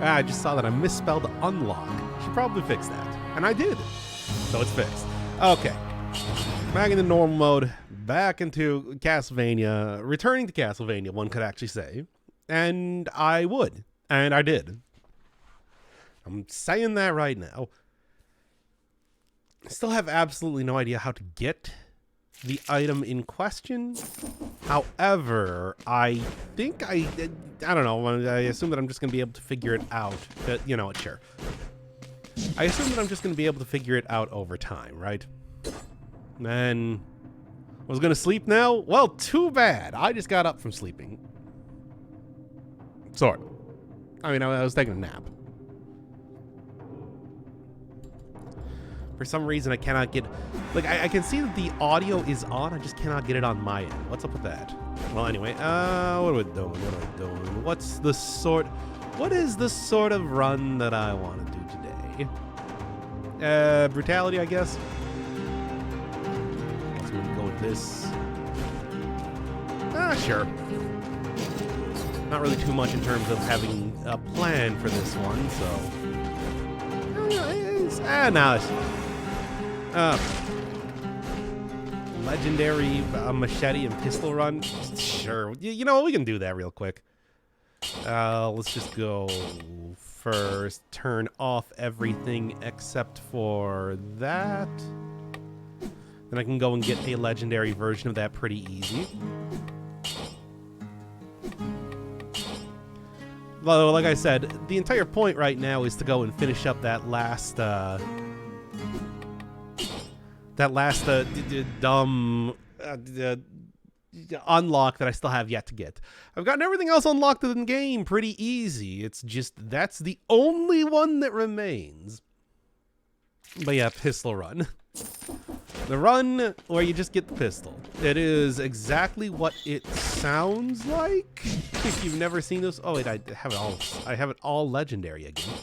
I just saw that I misspelled unlock. Should probably fix that. And I did. So it's fixed. Okay. Back into normal mode. Back into Castlevania. Returning to Castlevania, one could actually say. And I would. And I did. I'm saying that right now. I still have absolutely no idea how to get the item in question. However, I think I don't know. I assume that I'm just going to be able to figure it out. You know what? Sure. I assume that I'm just going to be able to figure it out over time, right? And I was going to sleep now? Well, too bad. I just got up from sleeping. Sort of. I mean, I was taking a nap. For some reason, I cannot get... Like, I can see that the audio is on. I just cannot get it on my end. What's up with that? Well, anyway, what are we doing? What are we doing? What is the sort of run that I want to do today? Brutality, I guess. Guess we're gonna go with this. Sure. Not really too much in terms of having a plan for this one, so... now it's... legendary machete and pistol run? Sure. You know what? We can do that real quick. Let's just go first. Turn off everything except for that. Then I can go and get a legendary version of that pretty easy. Although, like I said, the entire point right now is to go and finish up that last... dumb unlock that I still have yet to get. I've gotten everything else unlocked in the game pretty easy. It's just that's the only one that remains. But yeah, pistol run. The run where you just get the pistol. It is exactly what it sounds like. If you've never seen this, oh wait, I have it all. I have it all legendary again.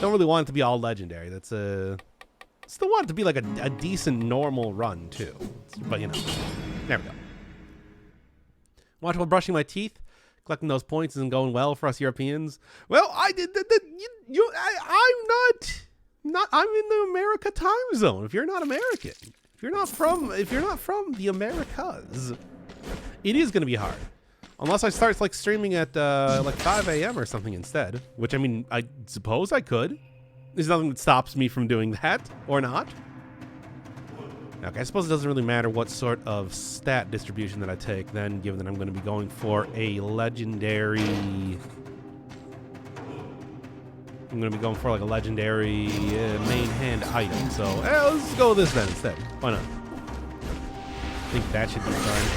Don't really want it to be all legendary. That's a. Still want it to be like a decent normal run too, but you know, there we go. Watch while brushing my teeth, collecting those points isn't going well for us Europeans. Well, I did. I'm not. I'm in the America time zone. If you're not American, if you're not from the Americas, it is going to be hard. Unless I start like streaming at like 5 a.m. or something instead, which I mean, I suppose I could. There's nothing that stops me from doing that, or not. Okay, I suppose it doesn't really matter what sort of stat distribution that I take then, given that I'm going to be going for a legendary... I'm going to be going for like a legendary main hand item, so let's go with this then instead. Why not? I think that should be fine.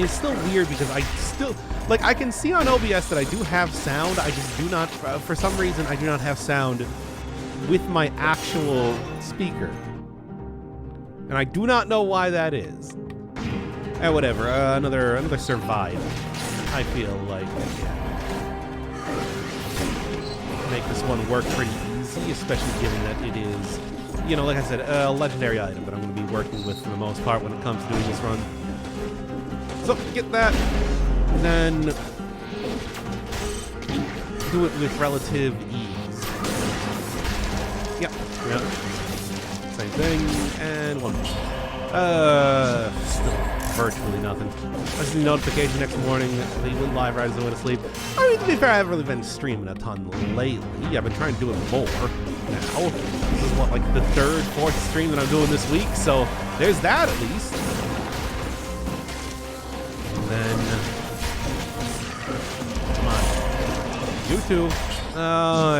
It's still weird because I still... Like, I can see on OBS that I do have sound. I just do not... for some reason, I do not have sound with my actual speaker. And I do not know why that is. Whatever. Another survive. I feel like... make this one work pretty easy, especially given that it is, you know, like I said, a legendary item that I'm going to be working with for the most part when it comes to doing this run. So, get that, and then do it with relative ease. Yep. Same thing, and one more. Still virtually nothing. I see the notification next morning, the live right as I went to sleep. I mean, to be fair, I haven't really been streaming a ton lately. I've been trying to do it more now. This is what, like the third, fourth stream that I'm doing this week, so there's that at least. And then, come on, YouTube.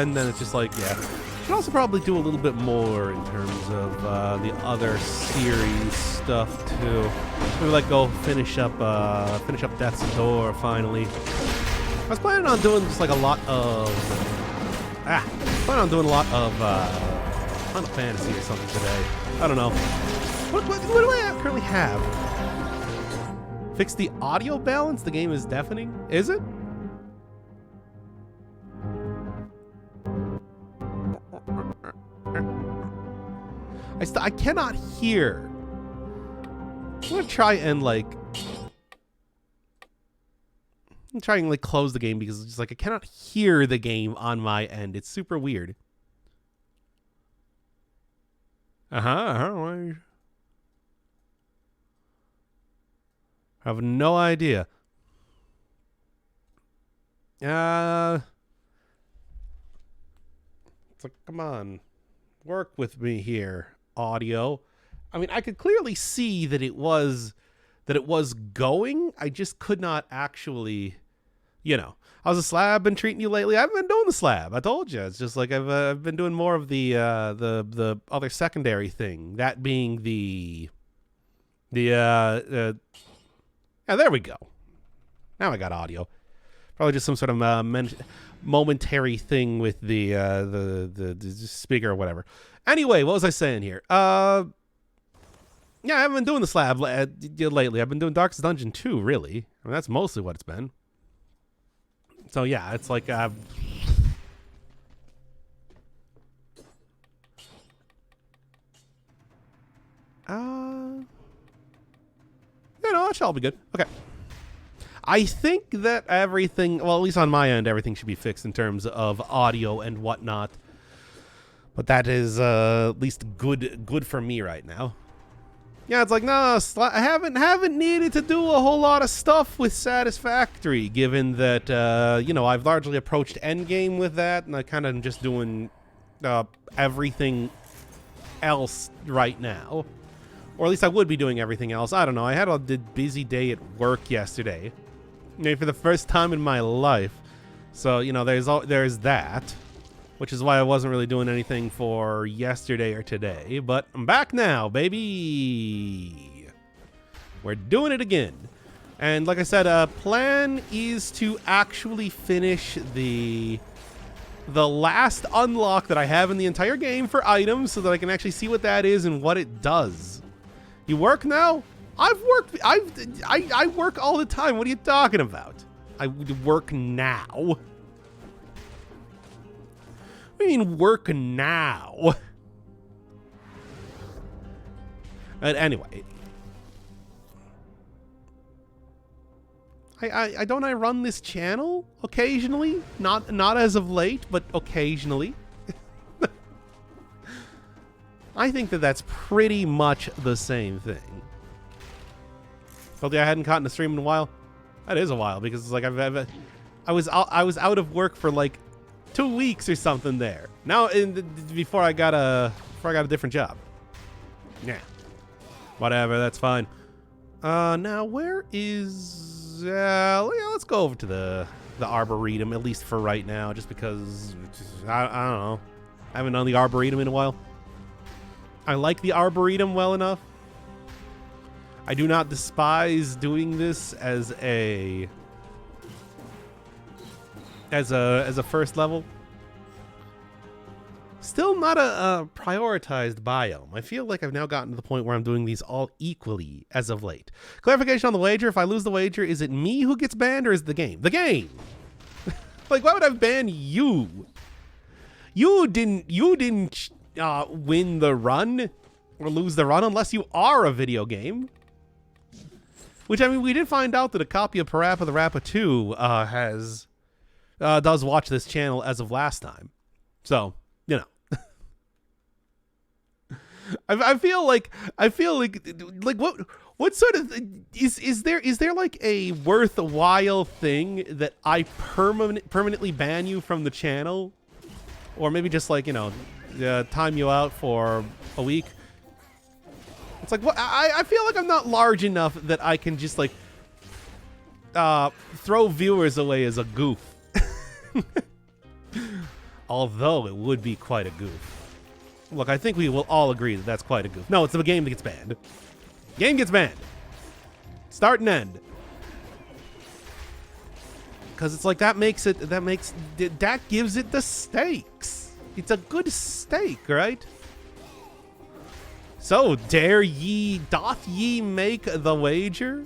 And then it's just like, yeah. Should also probably do a little bit more in terms of the other series stuff too. Maybe like go finish up Death's Door finally. I was planning on doing just like a lot of Final Fantasy or something today. I don't know. What do I currently have? Fix the audio balance? The game is deafening? Is it? I cannot hear. I'm gonna try and like try and like close the game because it's just like I cannot hear the game on my end. It's super weird. I have no idea. It's like, come on, work with me here, audio. I mean, I could clearly see that it was going. I just could not actually, How's the slab been treating you lately? I haven't been doing the slab. I told you. It's just like I've been doing more of the other secondary thing. That being yeah, there we go. Now I got audio. Probably just some sort of momentary thing with the speaker or whatever. Anyway, what was I saying here? Yeah, I haven't been doing the slab lately. I've been doing Darkest Dungeon 2, really. I mean, that's mostly what it's been. So yeah, it's like that should all be good. Okay. I think that everything, well, at least on my end, everything should be fixed in terms of audio and whatnot. But that is at least good for me right now. Yeah, it's like, no, I haven't needed to do a whole lot of stuff with Satisfactory, given that, I've largely approached Endgame with that, and I kind of am just doing everything else right now. Or at least I would be doing everything else. I don't know. I had a busy day at work yesterday. Maybe for the first time in my life. So, there's that. Which is why I wasn't really doing anything for yesterday or today. But I'm back now, baby. We're doing it again. And like I said, plan is to actually finish the last unlock that I have in the entire game for items so that I can actually see what that is and what it does. You work now? I work all the time. What are you talking about? I work now. What do you mean work now? But anyway. I don't I run this channel occasionally? Not as of late, but occasionally. I think that that's pretty much the same thing. Told you I hadn't caught in a stream in a while. That is a while because it's like I was out of work for like 2 weeks or something there. Now before I got a different job. Yeah. Whatever, that's fine. Now where is let's go over to the Arboretum, at least for right now, just because I don't know. I haven't done the Arboretum in a while. I like the Arboretum well enough. I do not despise doing this as a first level. Still not a prioritized biome. I feel like I've now gotten to the point where I'm doing these all equally as of late. Clarification on the wager. If I lose the wager, is it me who gets banned or is it the game? The game! Like, why would I ban you? You didn't win the run or lose the run unless you are a video game. Which, I mean, we did find out that a copy of Parappa the Rappa 2 does watch this channel as of last time. So, I feel like what sort of is there like a worthwhile thing that I permanently ban you from the channel, or maybe just like time you out for a week? It's like, what? I feel like I'm not large enough that I can just like throw viewers away as a goof. Although it would be quite a goof. Look, I think we will all agree that that's quite a goof. No, it's the game that gets banned. Game gets banned. Start and end. Because it's like that gives it the stakes. It's a good stake, right? So, doth ye make the wager?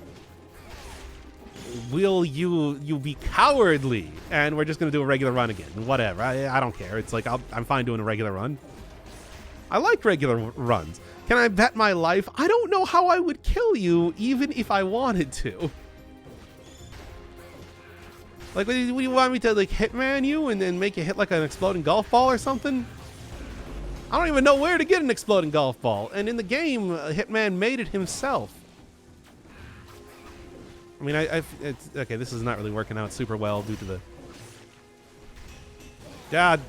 Will you be cowardly? And we're just going to do a regular run again. Whatever. I don't care. It's like, I'm fine doing a regular run. I like regular runs. Can I bet my life? I don't know how I would kill you, even if I wanted to. Like, what do you want me to, like, Hitman you and then make you hit, like, an exploding golf ball or something? I don't even know where to get an exploding golf ball. And in the game, Hitman made it himself. I mean, okay, this is not really working out super well due to the... God,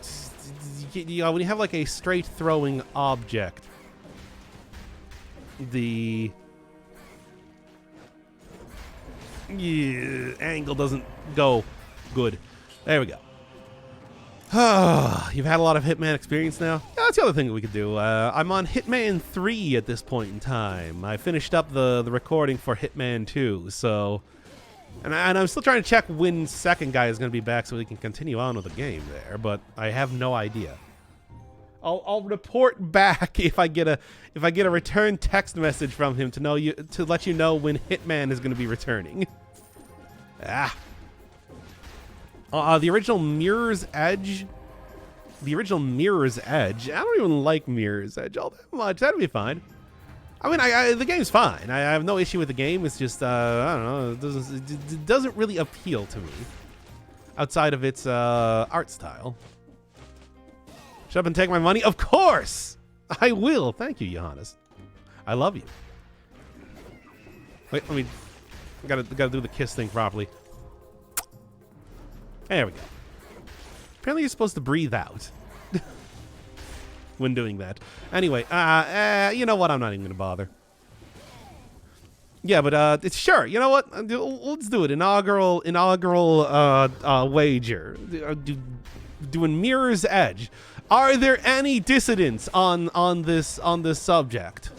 you know, when you have, like, a straight throwing object, the... Yeah, angle doesn't go good. There we go. You've had a lot of Hitman experience now? Yeah, that's the other thing that we could do. I'm on Hitman 3 at this point in time. I finished up the recording for Hitman 2, so... And I'm still trying to check when second guy is going to be back so we can continue on with the game there, but I have no idea. I'll report back if I get a return text message from him to let you know when Hitman is going to be returning. The original Mirror's Edge. The original Mirror's Edge. I don't even like Mirror's Edge all that much. That'd be fine. I mean, the game's fine. I have no issue with the game. It's just I don't know. It doesn't really appeal to me outside of its art style. Shut up and take my money? Of course! I will. Thank you, Johannes. I love you. Wait, let me... Gotta do the kiss thing properly. There we go. Apparently you're supposed to breathe out when doing that. Anyway, you know what? I'm not even gonna bother. Yeah, but it's sure. You know what? Let's do it. Inaugural wager. Doing Mirror's Edge. Are there any dissidents on this subject?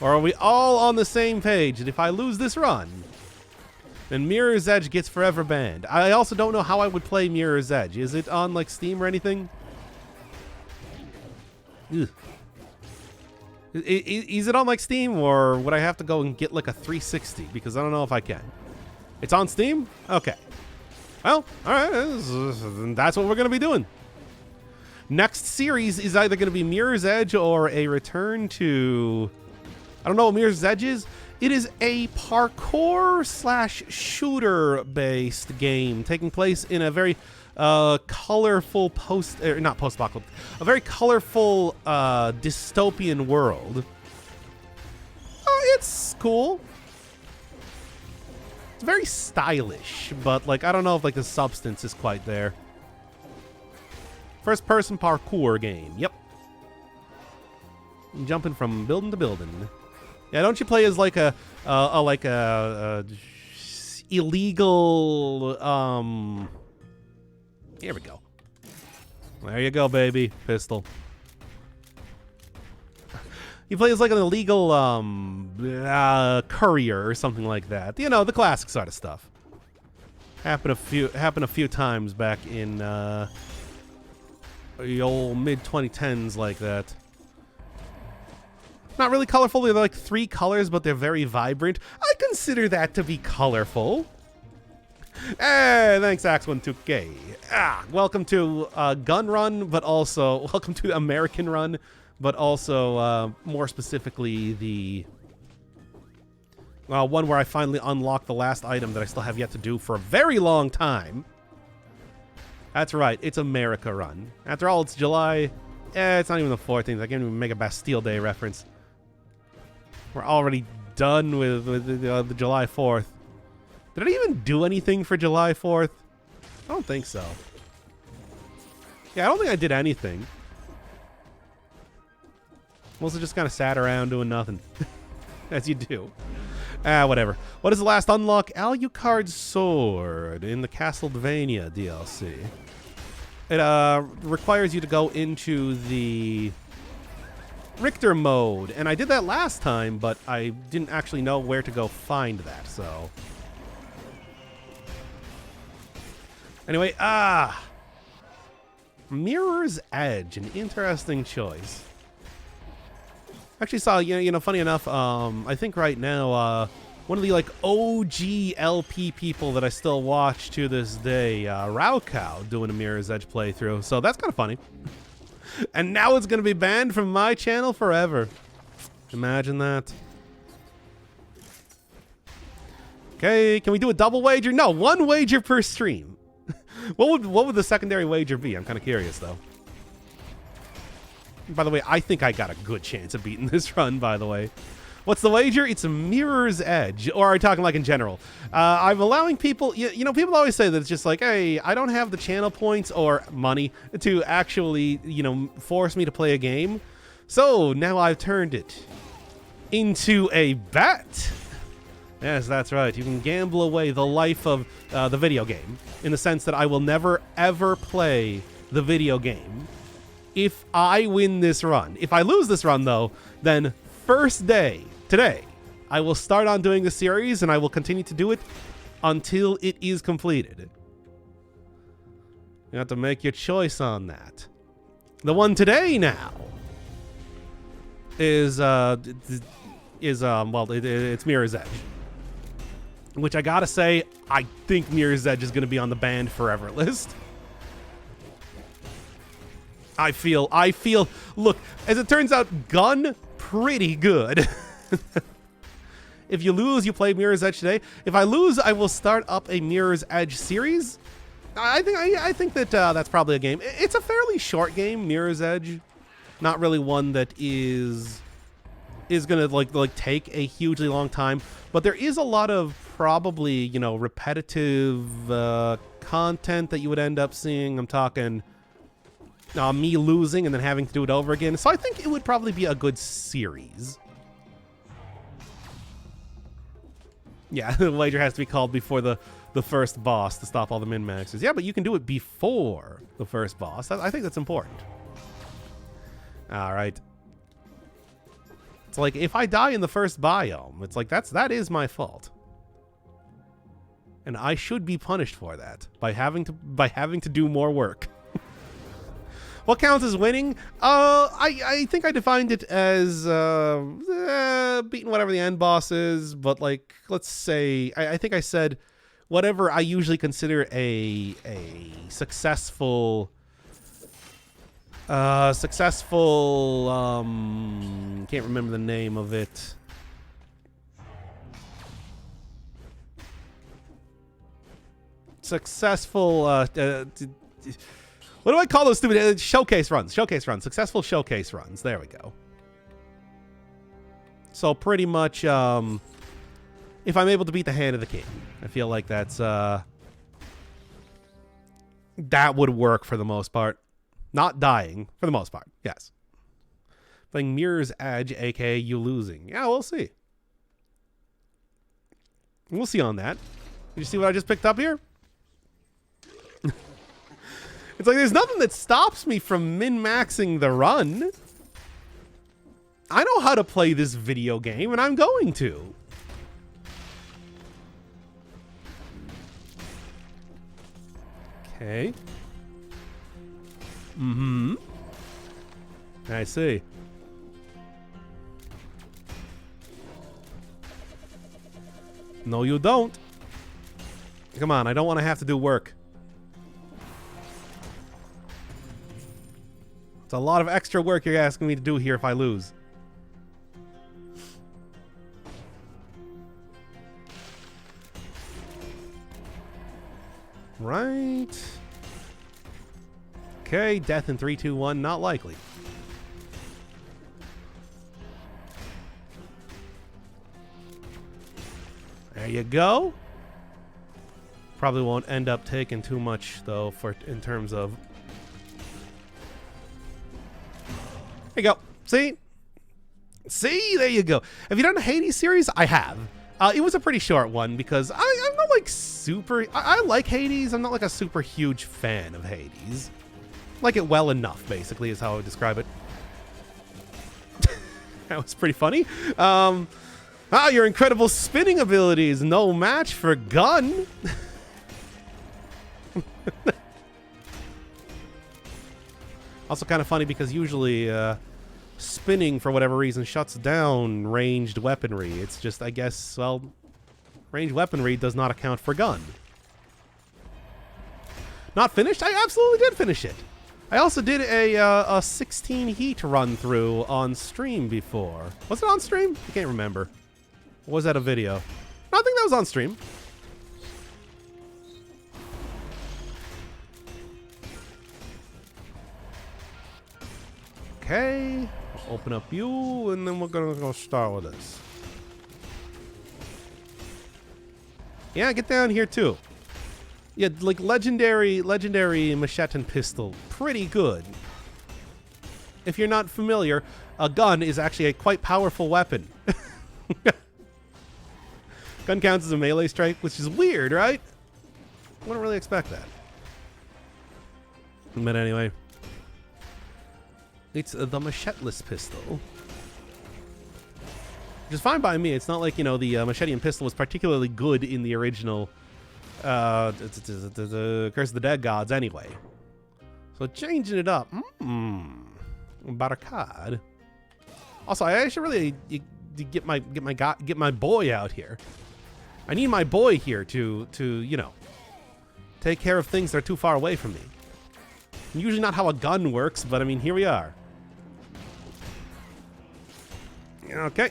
Or are we all on the same page? And if I lose this run, then Mirror's Edge gets forever banned. I also don't know how I would play Mirror's Edge. Is it on like Steam or anything? Ugh. Is it on like Steam, or would I have to go and get like a 360? Because I don't know if I can. It's on Steam? Okay. Well, all right. That's what we're going to be doing. Next series is either going to be Mirror's Edge or a return to... I don't know what Mirror's Edge is. It is a parkour/shooter-based game taking place in a very colorful not post-apocalyptic, a very colorful dystopian world. It's cool. It's very stylish, but like I don't know if like the substance is quite there. First-person parkour game. Yep. I'm jumping from building to building. Yeah, don't you play as like a illegal Here we go. There you go, baby. Pistol. You play as like an illegal courier or something like that. You know, the classic sort of stuff. Happened a few times back in the old mid-2010s like that. Not really colorful. They're like 3 colors, but they're very vibrant. I consider that to be colorful. Hey, thanks, Axe12K. Welcome to Gun Run, but also welcome to American Run, but also more specifically the one where I finally unlocked the last item that I still have yet to do for a very long time. That's right, it's America Run. After all, it's July. It's not even the 14th. I can't even make a Bastille Day reference. We're already done with the July 4th. Did I even do anything for July 4th? I don't think so. Yeah, I don't think I did anything. Mostly just kind of sat around doing nothing. As you do. Whatever. What is the last unlock? Alucard's Sword in the Castlevania DLC. It requires you to go into the Richter mode, and I did that last time, but I didn't actually know where to go find that, so... Anyway, Mirror's Edge, an interesting choice. Actually saw, you know, funny enough, I think right now, one of the, like, OG LP people that I still watch to this day, Raocow, doing a Mirror's Edge playthrough, so that's kind of funny. And now it's going to be banned from my channel forever. Imagine that. Okay, can we do a double wager? No, 1 wager per stream. What would the secondary wager be? I'm kind of curious, though. By the way, I think I got a good chance of beating this run, by the way. What's the wager? It's a Mirror's Edge. Or are we talking like in general? I'm allowing people, you know, people always say that it's just like, hey, I don't have the channel points or money to actually, you know, force me to play a game. So now I've turned it into a bet. Yes, that's right. You can gamble away the life of the video game in the sense that I will never, ever play the video game if I win this run. If I lose this run, though, then first day, today, I will start on doing the series, and I will continue to do it until it is completed. You have to make your choice on that. The one today now is it's Mirror's Edge, which I gotta say, I think Mirror's Edge is gonna be on the banned forever list. I feel, look, as it turns out, Gun, pretty good. If you lose, you play Mirror's Edge today. If I lose, I will start up a Mirror's Edge series. I think that that's probably a game. It's a fairly short game, Mirror's Edge. Not really one that is gonna like take a hugely long time, but there is a lot of probably, you know, repetitive content that you would end up seeing. I'm talking me losing and then having to do it over again. So I think it would probably be a good series. Yeah, the wager has to be called before the first boss to stop all the min-maxes. Yeah, but you can do it before the first boss. I think that's important. All right. It's like if I die in the first biome, it's like that is my fault. And I should be punished for that by having to do more work. What counts as winning? I think I defined it as beating whatever the end boss is, but like, let's say, I think I said whatever I usually consider a successful, can't remember the name of it. Successful, what do I call those stupid showcase runs? Showcase runs. Successful showcase runs. There we go. So pretty much, if I'm able to beat the Hand of the King, I feel like that's that would work for the most part. Not dying for the most part. Yes. Playing Mirror's Edge, aka you losing. Yeah, we'll see. We'll see on that. Did you see what I just picked up here? It's like there's nothing that stops me from min-maxing the run. I know how to play this video game, and I'm going to. Okay. Mm-hmm. I see. No, you don't. Come on, I don't want to have to do work. It's a lot of extra work you're asking me to do here if I lose. Right. Okay, death in 3, 2, 1, not likely. There you go. Probably won't end up taking too much though in terms of. There you go. See? See? There you go. Have you done a Hades series? I have. It was a pretty short one because I'm not like super... I like Hades. I'm not like a super huge fan of Hades. Like it well enough, basically, is how I would describe it. That was pretty funny. Your incredible spinning abilities. No match for Gun. Also kind of funny because usually spinning, for whatever reason, shuts down ranged weaponry. It's just, I guess, well, ranged weaponry does not account for Gun. Not finished? I absolutely did finish it. I also did a 16 heat run through on stream before. Was it on stream? I can't remember. Or was that a video? No, I think that was on stream. Okay. I'll open up you, and then we're gonna go start with this. Yeah, get down here too. Yeah, like legendary machete and pistol. Pretty good. If you're not familiar, a gun is actually a quite powerful weapon. Gun counts as a melee strike, which is weird, right? Wouldn't really expect that. But anyway. It's the macheteless pistol. Which is fine by me. It's not like, you know, the machete and pistol was particularly good in the original Curse of the Dead Gods anyway. So changing it up. Barakad. Also, I should really get my boy out here. I need my boy here to you know, take care of things that are too far away from me. Usually not how a gun works, but I mean, here we are. Okay.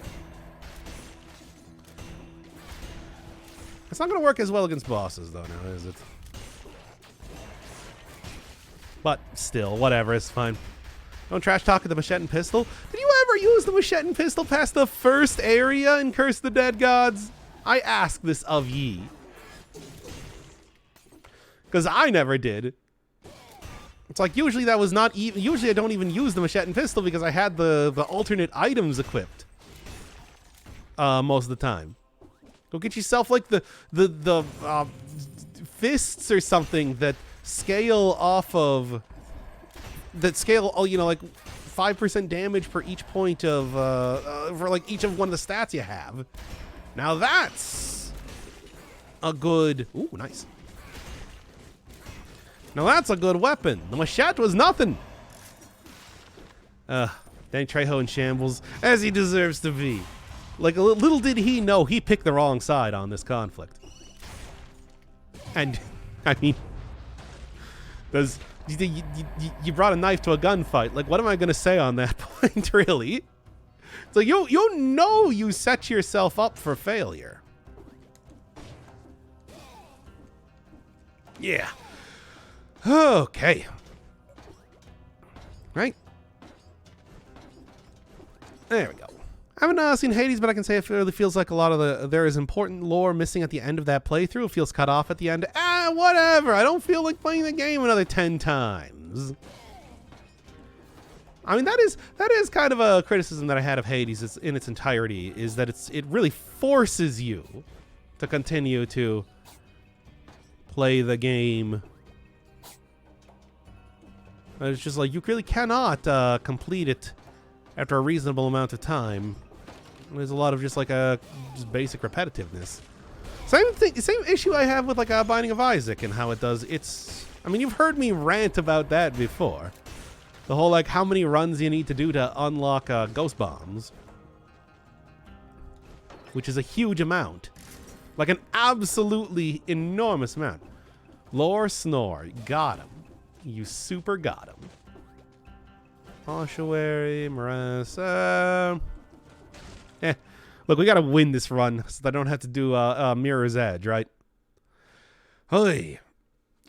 It's not going to work as well against bosses, though, now, is it? But still, whatever, it's fine. Don't trash talk at the machete and pistol. Did you ever use the machete and pistol past the first area in Curse of the Dead Gods? I ask this of ye. Because I never did. It's like usually that was not even. Usually I don't even use the machete and pistol because I had the alternate items equipped. Most of the time. Go get yourself like the fists or something that scale off of. That scale, oh, you know, like 5% damage per each point of for like each of one of the stats you have. Now that's a good. Ooh, nice. Now that's a good weapon. The machete was nothing. Danny Trejo in shambles, as he deserves to be. Like, little did he know he picked the wrong side on this conflict. And, I mean, you brought a knife to a gunfight. Like, what am I going to say on that point, really? It's like, you know you set yourself up for failure. Yeah. Okay. Right. There we go. I haven't seen Hades, but I can say it really feels like a lot of there is important lore missing at the end of that playthrough. It feels cut off at the end. Whatever. I don't feel like playing the game another 10 times. I mean, that is kind of a criticism that I had of Hades in its entirety, is that it really forces you to continue to play the game. It's just like you really cannot complete it after a reasonable amount of time. There's a lot of just like just basic repetitiveness. Same issue I have with like Binding of Isaac and how it does. I mean, you've heard me rant about that before. The whole like how many runs you need to do to unlock ghost bombs, which is a huge amount, like an absolutely enormous amount. Lore Snore, got him. You super got him. Ossuary, Marissa. Look, we gotta win this run so that I don't have to do Mirror's Edge, right? Hey.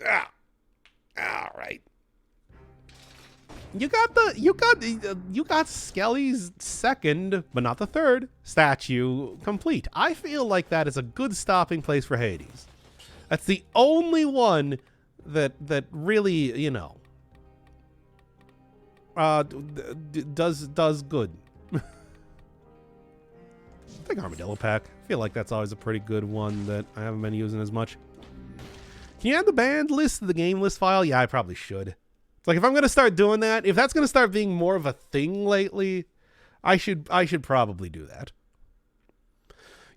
All right. You got Skelly's second, but not the third statue complete. I feel like that is a good stopping place for Hades. That's the only one that really, you know, does good. I think Armadillo Pack. I feel like that's always a pretty good one that I haven't been using as much. Can you add the band list to the game list file? Yeah, I probably should. It's like if I'm gonna start doing that, if that's gonna start being more of a thing lately, I should probably do that.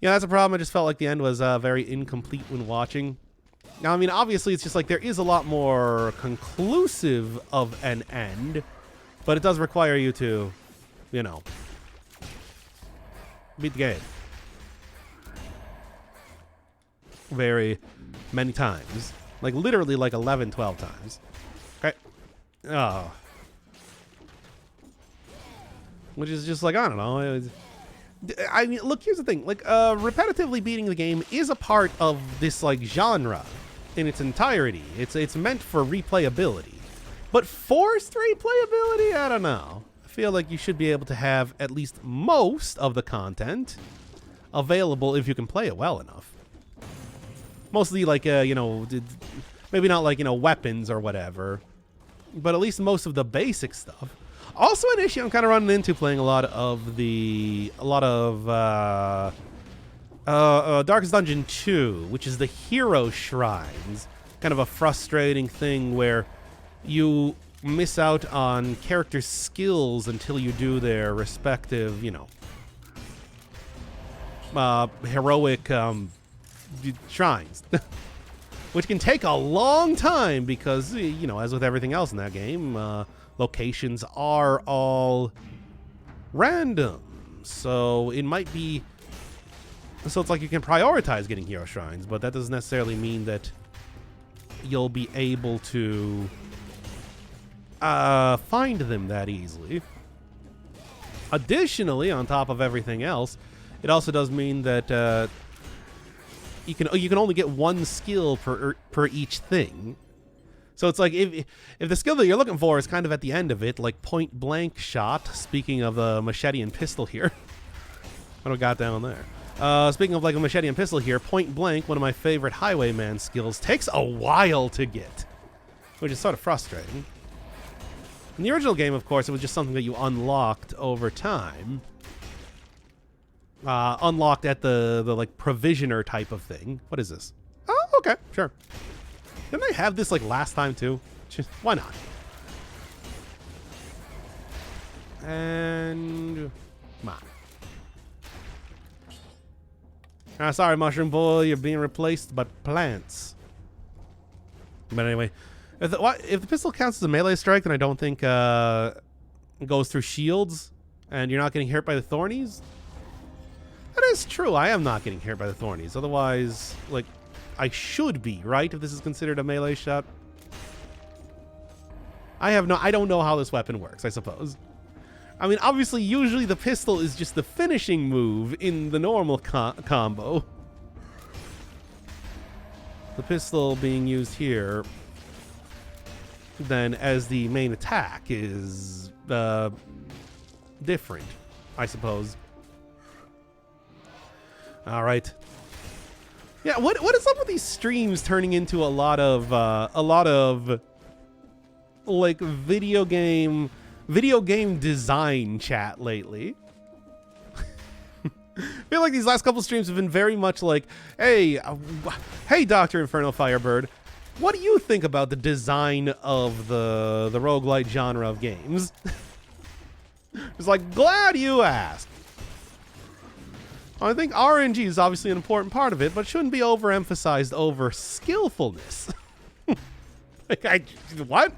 Yeah, that's a problem. I just felt like the end was very incomplete when watching. Now, I mean, obviously, it's just like there is a lot more conclusive of an end, but it does require you to, you know, beat the game very many times. Like, literally, like 11, 12 times. Okay. Oh. Which is just like, I don't know. I mean, look, here's the thing. Like, repetitively beating the game is a part of this, like, genre in its entirety. It's meant for replayability. But forced replayability? I don't know. I I feel like you should be able to have at least most of the content available if you can play it well enough. Mostly like, you know, maybe not like, you know, weapons or whatever, but at least most of the basic stuff. Also an issue I'm kind of running into playing a lot of Darkest Dungeon 2, which is the hero shrines. Kind of a frustrating thing where you miss out on character skills until you do their respective, you know, heroic shrines. Which can take a long time because, you know, as with everything else in that game, locations are all random. So it might be... So it's like you can prioritize getting hero shrines, but that doesn't necessarily mean that you'll be able to find them that easily. Additionally, on top of everything else, it also does mean that you can only get one skill per each thing. So it's like if the skill that you're looking for is kind of at the end of it, like point blank shot. Speaking of the machete and pistol here, what do we got down there? Speaking of like a machete and pistol here, point blank, one of my favorite highwayman skills, takes a while to get, which is sort of frustrating. In the original game, of course, it was just something that you unlocked over time. Unlocked at the like provisioner type of thing. What is this? Oh, okay, sure. Didn't they have this like last time too? Just, why not? And come on. Sorry, Mushroom Boy, you're being replaced by plants. But anyway, if the pistol counts as a melee strike, then I don't think it goes through shields, and you're not getting hit by the thornies. That is true. I am not getting hit by the thornies. Otherwise, like, I should be, right? If this is considered a melee shot. I don't know how this weapon works, I suppose. I mean, obviously, usually the pistol is just the finishing move in the normal combo. The pistol being used here, then, as the main attack is different, I suppose. All right. Yeah, what is up with these streams turning into a lot of like video game design chat lately? I feel like these last couple streams have been very much like, hey, Dr. Inferno Firebird, what do you think about the design of the roguelite genre of games? It's like, glad you asked. I think RNG is obviously an important part of it, but shouldn't be overemphasized over skillfulness. Like, what?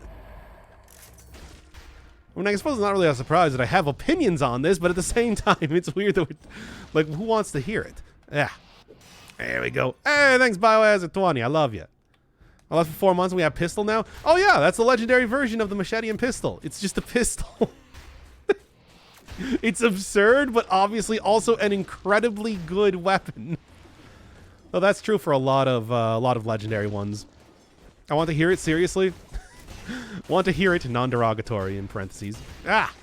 I mean, I suppose it's not really a surprise that I have opinions on this, but at the same time, it's weird that like, who wants to hear it? Yeah. There we go. Hey, thanks, Biohazard20. I love you. I left for 4 months and we have pistol now? Oh, yeah, that's the legendary version of the machete and pistol. It's just a pistol. It's absurd, but obviously also an incredibly good weapon. Well, that's true for a lot of legendary ones. I want to hear it seriously. Want to hear it non-derogatory in parentheses. Ah!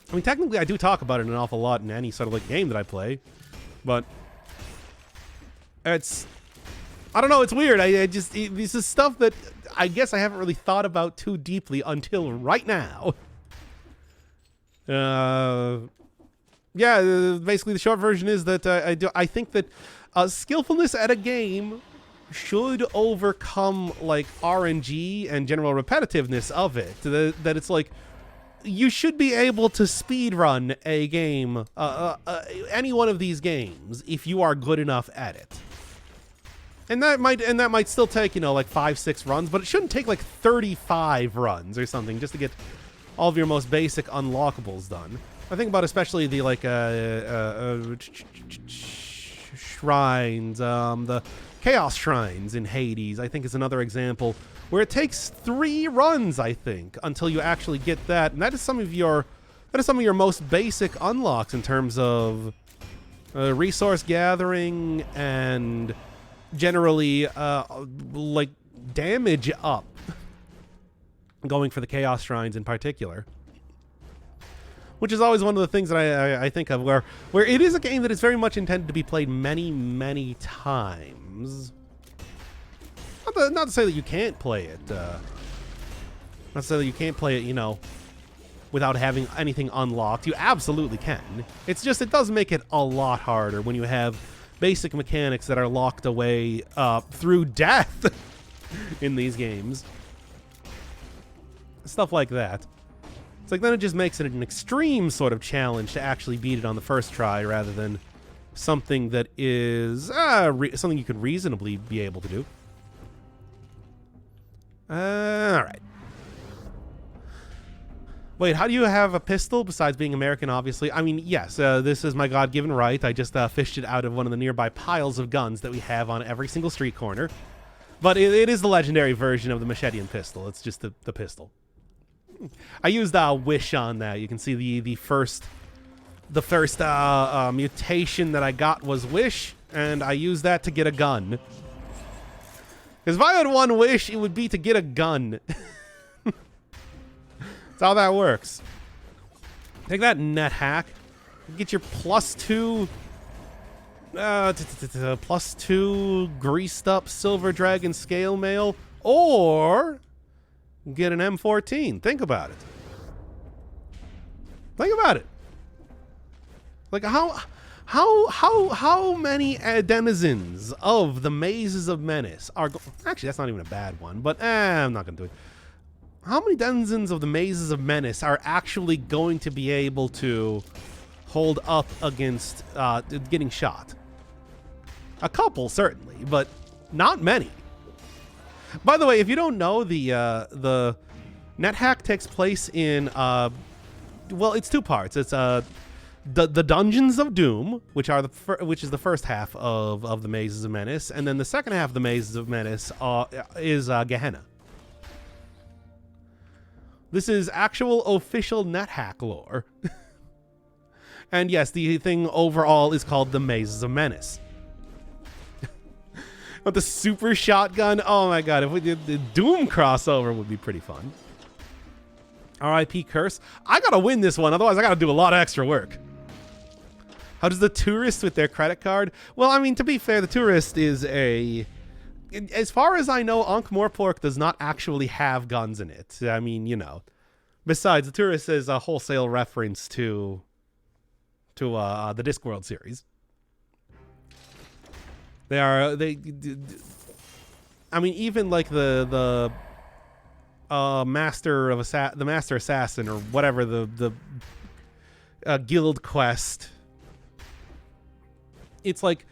I mean, technically, I do talk about it an awful lot in any sort of like game that I play, but it's, I don't know, it's weird. This is stuff that I guess I haven't really thought about too deeply until right now. Yeah, basically the short version is that I think that skillfulness at a game should overcome like RNG and general repetitiveness of it. That it's like you should be able to speedrun a game, any one of these games, if you are good enough at it. And that might still take, you know, like 5-6 runs, but it shouldn't take like 35 runs or something just to get all of your most basic unlockables done. I think about especially the like shrines, the Chaos Shrines in Hades, I think is another example where it takes 3 runs, I think, until you actually get that. And that is some of your most basic unlocks in terms of resource gathering and generally like damage up. Going for the Chaos Shrines in particular. which is always one of the things that I think of, where it is a game that is very much intended to be played many times. Not to say that you can't play it. Not to say that you can't play it, you know, without having anything unlocked. You absolutely can. It's just, it does make it a lot harder when you have basic mechanics that are locked away through death in these games. Stuff like that. It's like, then it just makes it an extreme sort of challenge to actually beat it on the first try, rather than something that is something you could reasonably be able to do. Alright. Wait, how do you have a pistol besides being American, obviously? I mean, yes, this is my God-given right. I just fished it out of one of the nearby piles of guns that we have on every single street corner. But it is the legendary version of the Machetean pistol. It's just the pistol. I used Wish on that. You can see the first mutation that I got was Wish, and I used that to get a gun. Because if I had one wish, it would be to get a gun. That's how that works. Take that, net hack. Get your +2 +2 greased up Silver Dragon scale mail, or get an M14. Think about it. Think about it. Like, how many denizens of the Mazes of Menace are actually, that's not even a bad one, but I'm not gonna do it. How many denizens of the Mazes of Menace are actually going to be able to hold up against getting shot? A couple, certainly, but not many. By the way, if you don't know, the NetHack takes place in well, it's two parts. It's the Dungeons of Doom, which is the first half of the Mazes of Menace, and then the second half of the Mazes of Menace is Gehenna. This is actual official NetHack lore. And yes, the thing overall is called the Mazes of Menace. But the super shotgun, oh my god, if we did the Doom crossover, would be pretty fun. R.I.P. Curse. I gotta win this one, otherwise I gotta do a lot of extra work. How does the tourist with their credit card? Well, I mean, to be fair, the tourist is as far as I know, Ankh-Morpork does not actually have guns in it. I mean, you know. Besides, the tourist is a wholesale reference to the Discworld series. I mean, even like the Master Assassin, or whatever the guild quest. It's like,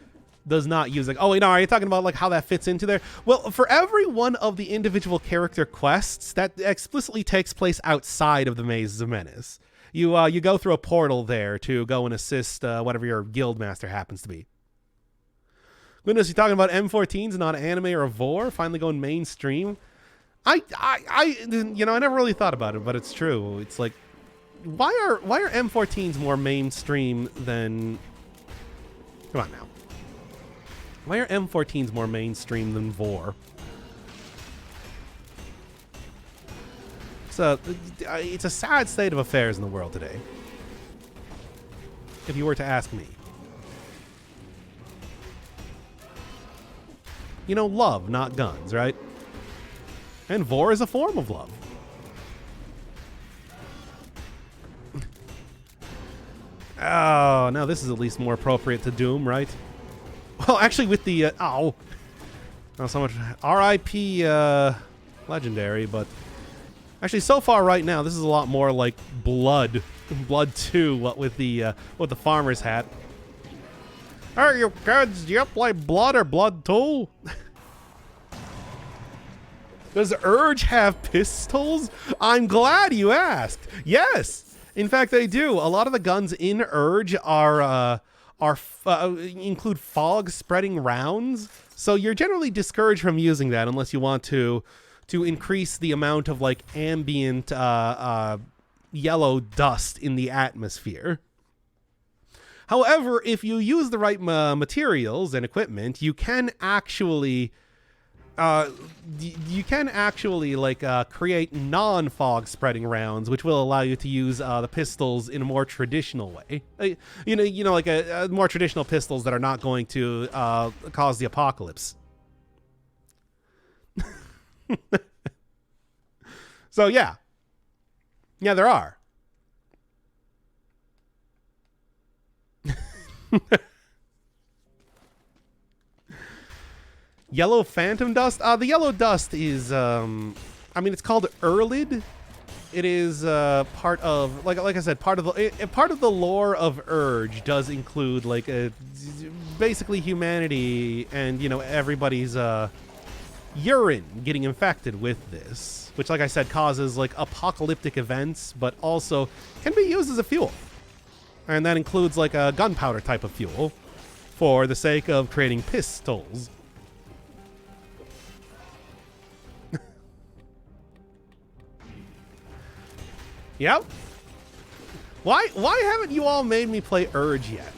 does not use, like, oh wait, no, are you talking about like how that fits into there? Well, for every one of the individual character quests, that explicitly takes place outside of the Mazes of Menace. You go through a portal there to go and assist whatever your guild master happens to be. Goodness, you talking about M14s, not an anime or a vor, finally going mainstream? I never really thought about it, but it's true. It's like, why are M14s more mainstream than? Come on now. Why are M14s more mainstream than vor? It's a sad state of affairs in the world today, if you were to ask me. You know, love, not guns, right? And vor is a form of love. Oh, now this is at least more appropriate to Doom, right? Well, actually, with the not so much R.I.P. Legendary, but actually, so far right now, this is a lot more like Blood 2. What with the farmer's hat. Hey, you kids, do you play Blood or Blood 2? Does Urge have pistols? I'm glad you asked. Yes, in fact, they do. A lot of the guns in Urge include fog spreading rounds, so you're generally discouraged from using that unless you want to increase the amount of like ambient yellow dust in the atmosphere. However, if you use the right materials and equipment, you can actually you can actually like create non-fog spreading rounds, which will allow you to use the pistols in a more traditional way. Like a more traditional pistols that are not going to cause the apocalypse. So yeah, there are. Yellow phantom dust? The yellow dust is, it's called Erlid. It is part of, like I said, part of the lore of Urge does include like basically humanity and everybody's urine getting infected with this, which, like I said, causes like apocalyptic events, but also can be used as a fuel, and that includes like a gunpowder type of fuel for the sake of creating pistols. Yep. Why haven't you all made me play Urge yet?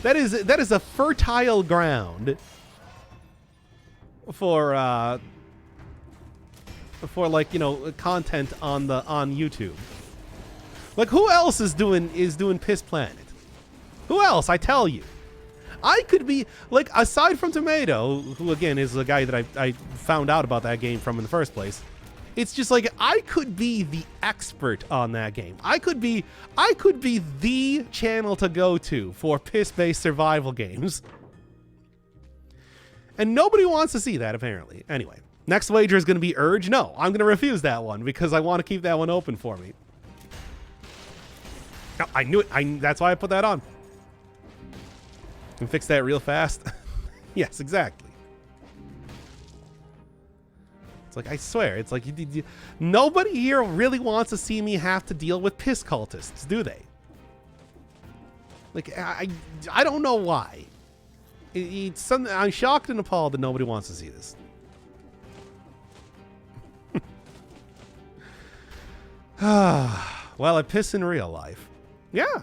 That is a fertile ground for like, content on YouTube. Like, who else is doing Piss Planet? Who else? I tell you. I could be, like, aside from Tomato, who again is the guy that I found out about that game from in the first place. It's just like I could be the expert on that game. I could be the channel to go to for piss-based survival games. And nobody wants to see that, apparently. Anyway, next wager is going to be Urge. No, I'm going to refuse that one because I want to keep that one open for me. No, I knew it. That's why I put that on. Can fix that real fast. Yes, exactly. Like, I swear, it's like nobody here really wants to see me have to deal with piss cultists, do they? Like, I don't know why. It's something, I'm shocked and appalled that nobody wants to see this. Well, I piss in real life. Yeah.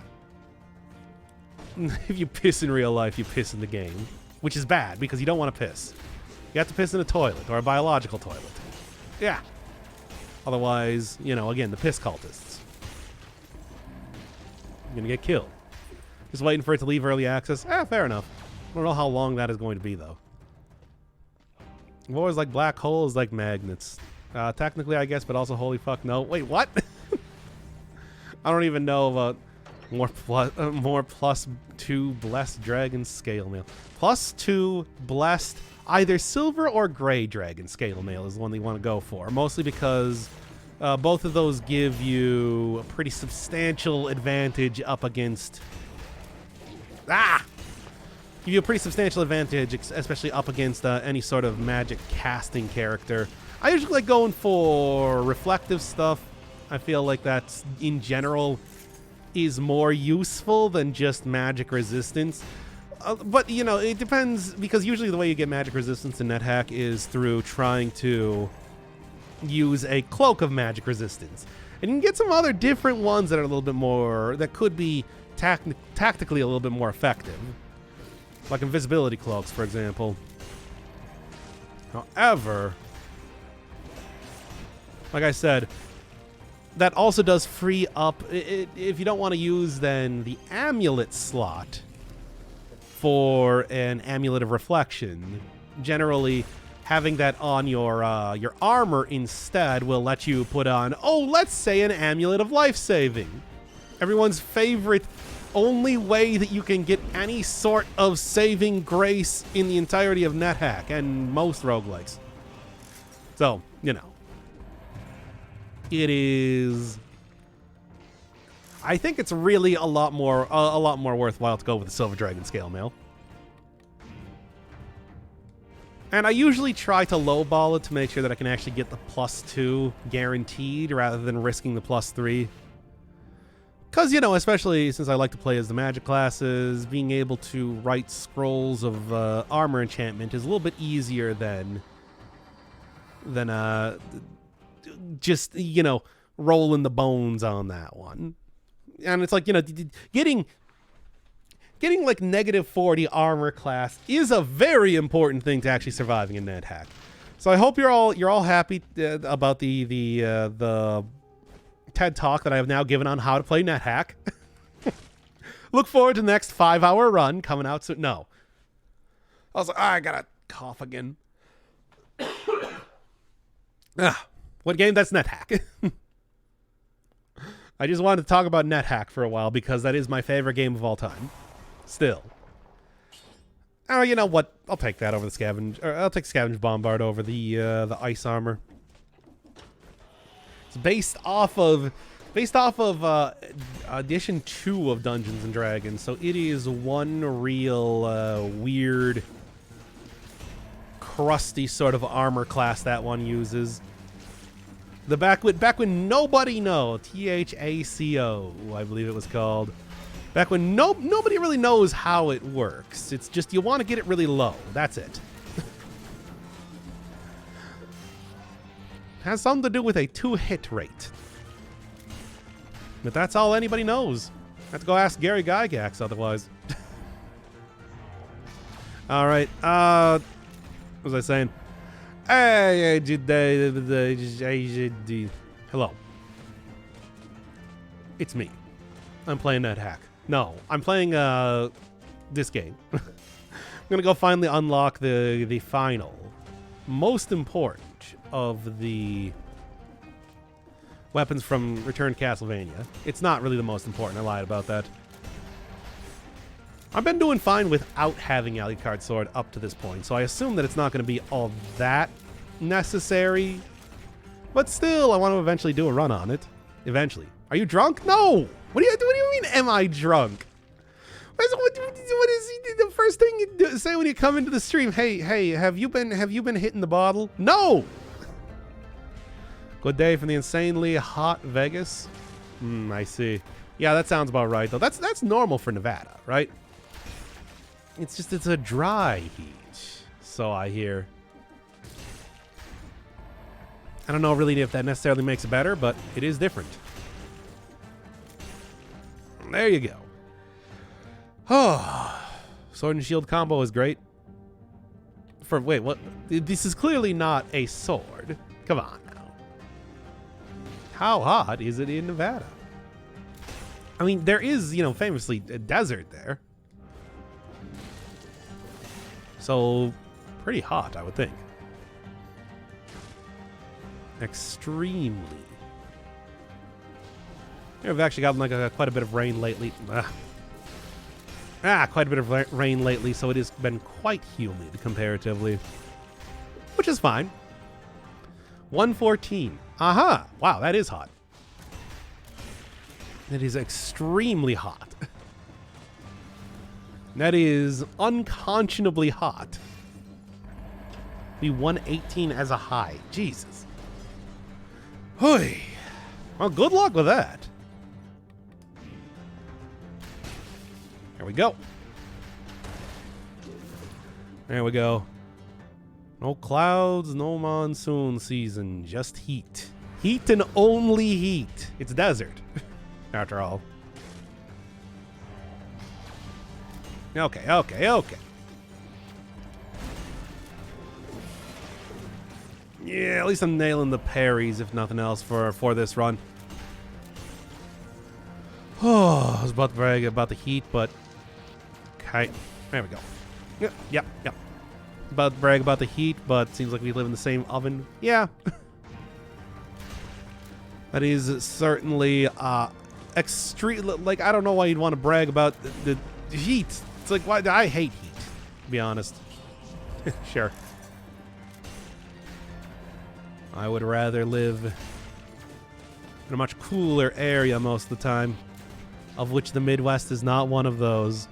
If you piss in real life, you piss in the game, which is bad because you don't want to piss. You have to piss in a toilet or a biological toilet. Yeah. Otherwise, again, the piss cultists. You're gonna get killed. Just waiting for it to leave early access. Fair enough. I don't know how long that is going to be, though. I've always like black holes like magnets. Technically, I guess, but also holy fuck no. Wait, what? I don't even know about more +2 blessed dragon scale mail. +2 blessed either silver or gray dragon scale mail is the one they want to go for. Mostly because both of those give you a pretty substantial advantage up against... Give you a pretty substantial advantage, especially up against any sort of magic casting character. I usually like going for reflective stuff. I feel like that's, in general, is more useful than just magic resistance. But, it depends, because usually the way you get magic resistance in NetHack is through trying to use a cloak of magic resistance. And you can get some other different ones that are a little bit more, that could be tactically a little bit more effective. Like invisibility cloaks, for example. However, like I said, that also does free up, if you don't want to use then the amulet slot for an amulet of reflection. Generally, having that on your armor instead will let you put on, let's say an amulet of life saving. Everyone's favorite only way that you can get any sort of saving grace in the entirety of NetHack and most roguelikes. So, it is... I think it's really a lot more worthwhile to go with the Silver Dragon Scale Mail. And I usually try to lowball it to make sure that I can actually get the +2 guaranteed rather than risking the +3. Because, especially since I like to play as the magic classes, being able to write scrolls of armor enchantment is a little bit easier than just, rolling the bones on that one. And it's like, getting getting like -40 armor class is a very important thing to actually surviving in NetHack. So I hope you're all happy about the TED Talk that I have now given on how to play NetHack. Look forward to the next 5-hour run coming out soon. No. I was like, I gotta cough again. What game? That's NetHack. I just wanted to talk about NetHack for a while because that is my favorite game of all time. Still. Oh, you know what? I'll take that over the Scavenge. Or I'll take Scavenge Bombard over the Ice Armor. It's based off of edition 2 of Dungeons and Dragons, so it is one real weird, crusty sort of armor class that one uses. The back when nobody know, THACO, I believe it was called. Back when nobody really knows how it works. It's just you want to get it really low. That's it. Has something to do with a 2-hit rate. But that's all anybody knows. Have to go ask Gary Gygax otherwise. All right. What was I saying? Hello. It's me. I'm playing NetHack. No, I'm playing this game. I'm gonna go finally unlock the final, most important of the weapons from Return to Castlevania. It's not really the most important. I lied about that. I've been doing fine without having Alucard Sword up to this point, so I assume that it's not going to be all that necessary. But still, I want to eventually do a run on it. Eventually. Are you drunk? No! What do you mean, am I drunk? What is the first thing you say when you come into the stream? Hey, have you been hitting the bottle? No! Good day from the insanely hot Vegas. I see. Yeah, that sounds about right, though. That's normal for Nevada, right? It's a dry heat, so I hear. I don't know really if that necessarily makes it better, but it is different. There you go. Oh, sword and shield combo is great. Wait, what? This is clearly not a sword. Come on now. How hot is it in Nevada? I mean, there is, famously a desert there. So, pretty hot, I would think. Extremely. We've actually gotten like quite a bit of rain lately. Quite a bit of rain lately, so it has been quite humid comparatively. Which is fine. 114. Aha! Wow, that is hot. That is extremely hot. That is unconscionably hot. Be 118 as a high. Jesus. Hoy. Well, good luck with that. There we go. There we go. No clouds, no monsoon season, just heat. Heat and only heat. It's desert, after all. Okay. Yeah, at least I'm nailing the parries, if nothing else, for this run. Oh, I was about to brag about the heat, but... Okay, there we go. Yep. About to brag about the heat, but seems like we live in the same oven. Yeah. That is certainly extreme. Like, I don't know why you'd want to brag about the heat. It's like, why? I hate heat, to be honest. Sure. I would rather live in a much cooler area most of the time, of which the Midwest is not one of those.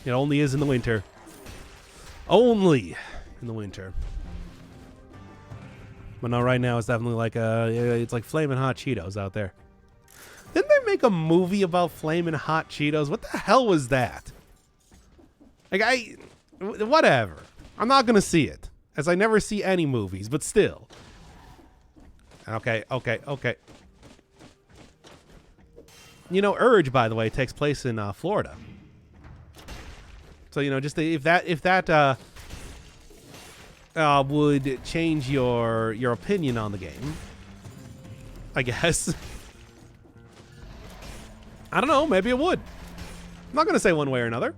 It only is in the winter. Only in the winter. But no, right now it's definitely like it's like flaming hot Cheetos out there. Didn't they make a movie about flaming hot Cheetos? What the hell was that? Like, whatever. I'm not gonna see it, as I never see any movies, but still. Okay. You know, Urge, by the way, takes place in Florida. So, you know, just if that would change your opinion on the game, I guess. I don't know. Maybe it would. I'm not going to say one way or another.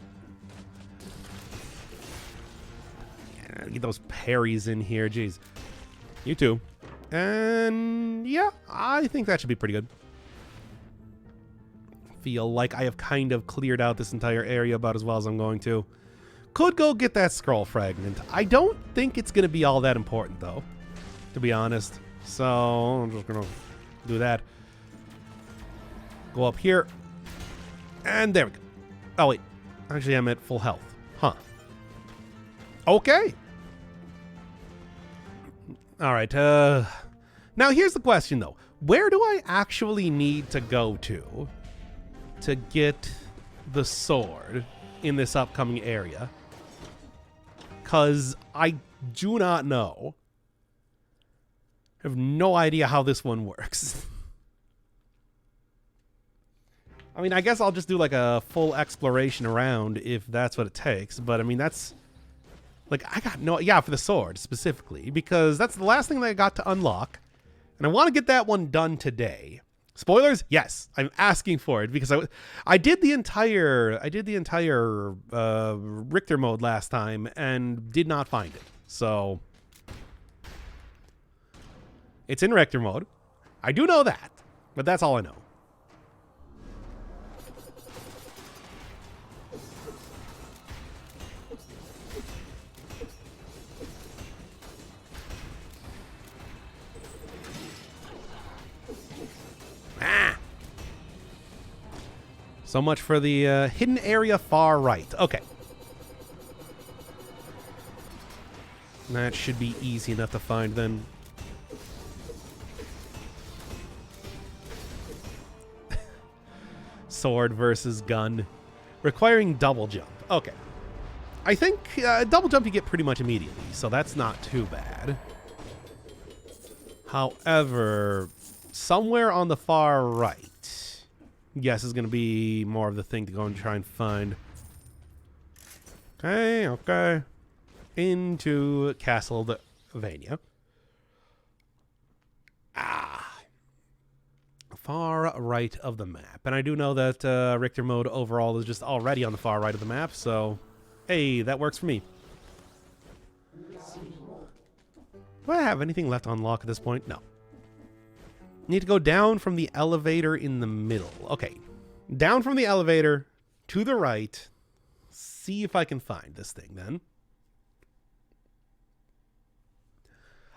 Yeah, get those parries in here. Jeez. You too. And yeah, I think that should be pretty good. Feel like I have kind of cleared out this entire area about as well as I'm going to. Could go get that scroll fragment. I don't think it's going to be all that important, though, to be honest. So I'm just going to do that. Go up here. And there we go. Oh, wait. Actually, I'm at full health. Huh. Okay. All right. Now, here's the question, though. Where do I actually need to go to get the sword in this upcoming area? Because I do not know. I have no idea how this one works. I mean, I guess I'll just do like a full exploration around if that's what it takes. But I mean, that's like, I got no, yeah, for the sword specifically, because that's the last thing that I got to unlock. And I want to get that one done today. Spoilers? Yes, I'm asking for it because I did the entire Richter mode last time and did not find it. So it's in Richter mode. I do know that, but that's all I know. So much for the hidden area far right. Okay. That should be easy enough to find then. Sword versus gun. Requiring double jump. Okay. I think double jump you get pretty much immediately, so that's not too bad. However, somewhere on the far right, yes, is going to be more of the thing to go and try and find. Okay, okay. Into Castlevania. Far right of the map. And I do know that Richter mode overall is just already on the far right of the map, so hey, that works for me. Do I have anything left to unlock at this point? No. Need to go down from the elevator in the middle. Okay. Down from the elevator to the right. See if I can find this thing then.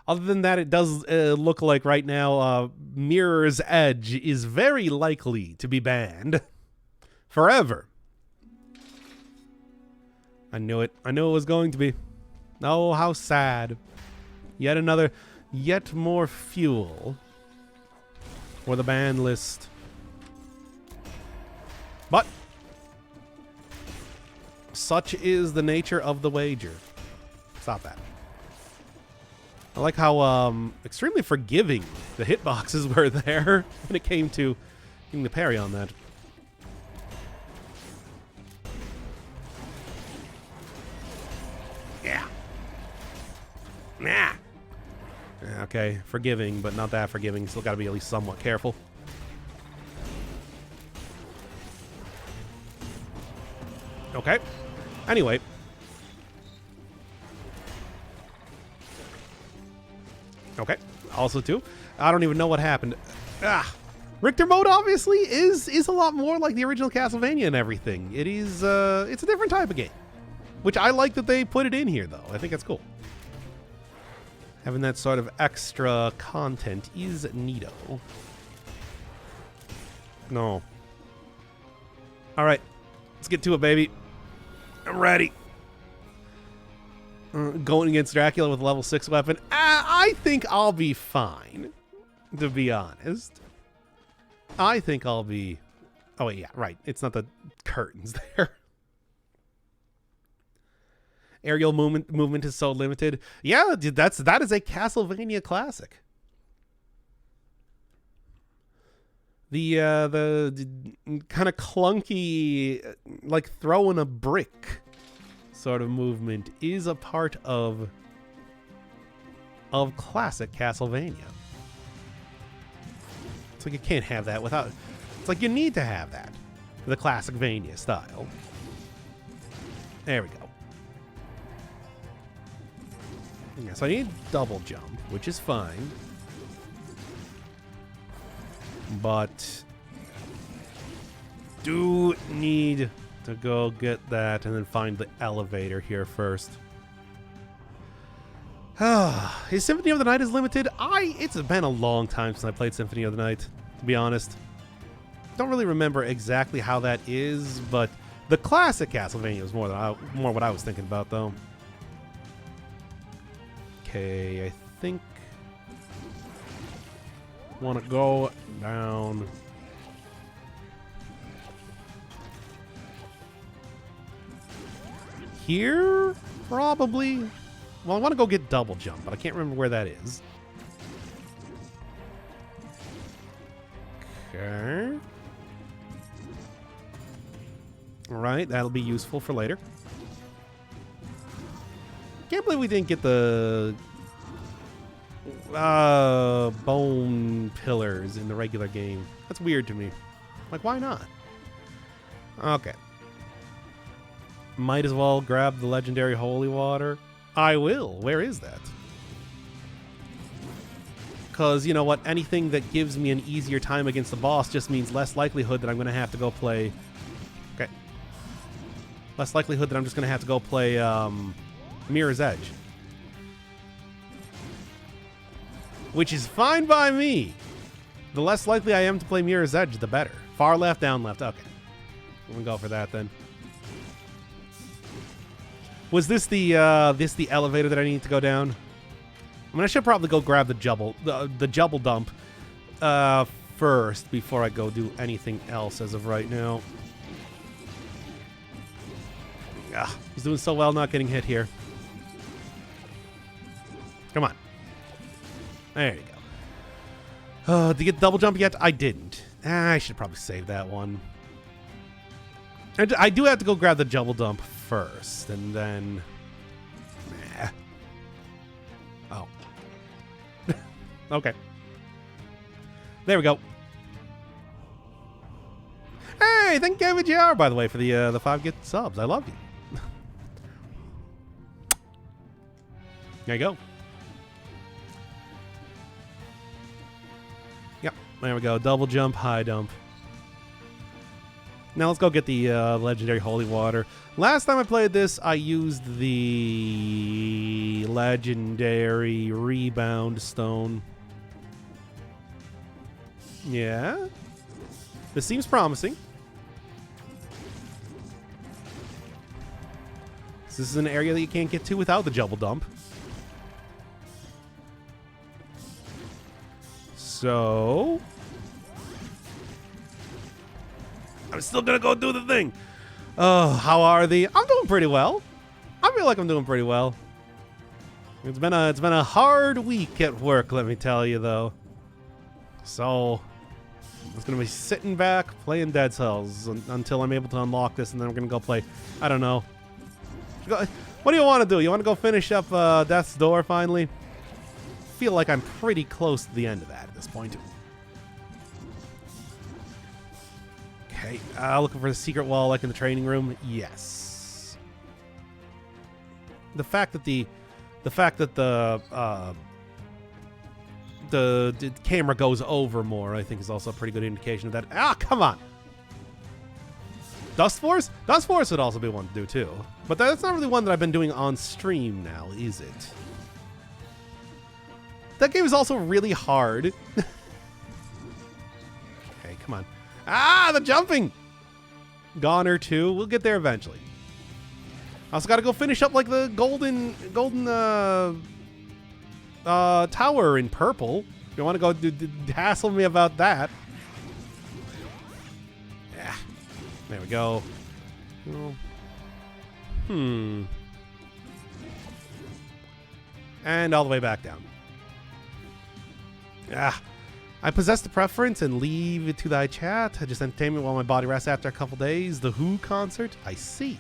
Other than that, it does look like right now Mirror's Edge is very likely to be banned forever. I knew it. I knew it was going to be. Oh, how sad. Yet more fuel for the ban list. But such is the nature of the wager. Stop that. I like how extremely forgiving the hitboxes were there when it came to getting the parry on that. Yeah. Nah. Okay, forgiving, but not that forgiving. Still got to be at least somewhat careful. Okay. Anyway. Okay. Also, too, I don't even know what happened. Richter mode obviously is a lot more like the original Castlevania and everything. It is it's a different type of game, which I like that they put it in here though. I think it's cool. Having that sort of extra content is neato. No. All right, let's get to it, baby. I'm ready. Going against Dracula with a level 6 weapon. I think I'll be fine, to be honest. I think I'll be... Oh, wait, yeah, right. It's not the curtains there. Aerial movement is so limited. Yeah, dude, that is a Castlevania classic. the kind of clunky, like throwing a brick sort of movement is a part of classic Castlevania. It's like you can't have that without. It's like you need to have that, the classic Vania style. There we go. Yeah, so I need double jump, which is fine. But do need to go get that and then find the elevator here first. Is Symphony of the Night is limited? It's been a long time since I played Symphony of the Night, to be honest. Don't really remember exactly how that is, but the classic Castlevania was more what I was thinking about, though. Okay, I think want to go down here, probably. Well, I want to go get double jump, but I can't remember where that is. Okay. All right, that'll be useful for later. Can't believe we didn't get the bone pillars in the regular game. That's weird to me. Like, why not? Okay. Might as well grab the legendary holy water. I will. Where is that? Because, you know what? Anything that gives me an easier time against the boss just means less likelihood that I'm going to have to go play... Okay. Less likelihood that I'm just going to have to go play Mirror's Edge. Which is fine by me. The less likely I am to play Mirror's Edge, the better. Far left, down left. Okay. We're going to go for that then. Was this the elevator that I need to go down? I mean, I should probably go grab the jubble dump first before I go do anything else as of right now. I was doing so well not getting hit here. Come on. There you go. Did you get the double jump yet? I didn't. I should probably save that one. I do have to go grab the jubble dump first, and then... Oh. Okay. There we go. Hey, thank you, JR, by the way, for the 5 gift subs. I love you. There you go. Yep, there we go. Double jump, high dump. Now let's go get the legendary holy water. Last time I played this, I used the legendary rebound stone. Yeah. This seems promising. This is an area that you can't get to without the jubble dump. So... I'm still gonna go do the thing. Oh, how are the? I'm doing pretty well. I feel like I'm doing pretty well. It's been a hard week at work, let me tell you, though. So I'm just gonna be sitting back playing Dead Cells until I'm able to unlock this, and then we're gonna go play. I don't know. What do you want to do? You want to go finish up Death's Door finally? Feel like I'm pretty close to the end of that at this point. Okay, looking for the secret wall like in the training room. Yes. The fact that the camera goes over more, I think, is also a pretty good indication of that. Ah, come on. Dust Force? Dust Force would also be one to do too. But that's not really one that I've been doing on stream now, is it? That game is also really hard. Okay, come on. Ah, the jumping! Goner 2. We'll get there eventually. I also got to go finish up like the golden tower in purple. If you want to go hassle me about that. Yeah. There we go. And all the way back down. Ah. I possess the preference and leave it to thy chat. Just entertainment while my body rests after a couple days. The Who concert? I see.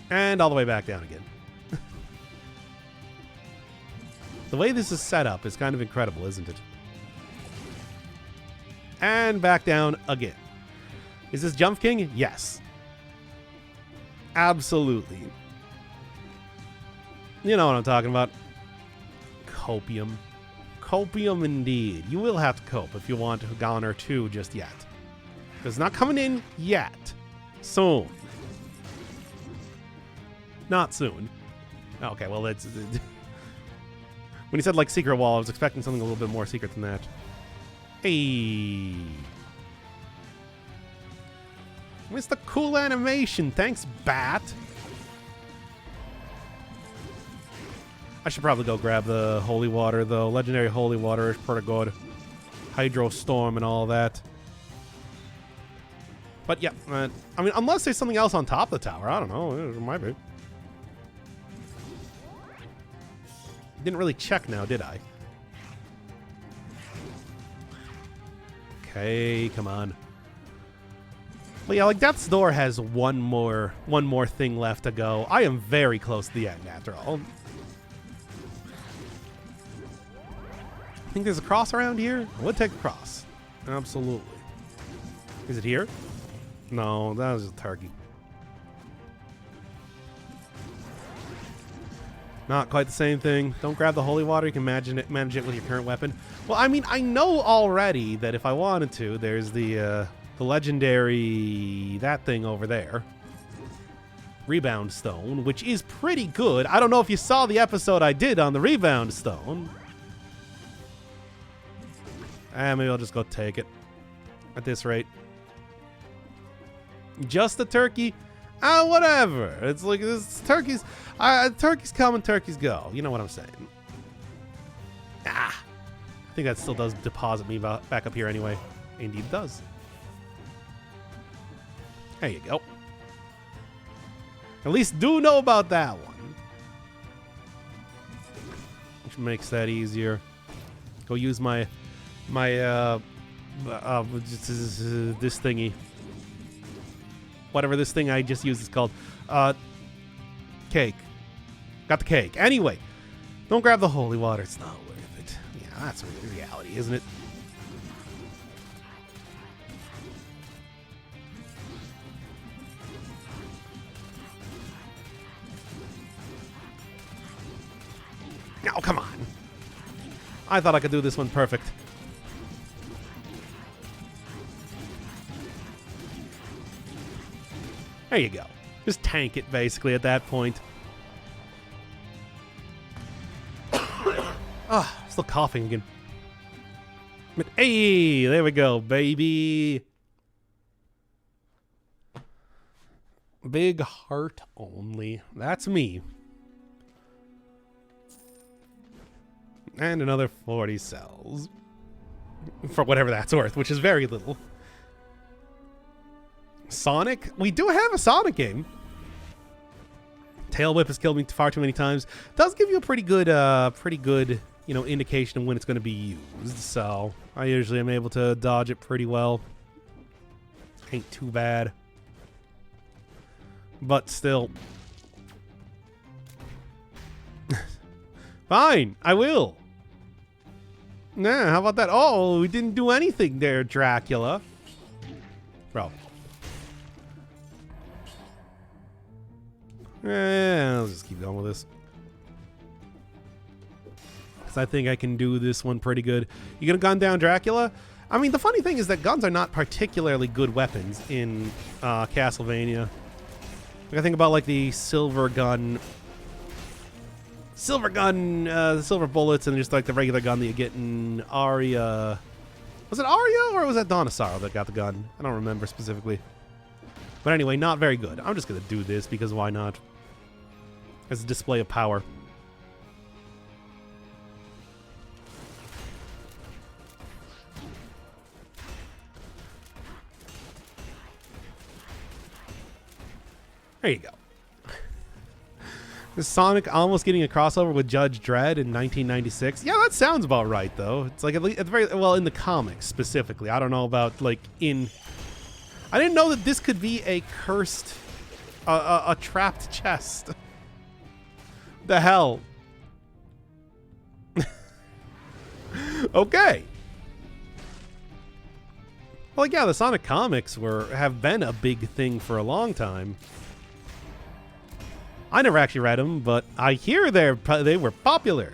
And all the way back down again. The way this is set up is kind of incredible, isn't it? And back down again. Is this Jump King? Yes. Absolutely. You know what I'm talking about. Copium. Copium indeed. You will have to cope if you want Goner 2 just yet. It's not coming in yet. Soon. Not soon. Okay, well, it's... When he said, like, secret wall, I was expecting something a little bit more secret than that. Hey. It's the cool animation. Thanks, Bat. I should probably go grab the holy water, though. Legendary holy water is pretty good. Hydro storm and all that. But, yeah. I mean, unless there's something else on top of the tower. I don't know. It might be. Didn't really check now, did I? Okay, come on. But yeah, like Death's Door has one more thing left to go. I am very close to the end after all. I think there's a cross around here. I would take a cross. Absolutely. Is it here? No, that was just a turkey. Not quite the same thing. Don't grab the holy water. You can manage it with your current weapon. Well, I mean, I know already that if I wanted to, there's the legendary that thing over there. Rebound stone, which is pretty good. I don't know if you saw the episode I did on the rebound stone. Maybe I'll just go take it at this rate. Just a turkey? Whatever. It's like this turkeys. Turkeys come and turkeys go. You know what I'm saying? I think that still does deposit me back up here anyway. Indeed it does. There you go. At least do know about that one. Which makes that easier. Go use my this thingy. Whatever this thing I just used is called. Cake. Got the cake. Anyway, don't grab the holy water. It's not worth it. Yeah, that's reality, isn't it? Oh, come on. I thought I could do this one perfect. There you go. Just tank it, basically, at that point. Still coughing again. But hey, there we go, baby. Big heart only. That's me. And another 40 cells. For whatever that's worth, which is very little. Sonic? We do have a Sonic game. Tail Whip has killed me far too many times. Does give you a pretty good, you know, indication of when it's going to be used. So I usually am able to dodge it pretty well. Ain't too bad. But still. Fine, I will. Nah, how about that? Oh, we didn't do anything there, Dracula. Bro. I'll just keep going with this. Because I think I can do this one pretty good. You gonna gun down Dracula? I mean, the funny thing is that guns are not particularly good weapons in Castlevania. Like, I think about, like, the silver gun, the silver bullets, and just, like, the regular gun that you get in Aria. Was it Aria, or was that Donisaro that got the gun? I don't remember specifically. But anyway, not very good. I'm just gonna do this, because why not? As a display of power. There you go. Is Sonic almost getting a crossover with Judge Dredd in 1996? Yeah, that sounds about right, though. It's like at the very well in the comics specifically. I don't know about like in. I didn't know that this could be a cursed, a trapped chest. The hell. Okay. Well, yeah, the Sonic comics have been a big thing for a long time. I never actually read them, but I hear they were popular.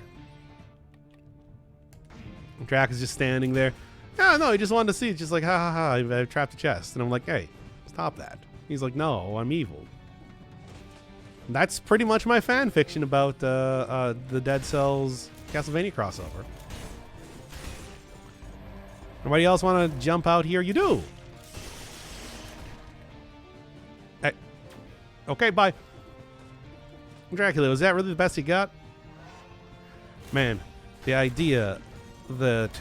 Drac is just standing there. Yeah, no, he just wanted to see. It's just like, ha ha ha, I've trapped a chest. And I'm like, hey, stop that. He's like, no, I'm evil. That's pretty much my fan fiction about the Dead Cells Castlevania crossover. Anybody else want to jump out here? You do. Hey. Okay, bye. Dracula, was that really the best you got? Man, the idea that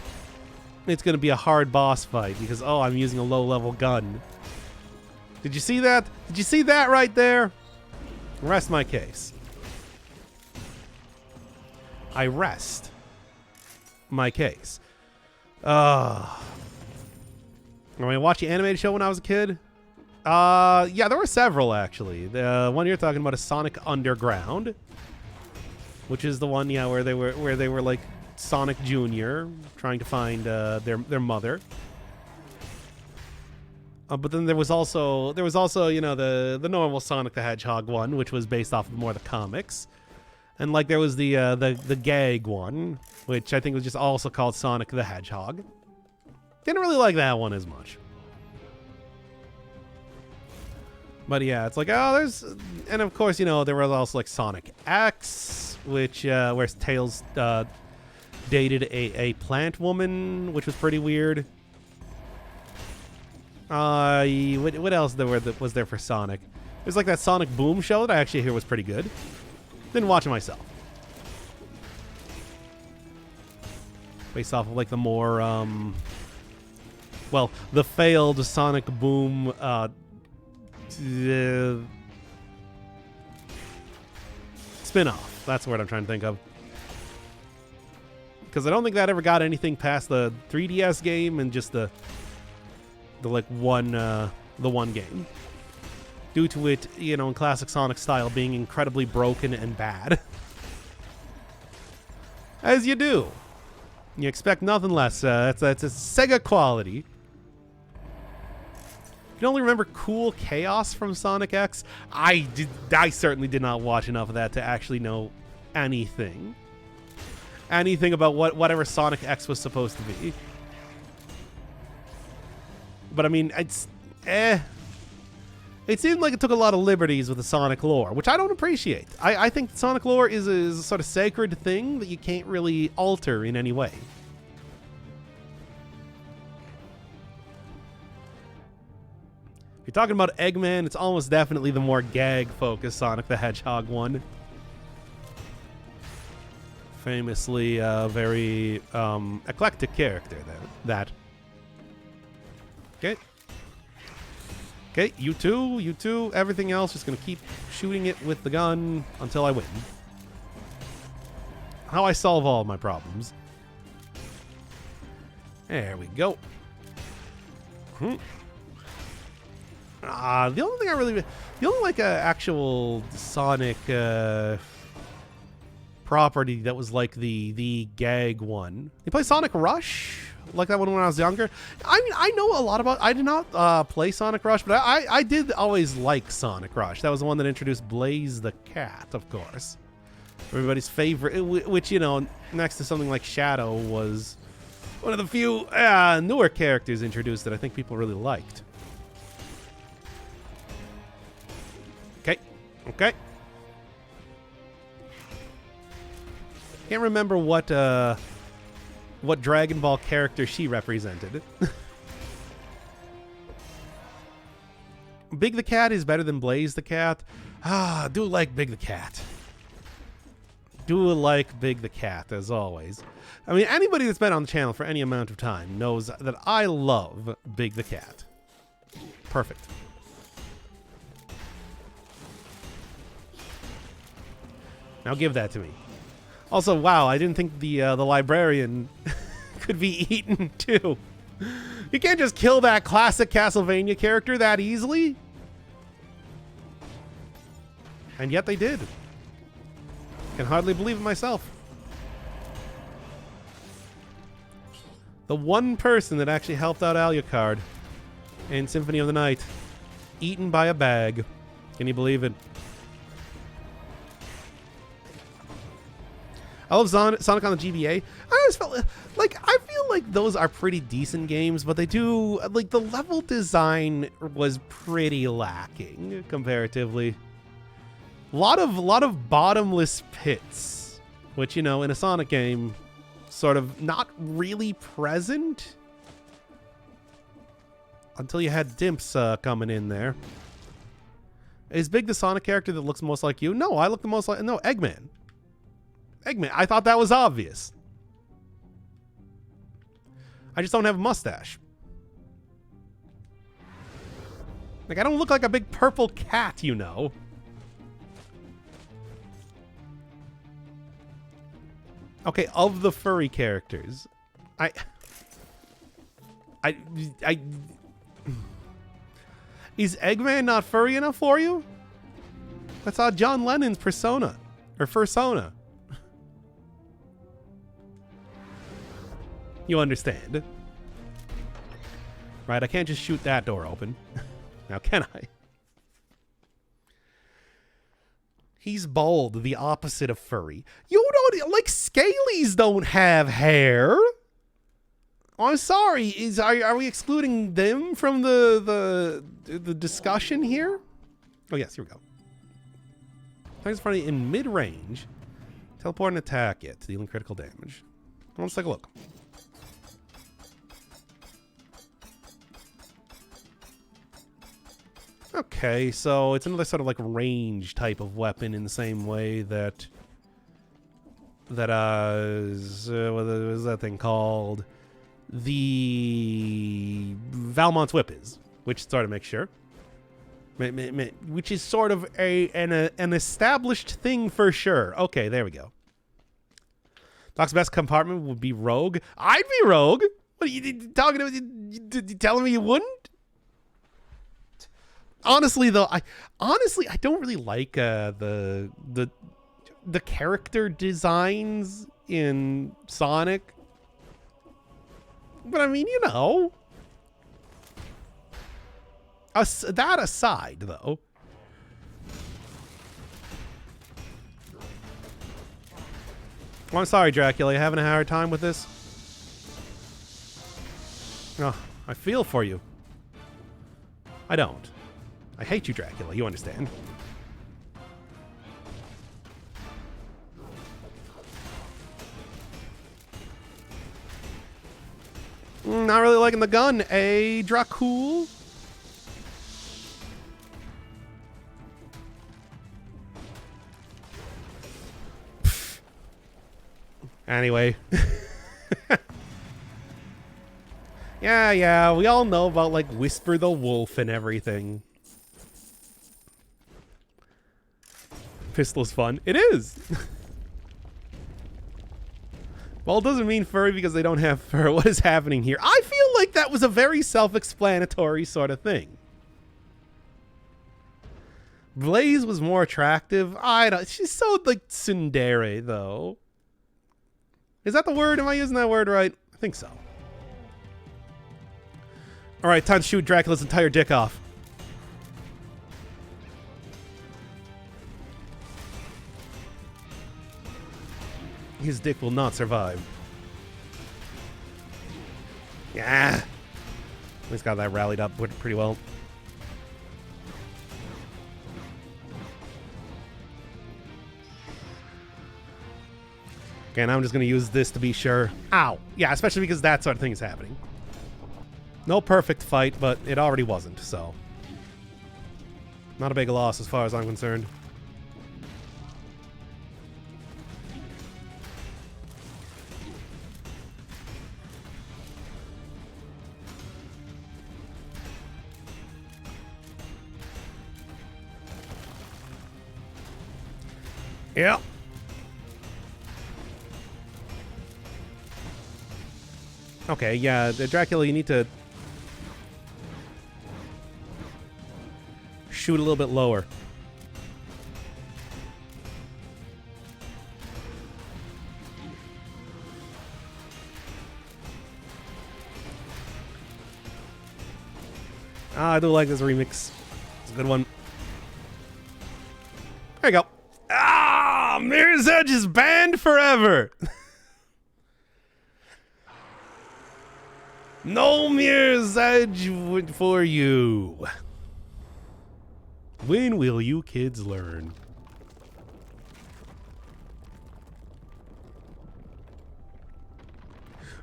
it's going to be a hard boss fight because, oh, I'm using a low-level gun. Did you see that? Did you see that right there? Rest my case. I rest my case. I mean, watch the animated show when I was a kid. Yeah, there were several actually. The one you're talking about is Sonic Underground, which is the one, yeah, where they were like Sonic Jr. trying to find their mother. But then there was also you know the normal Sonic the Hedgehog one, which was based off of more of the comics, and like there was the gag one, which I think was just also called Sonic the Hedgehog. Didn't really like that one as much. But yeah, it's like, oh, there's, and of course, you know, there was also like Sonic X, which where Tails dated a plant woman, which was pretty weird. What else was there for Sonic? There's like that Sonic Boom show that I actually hear was pretty good. Didn't watch it myself. Based off of like the more well, the failed Sonic Boom spin-off. That's the word I'm trying to think of. Because I don't think that ever got anything past the 3DS game and just the one game. Due to it, you know, in classic Sonic style, being incredibly broken and bad. As you do. You expect nothing less. That's a Sega quality. You only remember Cool Chaos from Sonic X? I certainly did not watch enough of that to actually know anything. Anything about whatever Sonic X was supposed to be. But I mean, it's It seemed like it took a lot of liberties with the Sonic lore, which I don't appreciate. I think Sonic lore is a sort of sacred thing that you can't really alter in any way. If you're talking about Eggman, it's almost definitely the more gag-focused Sonic the Hedgehog one. Famously very eclectic character that. Okay. Okay, you two, everything else, just gonna keep shooting it with the gun until I win. How I solve all my problems. There we go. The only thing the only like actual Sonic property that was like the gag one. You play Sonic Rush? Like that one when I was younger. I mean, I know a lot about. I did not play Sonic Rush, but I did always like Sonic Rush. That was the one that introduced Blaze the cat, of course. Everybody's favorite, which, you know, next to something like Shadow, was one of the few newer characters introduced that I think people really liked. Okay. Can't remember what Dragon Ball character she represented. Big the Cat is better than Blaze the Cat. Do like Big the Cat. Do like Big the Cat, as always. I mean, anybody that's been on the channel for any amount of time knows that I love Big the Cat. Perfect. Now give that to me. Also, wow, I didn't think the librarian could be eaten too. You can't just kill that classic Castlevania character that easily. And yet they did. Can hardly believe it myself. The one person that actually helped out Alucard in Symphony of the Night, eaten by a bag. Can you believe it? I love Sonic on the GBA. I always felt like, I feel like those are pretty decent games, but they do, like, the level design was pretty lacking comparatively. A lot of bottomless pits, which, you know, in a Sonic game, sort of not really present until you had Dimps coming in there. Is Big the Sonic character that looks most like you? No, I look the most like, no, Eggman. Eggman, I thought that was obvious. I just don't have a mustache. Like, I don't look like a big purple cat, you know. Okay, of the furry characters, is Eggman not furry enough for you? That's John Lennon's persona, or fursona. You understand. Right, I can't just shoot that door open. Now, can I? He's bald, the opposite of furry. You don't, like, Scalies don't have hair. I'm sorry. Are we excluding them from the discussion here? Oh yes, here we go. Target's front in mid-range. Teleport and attack it, dealing critical damage. Let's take a look. Okay, so it's another sort of like range type of weapon in the same way that what is that thing called? The Valmont's whip is, which sort of makes sure, which is sort of an established thing for sure. Okay, there we go. Doc's best compartment would be Rogue. I'd be Rogue. What are you talking about? You telling me you wouldn't? Honestly, though, I don't really like the character designs in Sonic. But I mean, you know, that aside, though, well, I'm sorry, Dracula. You having a hard time with this? Oh, I feel for you. I don't. I hate you, Dracula. You understand. Not really liking the gun, eh, Dracul? Anyway. Yeah, we all know about, like, Whisper the Wolf and everything. Pistol's fun. It is! Well, it doesn't mean furry because they don't have fur. What is happening here? I feel like that was a very self-explanatory sort of thing. Blaze was more attractive. I don't... She's so, like, tsundere, though. Is that the word? Am I using that word right? I think so. Alright, time to shoot Dracula's entire dick off. His dick will not survive. Yeah. He's got that rallied up pretty well. Okay, now I'm just going to use this to be sure. Ow. Yeah, especially because that sort of thing is happening. No perfect fight, but it already wasn't, so. Not a big loss as far as I'm concerned. Yep. Okay, yeah, Dracula, you need to shoot a little bit lower. Ah, I do like this remix. It's a good one. There you go. Ah, Mirror's Edge is banned forever. No Mirror's Edge for you. When will you kids learn?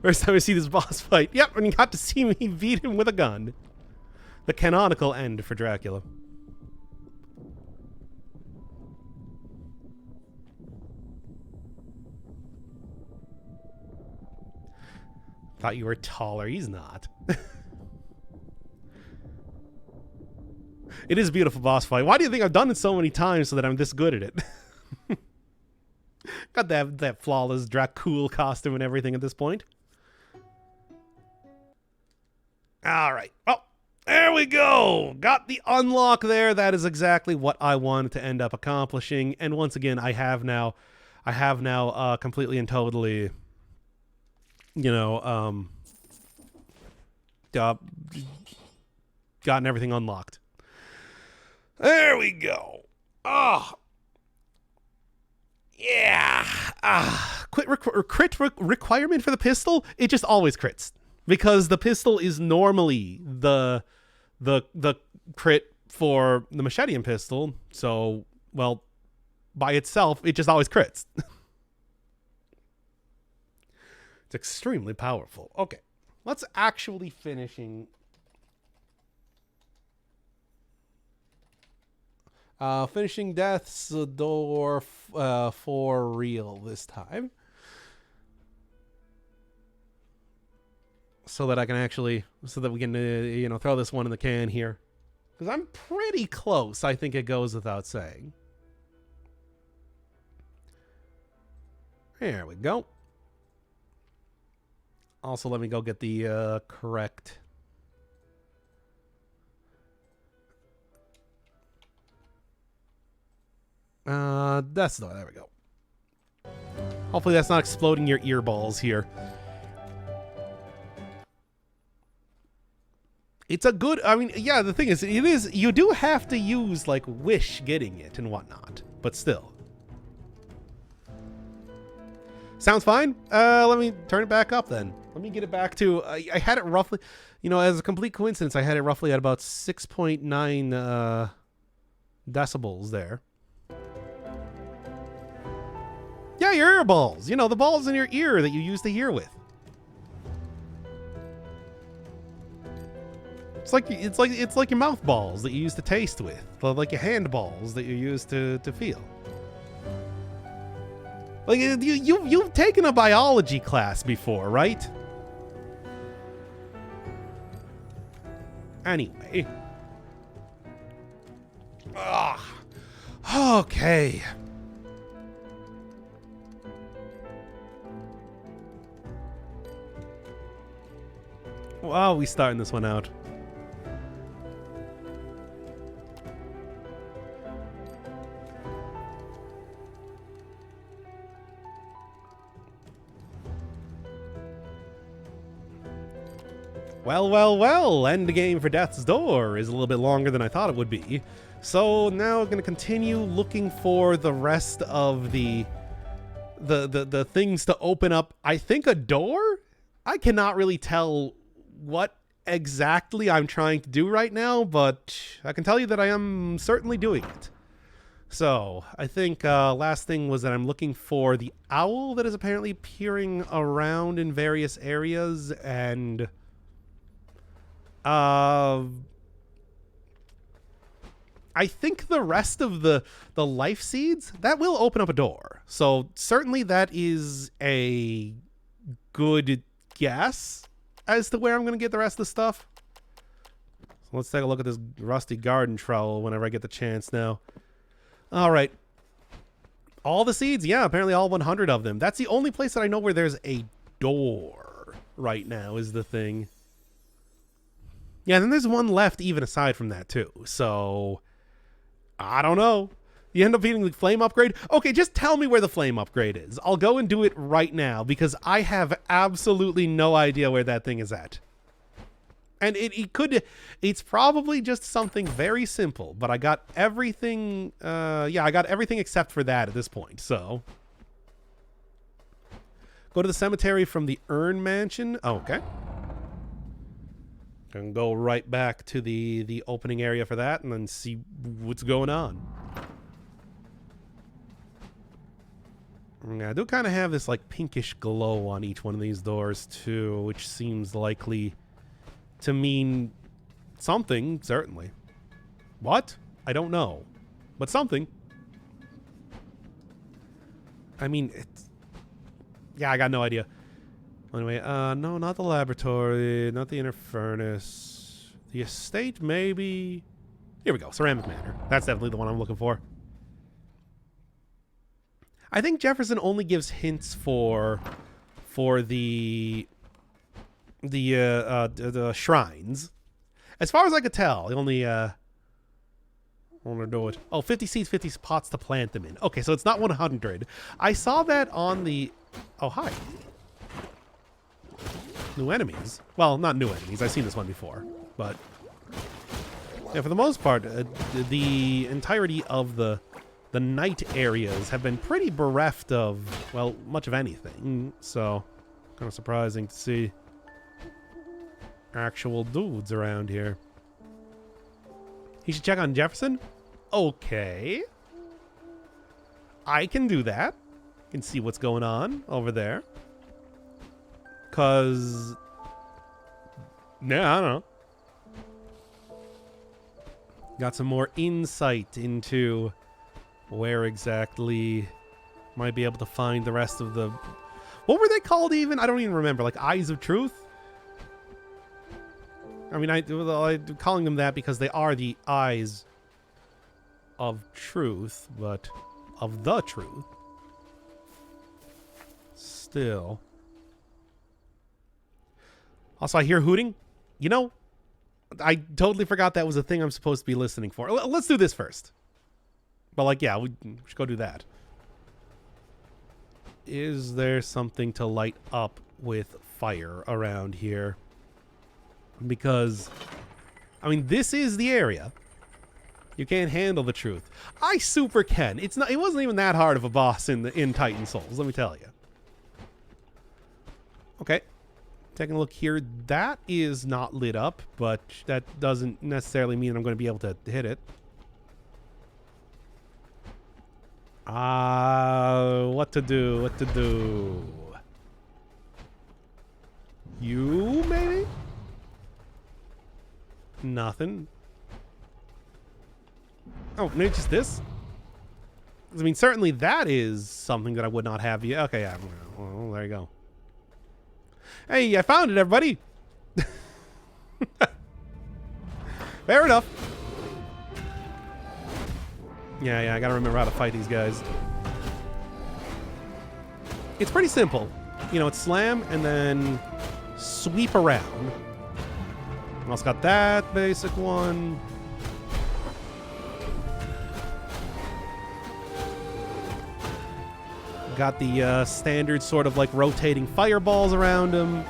First time I see this boss fight. Yep, and you got to see me beat him with a gun. The canonical end for Dracula. Thought you were taller. He's not. It is a beautiful boss fight. Why do you think I've done it so many times so that I'm this good at it? Got that flawless Dracul costume and everything at this point. All right. Oh, there we go. Got the unlock there. That is exactly what I wanted to end up accomplishing. And once again, I have now completely and totally, you know, gotten everything unlocked. There we go. Oh. Yeah. Crit requirement for the pistol? It just always crits. Because the pistol is normally the crit for the machete and pistol. So, well, by itself, it just always crits. It's extremely powerful. Okay. Let's actually finishing Death's Door for real this time. So that I can actually, so that we can, you know, throw this one in the can here. Because I'm pretty close, I think it goes without saying. There we go. Also, let me go get the correct. That's the, there we go. Hopefully that's not exploding your earballs here. It's a good, I mean, yeah, the thing is, you do have to use, like, wish getting it and whatnot, but still. Sounds fine. Let me turn it back up then. Let me get it back to, I had it roughly, you know, as a complete coincidence, I had it roughly at about 6.9 decibels there. Yeah, your earballs. You know, the balls in your ear that you use to hear with. It's like your mouth balls that you use to taste with, like your hand balls that you use to feel. Like you've taken a biology class before, right? Anyway. Okay. Well, we starting this one out. Well, end game for Death's Door is a little bit longer than I thought it would be. So now I'm going to continue looking for the rest of the things to open up. I think a door? I cannot really tell what exactly I'm trying to do right now, but I can tell you that I am certainly doing it. So I think last thing was that I'm looking for the owl that is apparently peering around in various areas, and I think the rest of the life seeds, that will open up a door. So certainly that is a good guess as to where I'm going to get the rest of the stuff. So let's take a look at this rusty garden trowel whenever I get the chance now. All right. All the seeds? Yeah, apparently all 100 of them. That's the only place that I know where there's a door. right now is the thing. Yeah, and then there's one left even aside from that too. So, I don't know. You end up getting the flame upgrade? Okay, just tell me where the flame upgrade is. I'll go and do it right now because I have absolutely no idea where that thing is at. And it's probably just something very simple, but I got everything, I got everything except for that at this point, so. Go to the cemetery from the Urn Mansion. Oh, okay. And go right back to the opening area for that and then see what's going on. I do kind of have this like pinkish glow on each one of these doors too, which seems likely to mean something, certainly. What? I don't know. But something. I mean, it's... Yeah, I got no idea. Anyway, no, not the laboratory, not the inner furnace. The estate, maybe... Here we go, Ceramic Manor. That's definitely the one I'm looking for. I think Jefferson only gives hints for the shrines. As far as I could tell, the only do it. Oh, 50 seeds, 50 pots to plant them in. Okay, so it's not 100. I saw that on the... Oh, hi. New enemies. Well, not new enemies. I've seen this one before. But, yeah, for the most part, the entirety of the night areas have been pretty bereft of, well, much of anything. So, kind of surprising to see actual dudes around here. You should check on Jefferson? Okay. I can do that. Can see what's going on over there. Cause... Yeah, I don't know. Got some more insight into where exactly might be able to find the rest of the... What were they called even? I don't even remember. Like Eyes of Truth? I mean, I'm calling them that because they are the eyes of truth, but of the truth. Still. Also, I hear hooting. You know, I totally forgot that was a thing I'm supposed to be listening for. Let's do this first. But, like, yeah, we should go do that. Is there something to light up with fire around here? Because, I mean, this is the area. You can't handle the truth. I super can. It wasn't even that hard of a boss in Titan Souls, let me tell you. Okay. Taking a look here. That is not lit up, but that doesn't necessarily mean I'm going to be able to hit it. What to do? What to do? You, maybe? Nothing. Oh, maybe just this? I mean, certainly that is something that I would not have you. Okay, yeah. Well, there you go. Hey, I found it, everybody. Fair enough. Yeah, I gotta remember how to fight these guys. It's pretty simple. You know, it's slam and then sweep around. Also got that basic one. Got the standard sort of like rotating fireballs around him.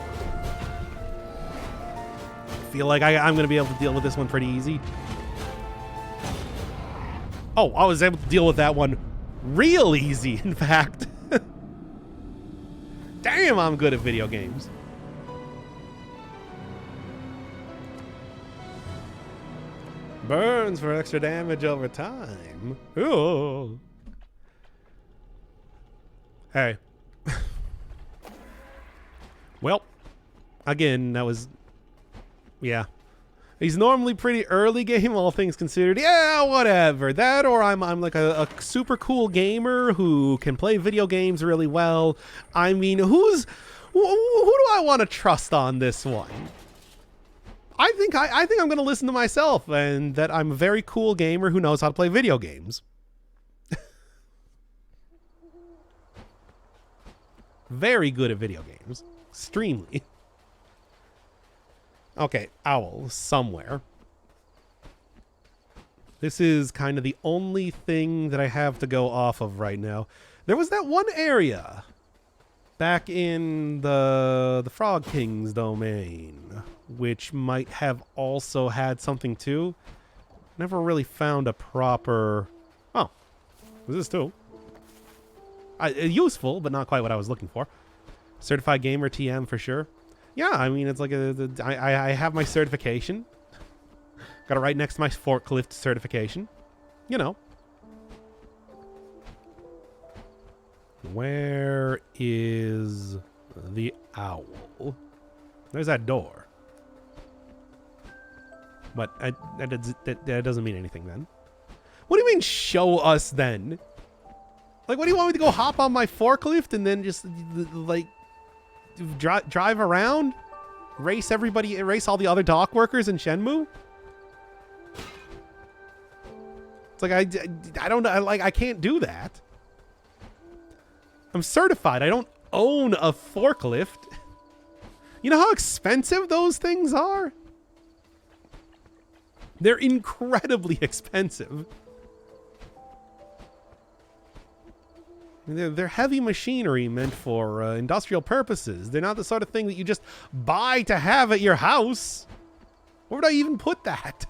Feel like I'm going to be able to deal with this one pretty easy. Oh, I was able to deal with that one real easy, in fact. Damn, I'm good at video games. Burns for extra damage over time. Ooh. Hey. Well, again, that was... Yeah. He's normally pretty early game, all things considered. Yeah, whatever. That or I'm like a super cool gamer who can play video games really well. I mean, who do I want to trust on this one? I think I'm going to listen to myself and that I'm a very cool gamer who knows how to play video games. Very good at video games. Extremely. Okay, owl somewhere. This is kind of the only thing that I have to go off of right now. There was that one area back in the Frog King's domain, which might have also had something too. Never really found a proper... Oh, was this too? Useful, but not quite what I was looking for. Certified Gamer TM for sure. Yeah, I mean, it's like I have my certification. Got it right next to my forklift certification. You know. Where is the owl? There's that door. But that doesn't mean anything then. What do you mean show us then? Like, what do you want me to go hop on my forklift and then just, like, drive around? Race everybody, race all the other dock workers in Shenmue? It's like, I don't know, like, I can't do that. I'm certified. I don't own a forklift. You know how expensive those things are? They're incredibly expensive. They're heavy machinery meant for industrial purposes. They're not the sort of thing that you just buy to have at your house. Where would I even put that?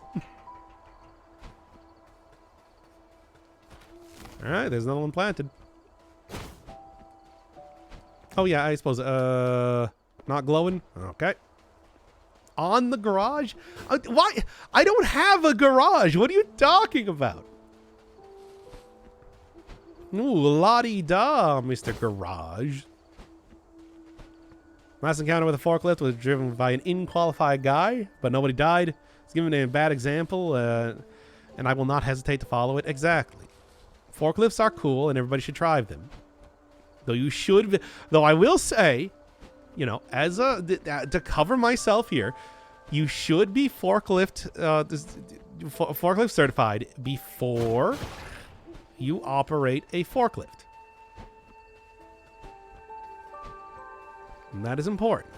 All right, there's another one planted. Oh, yeah, I suppose. Not glowing? Okay. On the garage? Why? I don't have a garage. What are you talking about? Ooh, la-di-da, Mr. Garage. Last encounter with a forklift was driven by an unqualified guy, but nobody died. It's given a bad example, and I will not hesitate to follow it. Exactly. Forklifts are cool, and everybody should try them. Though I will say, you know, as to cover myself here, you should be forklift certified before you operate a forklift. And that is important.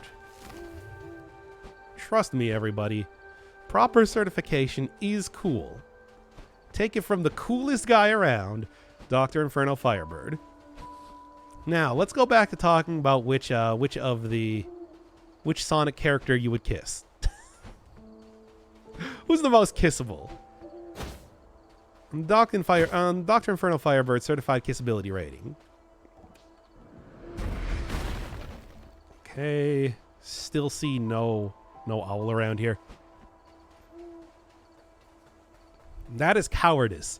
Trust me, everybody. Proper certification is cool. Take it from the coolest guy around, Dr. Inferno Firebird. Now, let's go back to talking about which Sonic character you would kiss. Who's the most kissable? Dr. Inferno Firebird certified kissability rating. Okay, still see no owl around here. That is cowardice.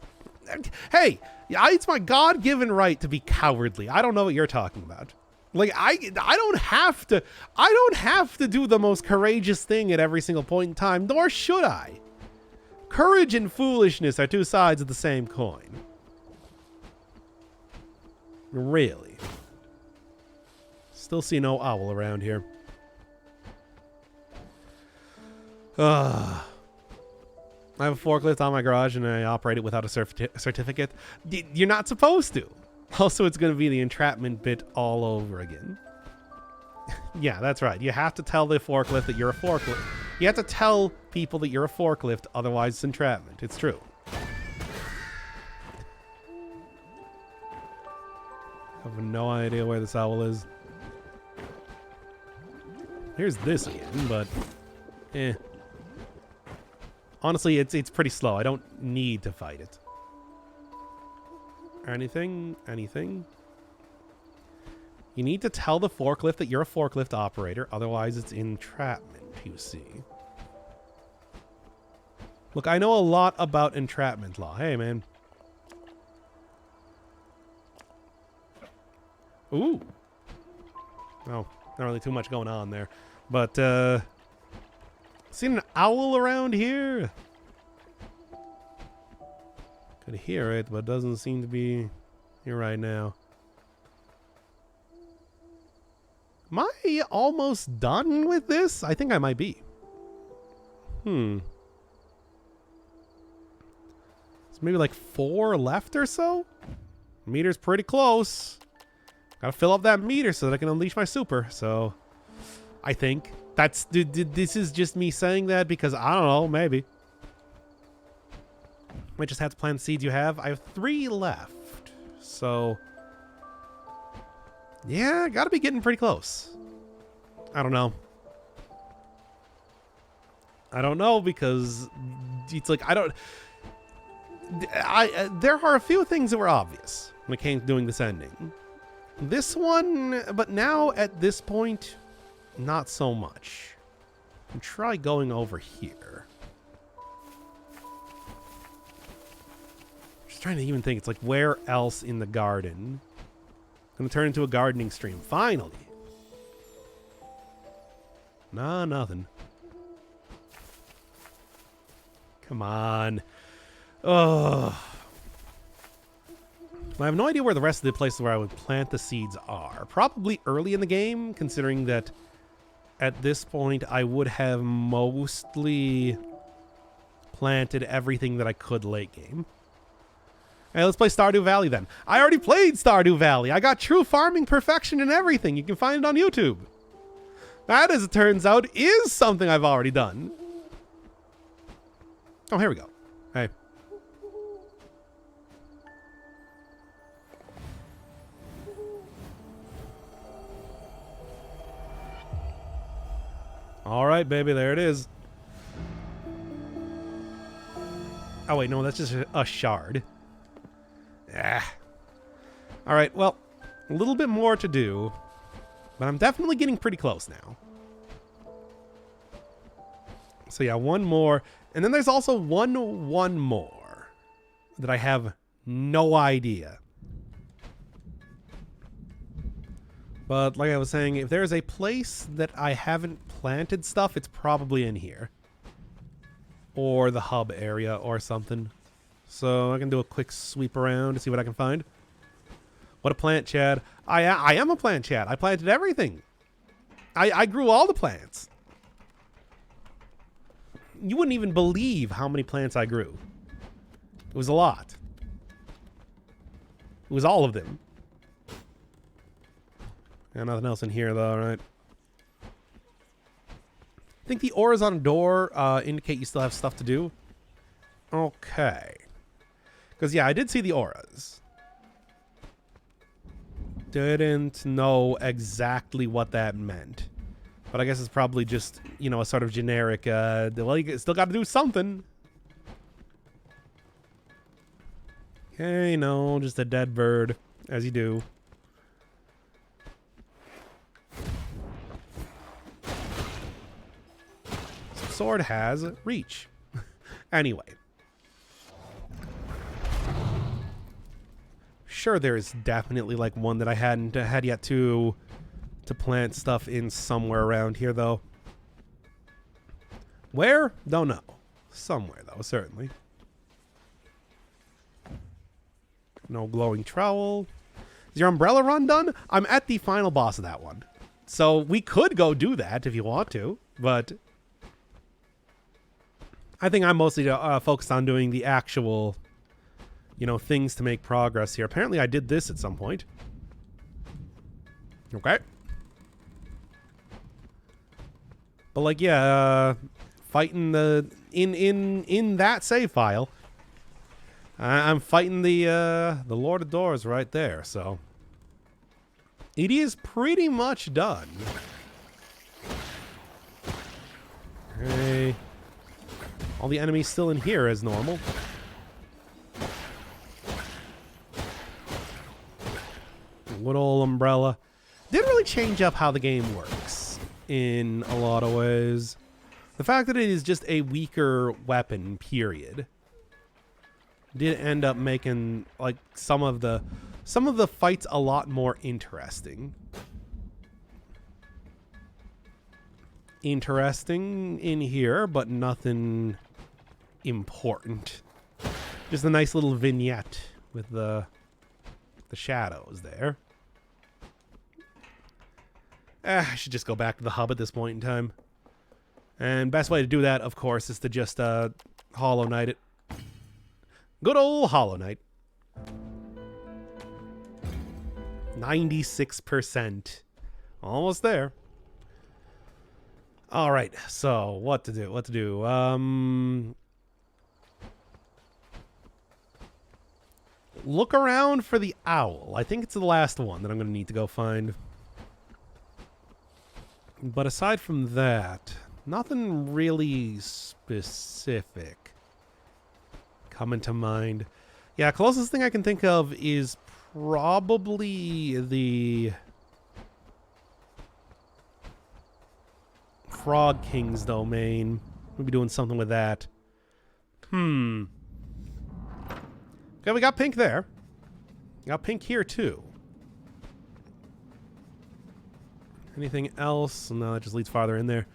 Hey, it's my God-given right to be cowardly. I don't know what you're talking about. Like, I don't have to do the most courageous thing at every single point in time, nor should I. Courage and foolishness are two sides of the same coin. Really. Still see no owl around here. I have a forklift on my garage and I operate it without a certificate. You're not supposed to. Also, it's going to be the entrapment bit all over again. Yeah, that's right. You have to tell the forklift that you're a forklift. You have to tell people that you're a forklift, otherwise it's entrapment. It's true. I have no idea where this owl is. Here's this again, but honestly, it's pretty slow. I don't need to fight it. Anything? You need to tell the forklift that you're a forklift operator, otherwise it's entrapment, you see. Look, I know a lot about entrapment law. Hey, man. Ooh. Oh, not really too much going on there. But, seen an owl around here? Could hear it, but doesn't seem to be here right now. Am I almost done with this? I think I might be. It's maybe like 4 left or so? Meter's pretty close. Gotta fill up that meter so that I can unleash my super, so I think. This is just me saying that because I don't know, maybe. Might just have to plant the seeds you have. I have 3 left. So, yeah, gotta be getting pretty close. I don't know. I don't know because it's like, there are a few things that were obvious when it came to doing this ending. This one, but now at this point, not so much. And try going over here. Just trying to even think. It's like, where else in the garden? Gonna turn into a gardening stream. Finally. Nah, nothing. Come on. Ugh. I have no idea where the rest of the places where I would plant the seeds are. Probably early in the game, considering that at this point I would have mostly planted everything that I could late game. Hey, let's play Stardew Valley then. I already played Stardew Valley. I got true farming perfection and everything. You can find it on YouTube. That, as it turns out, is something I've already done. Oh, here we go. Hey. All right, baby, there it is. Oh, wait, no, that's just a shard. Ah. All right, well, a little bit more to do, but I'm definitely getting pretty close now. So, yeah, one more. And then there's also one more that I have no idea. But like I was saying, if there's a place that I haven't planted stuff, it's probably in here. Or the hub area or something. So I can do a quick sweep around to see what I can find. What a plant, Chad. I am a plant, Chad. I planted everything. I grew all the plants. You wouldn't even believe how many plants I grew. It was a lot. It was all of them. Yeah, nothing else in here, though, right? I think the auras on a door indicate you still have stuff to do. Okay. Because, yeah, I did see the auras. Didn't know exactly what that meant. But I guess it's probably just, you know, a sort of generic, well, you still got to do something. Okay, no, just a dead bird, as you do. Sword has reach. Anyway. Sure, there is definitely like one that I hadn't had yet to plant stuff in somewhere around here, though. Where? Don't know. Somewhere, though, certainly. No glowing trowel. Is your umbrella run done? I'm at the final boss of that one. So we could go do that if you want to, but I think I'm mostly focused on doing the actual, you know, things to make progress here. Apparently I did this at some point. Okay. But like, yeah, fighting the in that save file, I'm fighting the Lord of Doors right there. So it is pretty much done. Okay. All the enemies still in here as normal. Good old umbrella. Didn't really change up how the game works in a lot of ways. The fact that it is just a weaker weapon, period, did end up making like some of the fights a lot more interesting. Interesting in here, but nothing important. Just a nice little vignette with the shadows there. I should just go back to the hub at this point in time. And best way to do that, of course, is to just Hollow Knight it. Good old Hollow Knight. 96%. Almost there. All right, so what to do? What to do? Look around for the owl. I think it's the last one that I'm going to need to go find. But aside from that, nothing really specific coming to mind. Yeah, closest thing I can think of is probably the Frog King's domain. We'll be doing something with that. Okay, we got pink there. Got pink here too. Anything else? No, that just leads farther in there.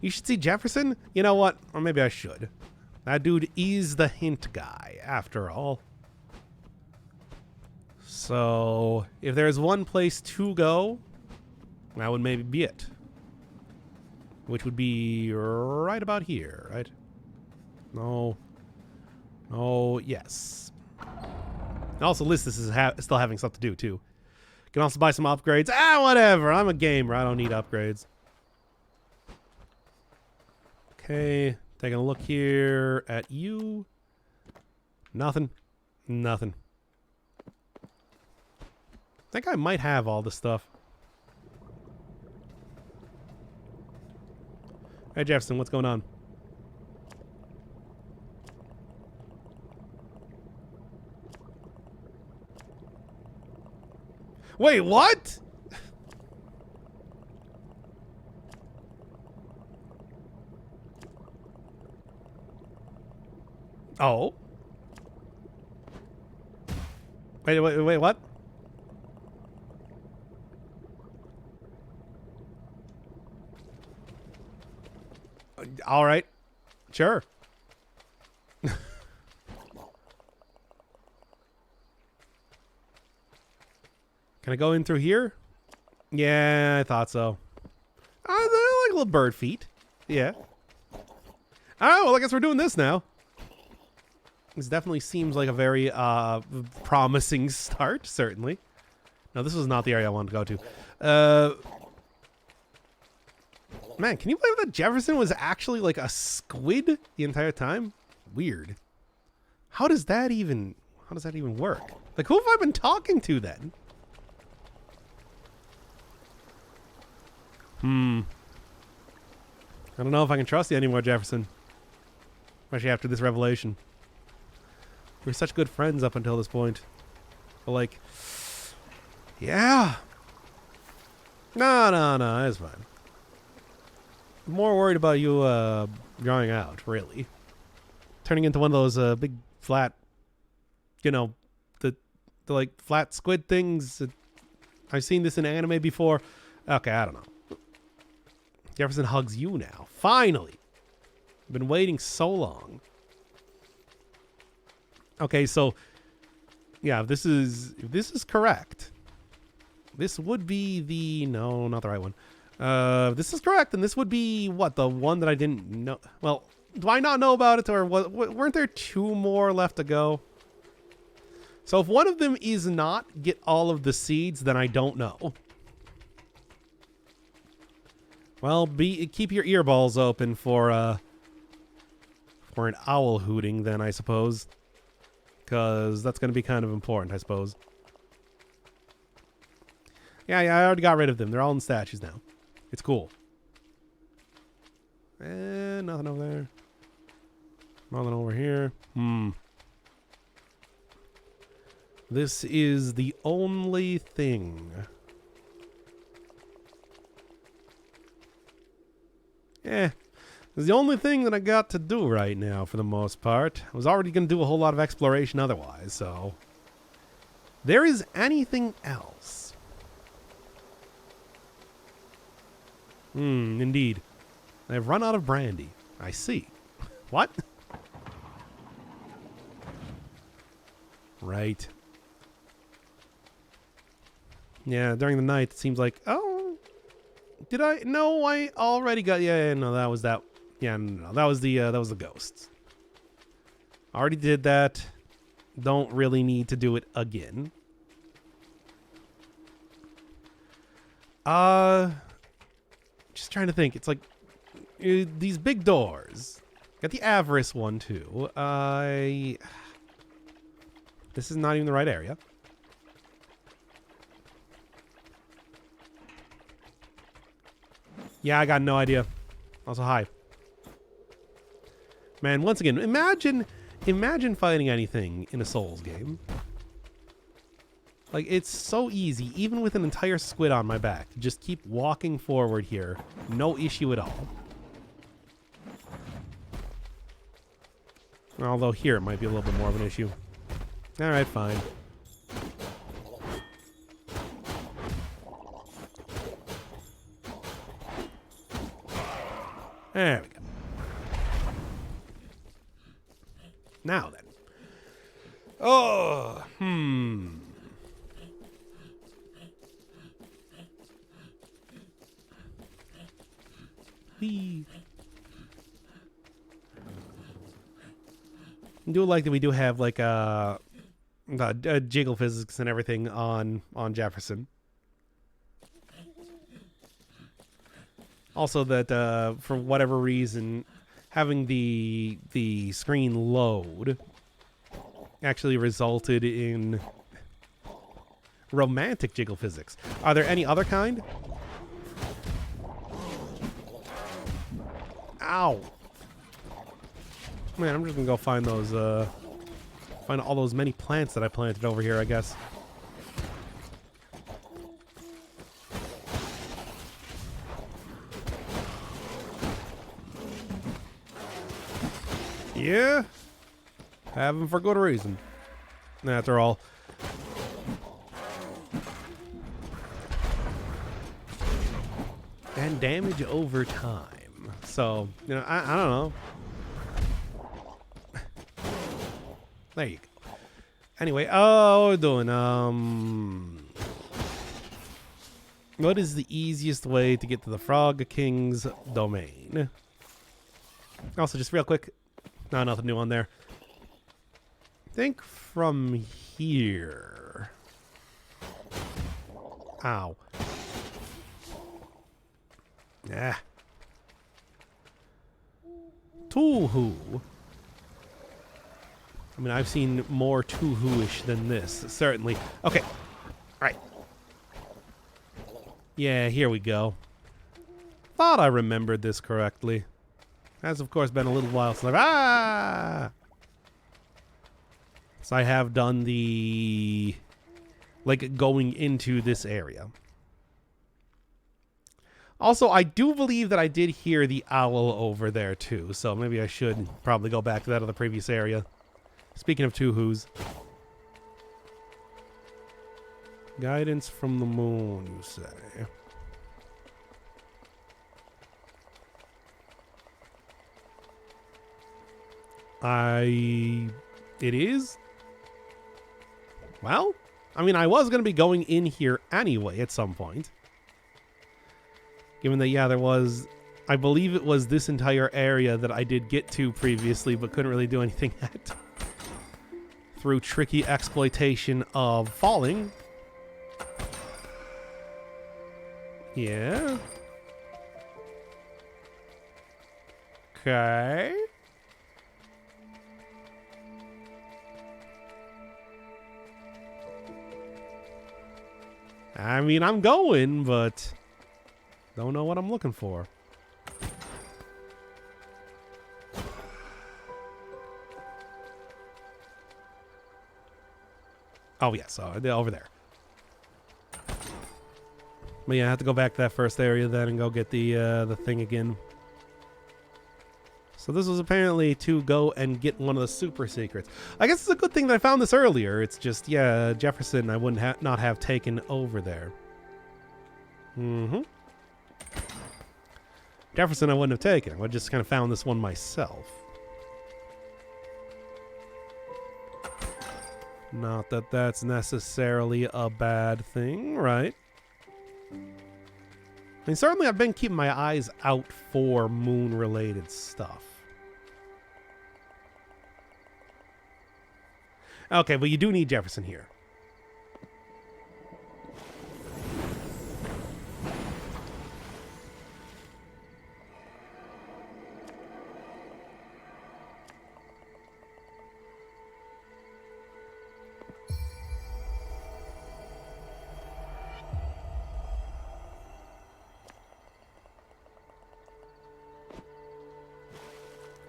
You should see Jefferson. You know what? Or maybe I should. That dude is the hint guy, after all. So, if there's one place to go, that would maybe be it. Which would be right about here, right? No. Oh, yes. Also, Listus is still having stuff to do, too. Can also buy some upgrades. Ah, whatever. I'm a gamer. I don't need upgrades. Okay. Taking a look here at you. Nothing. Nothing. I think I might have all this stuff. Hey, Jefferson, what's going on? Wait, what? Oh. Wait, what? All right. Sure. Can I go in through here? Yeah, I thought so. They're like little bird feet. Yeah. Oh, well, I guess we're doing this now. This definitely seems like a very promising start, certainly. No, this was not the area I wanted to go to. Man, can you believe that Jefferson was actually like a squid the entire time? Weird. How does that even work? Like, who have I been talking to then? I don't know if I can trust you anymore, Jefferson. Especially after this revelation. We're such good friends up until this point. But like, yeah. No, it's fine. I'm more worried about you drawing out, really. Turning into one of those big flat, you know, the like flat squid things. I've seen this in anime before. Okay, I don't know. Jefferson hugs you now. Finally. I've been waiting so long. Okay, so yeah, if this is correct, this would be the no, not the right one. This is correct, and this would be what, the one that I didn't know. Well, do I not know about it, or weren't there two more left to go? So if one of them is not get all of the seeds, then I don't know. Well, keep your earballs open for an owl hooting, then, I suppose. Because that's going to be kind of important, I suppose. Yeah, I already got rid of them. They're all in statues now. It's cool. And nothing over there. Nothing over here. This is the only thing. It's the only thing that I got to do right now for the most part. I was already going to do a whole lot of exploration otherwise, so. There is anything else. Indeed. I've run out of brandy. I see. What? Right. Yeah, during the night it seems like, oh, did I? No, I already got, yeah, no, that was that. Yeah, no, that was the ghosts. Already did that. Don't really need to do it again. Just trying to think. It's like these big doors. Got the avarice one too. This is not even the right area. Yeah, I got no idea. Also, hi. Man, once again, imagine fighting anything in a Souls game. Like, it's so easy, even with an entire squid on my back, to just keep walking forward here. No issue at all. Although here it might be a little bit more of an issue. Alright, fine. There we go. Now then. Oh, Whee. I do like that we do have like jiggle physics and everything on Jefferson. Also that for whatever reason having the screen load actually resulted in romantic jiggle physics. Are there any other kind? Ow. Man, I'm just gonna go find those find all those many plants that I planted over here, I guess. Yeah, have them for good reason. After all. And damage over time. So, you know, I don't know. There you go. Anyway, what we're doing, what is the easiest way to get to the Frog King's domain? Also, just real quick, nothing new on there. I think from here. Ow. Yeah. Tuhu. I mean, I've seen more Tuhu-ish than this, certainly. Okay. All right. Yeah, here we go. Thought I remembered this correctly. Has, of course, been a little while since So I have done the... like, going into this area. Also, I do believe that I did hear the owl over there, too. So maybe I should probably go back to that other previous area. Speaking of Tuhus. Guidance from the moon, you say? It is? Well, I mean, I was going to be going in here anyway at some point. Given that, yeah, there was... I believe it was this entire area that I did get to previously, but couldn't really do anything at. Through tricky exploitation of falling. Yeah. Okay. I mean, I'm going, but don't know what I'm looking for. Oh, yes, over there. But yeah, I have to go back to that first area then and go get the thing again. So this was apparently to go and get one of the super secrets. I guess it's a good thing that I found this earlier. It's just, yeah, Jefferson I wouldn't not have taken over there. Jefferson I wouldn't have taken. I would just kind of found this one myself. Not that that's necessarily a bad thing, right? I mean, certainly I've been keeping my eyes out for moon-related stuff. Okay, but you do need Jefferson here.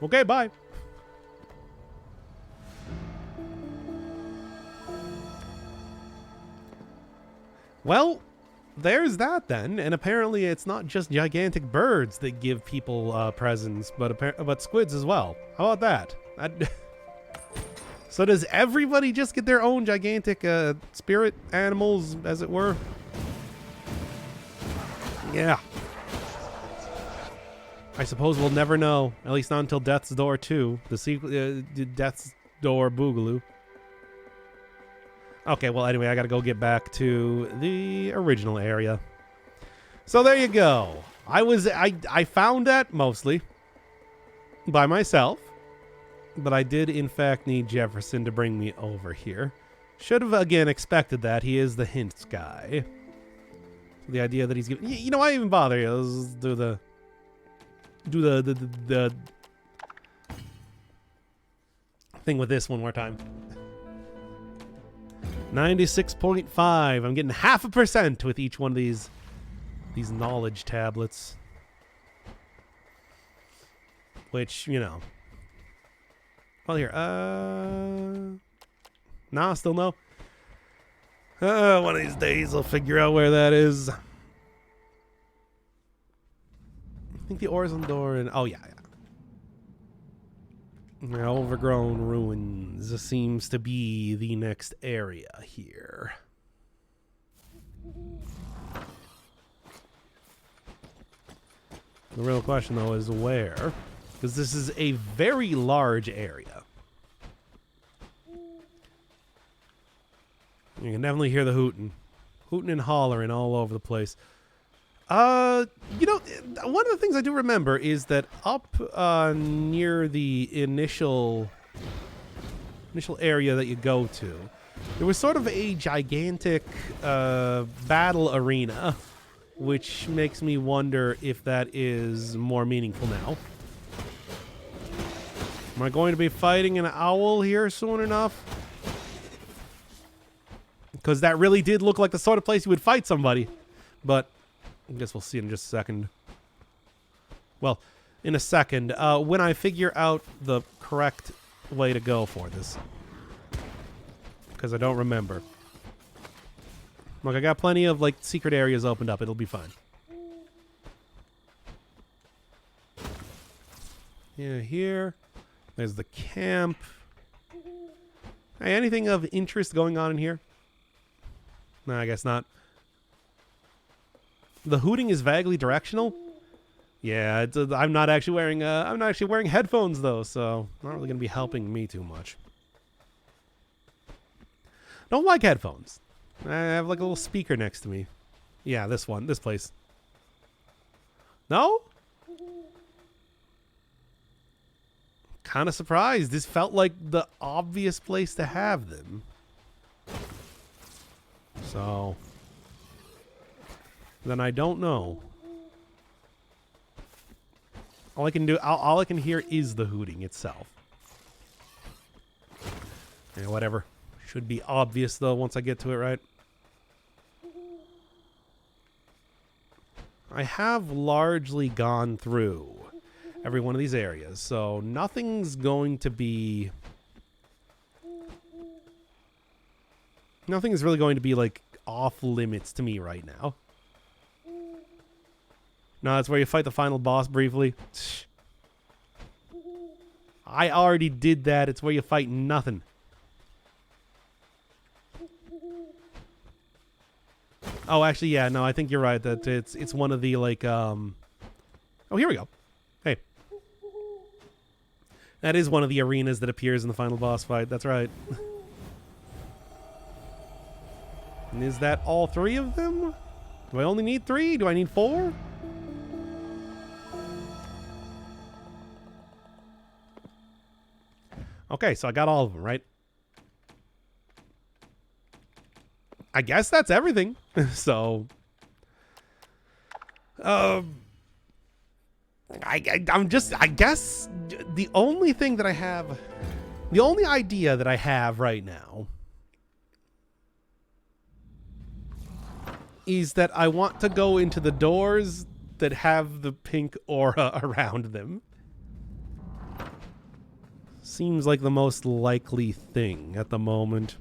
Okay, bye. Well, there's that then, and apparently it's not just gigantic birds that give people presents, but squids as well. How about that? So does everybody just get their own gigantic spirit animals, as it were? Yeah. I suppose we'll never know, at least not until Death's Door 2, the sequel, Death's Door Boogaloo. Okay, well, anyway, I gotta go get back to the original area. So there you go. I found that mostly by myself, but I did in fact need Jefferson to bring me over here. Should have again expected that. He is the hints guy. So the idea that he's giving, you know, why even bother? Let's do the thing with this one more time. 96.5. I'm getting 0.5% with each one of these knowledge tablets. Which, you know. Well, here. Nah, still no. One of these days I'll figure out where that is. I think the Orzon door and oh yeah. Overgrown ruins seems to be the next area here. The real question, though, is where? Because this is a very large area. You can definitely hear the hooting. Hooting and hollering all over the place. You know, one of the things I do remember is that up near the initial area that you go to, there was sort of a gigantic battle arena, which makes me wonder if that is more meaningful now. Am I going to be fighting an owl here soon enough? Because that really did look like the sort of place you would fight somebody, but I guess we'll see in just a second. Well, in a second, when I figure out the correct way to go for this. Because I don't remember. Look, I got plenty of, like, secret areas opened up. It'll be fine. Yeah, here. There's the camp. Hey, anything of interest going on in here? No, I guess not. The hooting is vaguely directional. Yeah, I'm not actually wearing headphones though, so not really gonna be helping me too much. Don't like headphones. I have like a little speaker next to me. Yeah, this place. No? Kind of surprised. This felt like the obvious place to have them. So then I don't know. All I can hear is the hooting itself. Yeah, whatever. Should be obvious though once I get to it, right? I have largely gone through every one of these areas, so nothing's really going to be like off limits to me right now. No, that's where you fight the final boss briefly. I already did that. It's where you fight nothing. Oh, actually, yeah, no, I think you're right. That it's one of the like Oh, here we go. Hey. That is one of the arenas that appears in the final boss fight. That's right. And is that all three of them? Do I only need 3? Do I need 4? Okay, so I got all of them, right? I guess that's everything. So, I guess the only thing that I have, the only idea that I have right now is that I want to go into the doors that have the pink aura around them. Seems like the most likely thing at the moment.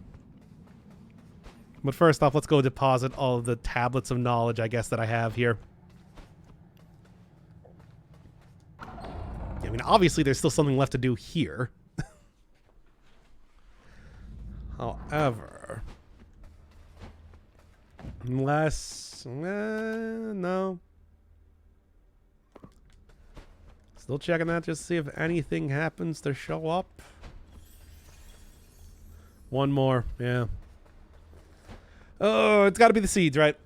But first off, let's go deposit all of the tablets of knowledge, I guess, that I have here. I mean, obviously, there's still something left to do here. However, unless... no. Still checking that just to see if anything happens to show up. One more, yeah. Oh, it's got to be the seeds, right?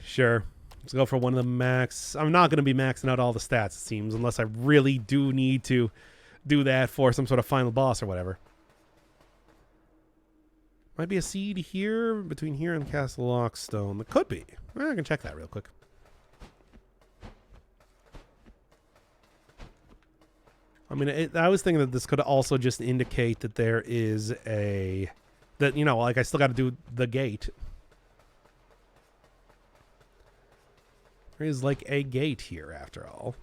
Sure. Let's go for one of the max. I'm not going to be maxing out all the stats, it seems, unless I really do need to do that for some sort of final boss or whatever. Might be a seed here, between here and Castle Lockstone. It could be. I can check that real quick. I mean, I was thinking that this could also just indicate that there is a... That, you know, like I still got to do the gate. There is like a gate here after all.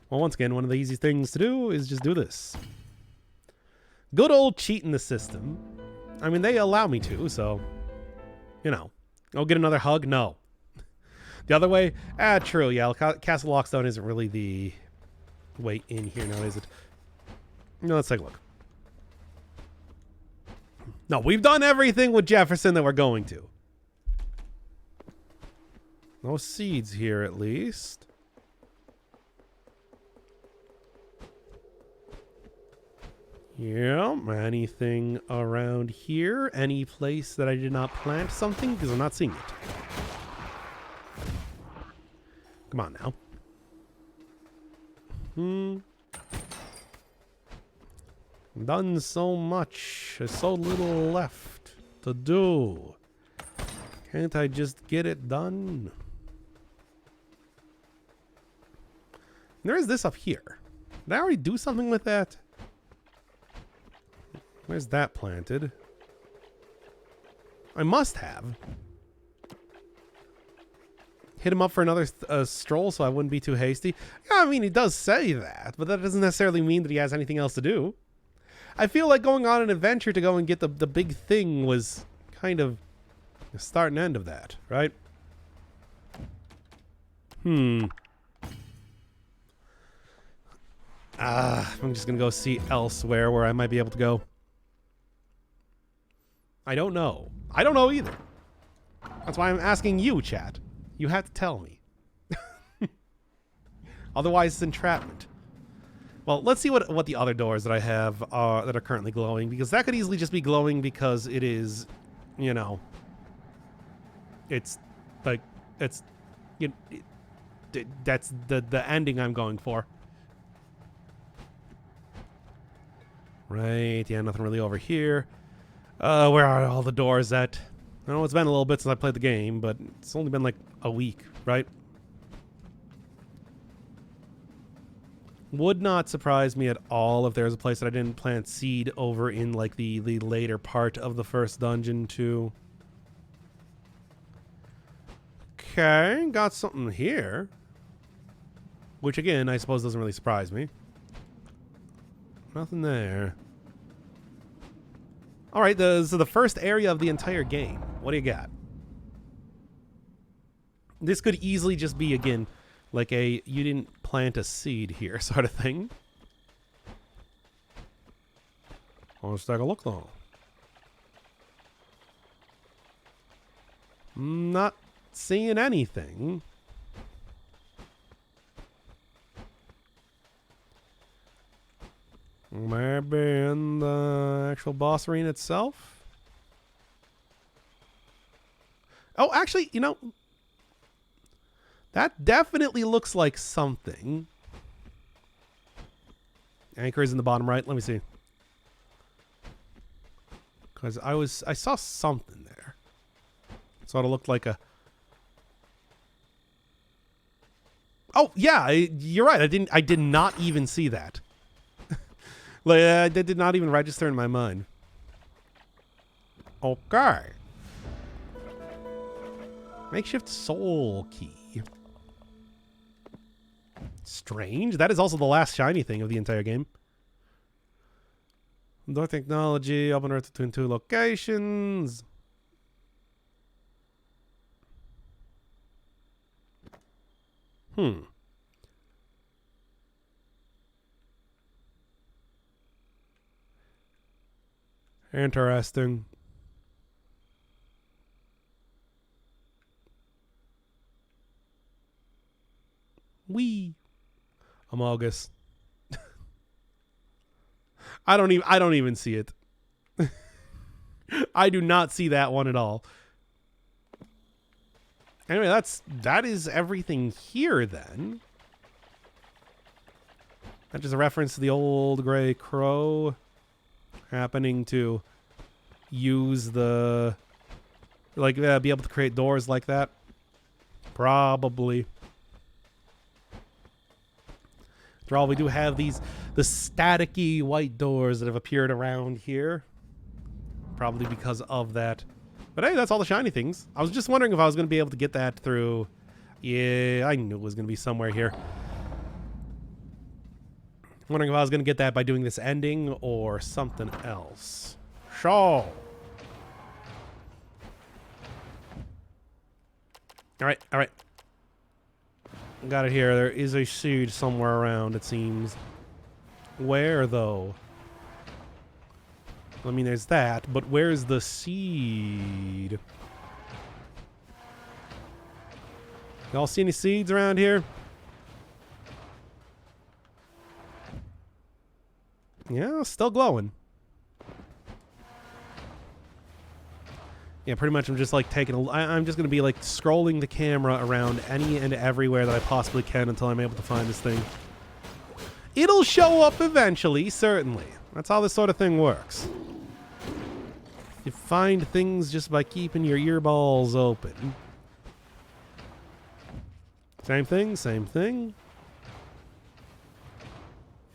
Well, once again, one of the easy things to do is just do this. Good old cheating the system. I mean, they allow me to, so, you know. I'll get another hug? No. The other way? True, yeah. Castle Lockstone isn't really the way in here now, is it? No, let's take a look. No, we've done everything with Jefferson that we're going to. No seeds here, at least. Yeah, anything around here? Any place that I did not plant something? Because I'm not seeing it. Come on now. Done so much. There's so little left to do. Can't I just get it done? There is this up here. Did I already do something with that? Where's that planted? I must have. Hit him up for another stroll so I wouldn't be too hasty. Yeah, I mean, he does say that, but that doesn't necessarily mean that he has anything else to do. I feel like going on an adventure to go and get the big thing was kind of the start and end of that, right? I'm just going to go see elsewhere where I might be able to go. I don't know. I don't know either. That's why I'm asking you, chat. You have to tell me. Otherwise, it's entrapment. Well, let's see what the other doors that I have are that are currently glowing, because that could easily just be glowing because it is, you know, it's like it's that's the ending I'm going for. Right, yeah, nothing really over here. Where are all the doors at? I know it's been a little bit since I played the game, but it's only been like a week, right? Would not surprise me at all if there's a place that I didn't plant seed over in like the later part of the first dungeon too. Okay, got something here. Which again, I suppose doesn't really surprise me. Nothing there. Alright, so the first area of the entire game. What do you got? This could easily just be, again, like a you didn't plant a seed here sort of thing. Let's take a look though. Not seeing anything. Maybe in the actual boss arena itself? Oh, actually, you know, that definitely looks like something. Anchor is in the bottom right. Let me see. Because I saw something there. Sort of looked like a... Oh, yeah, you're right. I did not even see that. Like, that did not even register in my mind. Okay. Makeshift soul key. Strange. That is also the last shiny thing of the entire game. Door technology, open earth between 2 locations. Interesting. Wee. Amogus. I don't even see it. I do not see that one at all. Anyway, that is everything here then. That's just a reference to the old gray crow happening to use the be able to create doors like that. Probably. After all, we do have the staticky white doors that have appeared around here. Probably because of that. But hey, that's all the shiny things. I was just wondering if I was going to be able to get that through. Yeah, I knew it was going to be somewhere here. Wondering if I was going to get that by doing this ending or something else. Shaw. Alright, alright. Got it here. There is a seed somewhere around, it seems. Where, though? I mean, there's that, but where's the seed? Y'all see any seeds around here? Yeah, still glowing. Yeah, pretty much I'm just like I'm just going to be like scrolling the camera around any and everywhere that I possibly can until I'm able to find this thing. It'll show up eventually, certainly. That's how this sort of thing works. You find things just by keeping your earballs open. Same thing, same thing.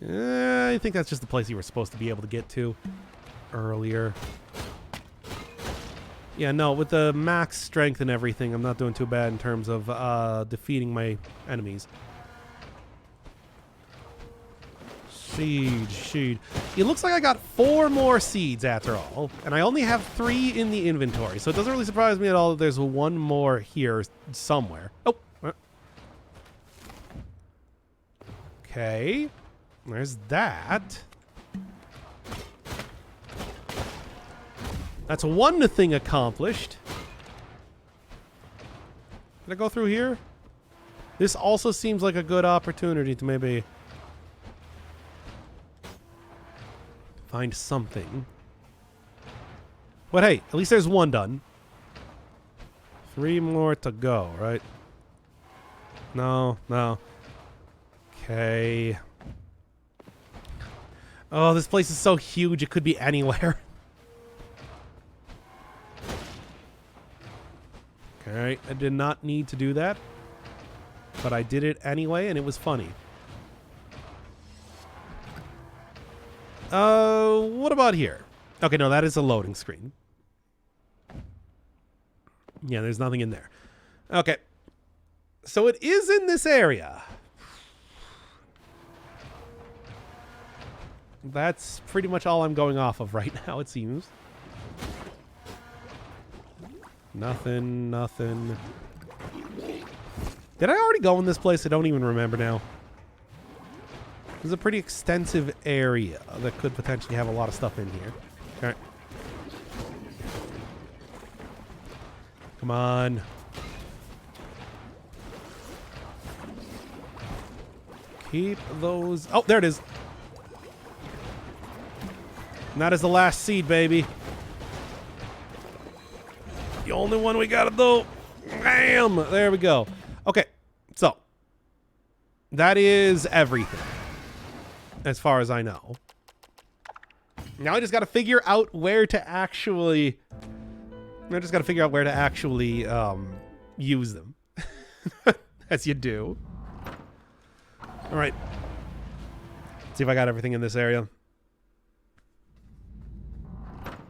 I think that's just the place you were supposed to be able to get to earlier. Yeah, no, with the max strength and everything, I'm not doing too bad in terms of defeating my enemies. Seed. It looks like I got 4 more seeds after all, and I only have 3 in the inventory, so it doesn't really surprise me at all that there's 1 more here somewhere. Oh. Okay. There's that. That's 1 thing accomplished. Did I go through here? This also seems like a good opportunity to maybe find something. But hey, at least there's 1 done. 3 more to go, right? No. Okay. Oh, this place is so huge, it could be anywhere. Okay, I did not need to do that. But I did it anyway, and it was funny. What about here? Okay, no, that is a loading screen. Yeah, there's nothing in there. Okay. So it is in this area. That's pretty much all I'm going off of right now, it seems. Nothing. Did I already go in this place? I don't even remember now. There's a pretty extensive area that could potentially have a lot of stuff in here. Okay. Come on. Keep those... Oh, there it is. And that is the last seed, baby. The only one we gotta do. Bam! There we go. Okay, so that is everything, as far as I know. Now I just gotta figure out where to actually. Use them, as you do. All right. Let's see if I got everything in this area.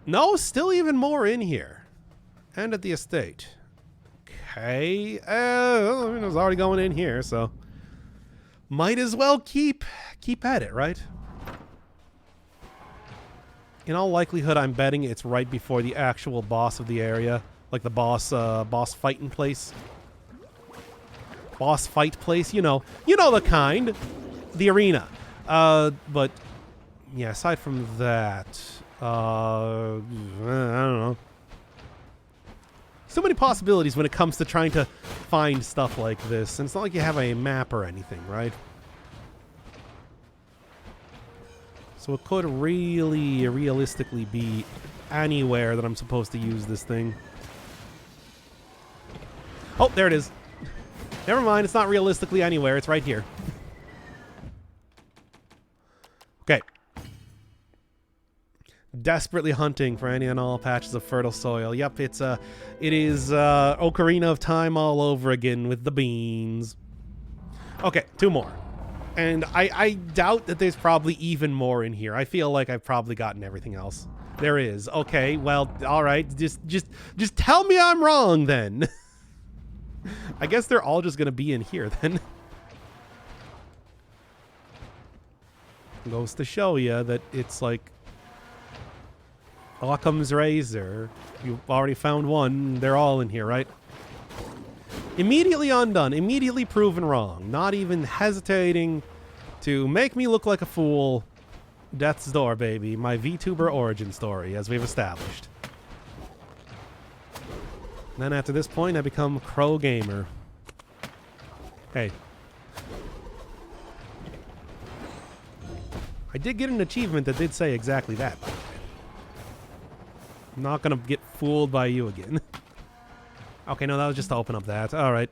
No, still even more in here. And at the estate. Okay. I mean, I was already going in here, so. Might as well keep at it, right? In all likelihood, I'm betting it's right before the actual boss of the area. Like the boss fighting place. Boss fight place, you know the kind. The arena. But yeah, aside from that, I don't know. So many possibilities when it comes to trying to find stuff like this. And it's not like you have a map or anything, right? So it could really, realistically be anywhere that I'm supposed to use this thing. Oh, there it is. Never mind, it's not realistically anywhere. It's right here. Okay. Desperately hunting for any and all patches of fertile soil. Yep, it is Ocarina of Time all over again with the beans. Okay, 2 more. And I doubt that there's probably even more in here. I feel like I've probably gotten everything else. There is. Okay, well, all right. Just tell me I'm wrong then. I guess they're all just going to be in here then. Goes to show you that it's like Occam's razor. You already found one. They're all in here, right? Immediately undone. Immediately proven wrong. Not even hesitating to make me look like a fool. Death's Door, baby. My VTuber origin story, as we've established. Then after this point, I become Crow Gamer. Hey. I did get an achievement that did say exactly that, by the way. I'm not gonna get fooled by you again. Okay, no, that was just to open up that. Alright.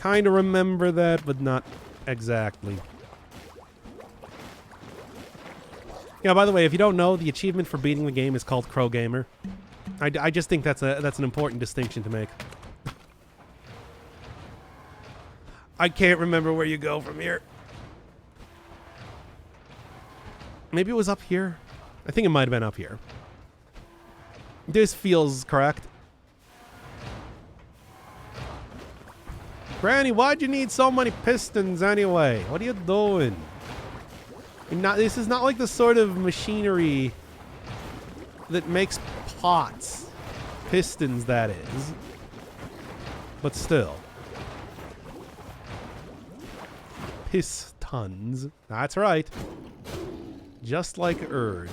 Kinda remember that, but not exactly. Yeah, by the way, if you don't know, the achievement for beating the game is called Crow Gamer. I just think that's an important distinction to make. I can't remember where you go from here. Maybe it was up here. I think it might have been up here. This feels correct. Granny, why'd you need so many pistons anyway? What are you doing? This is not like the sort of machinery that makes pots. Pistons, that is. But still. Pistons. That's right. Just like Urge.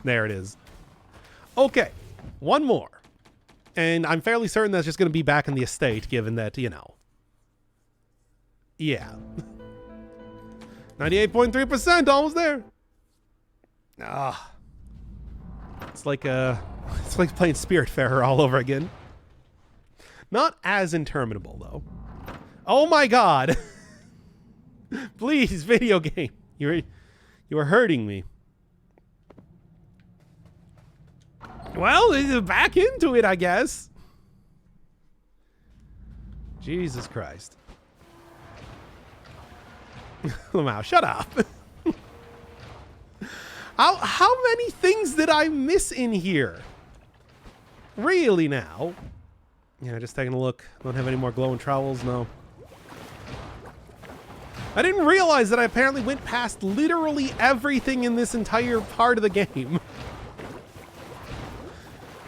There it is. Okay. One more. And I'm fairly certain that's just going to be back in the estate, given that, you know. Yeah. 98.3%, almost there. Ah. It's like playing Spiritfarer all over again. Not as interminable, though. Oh my god. Please, video game. You are hurting me. Well, back into it, I guess. Jesus Christ. Lamau, shut up. How many things did I miss in here? Really now? Yeah, just taking a look. Don't have any more glowing trowels, no. I didn't realize that I apparently went past literally everything in this entire part of the game.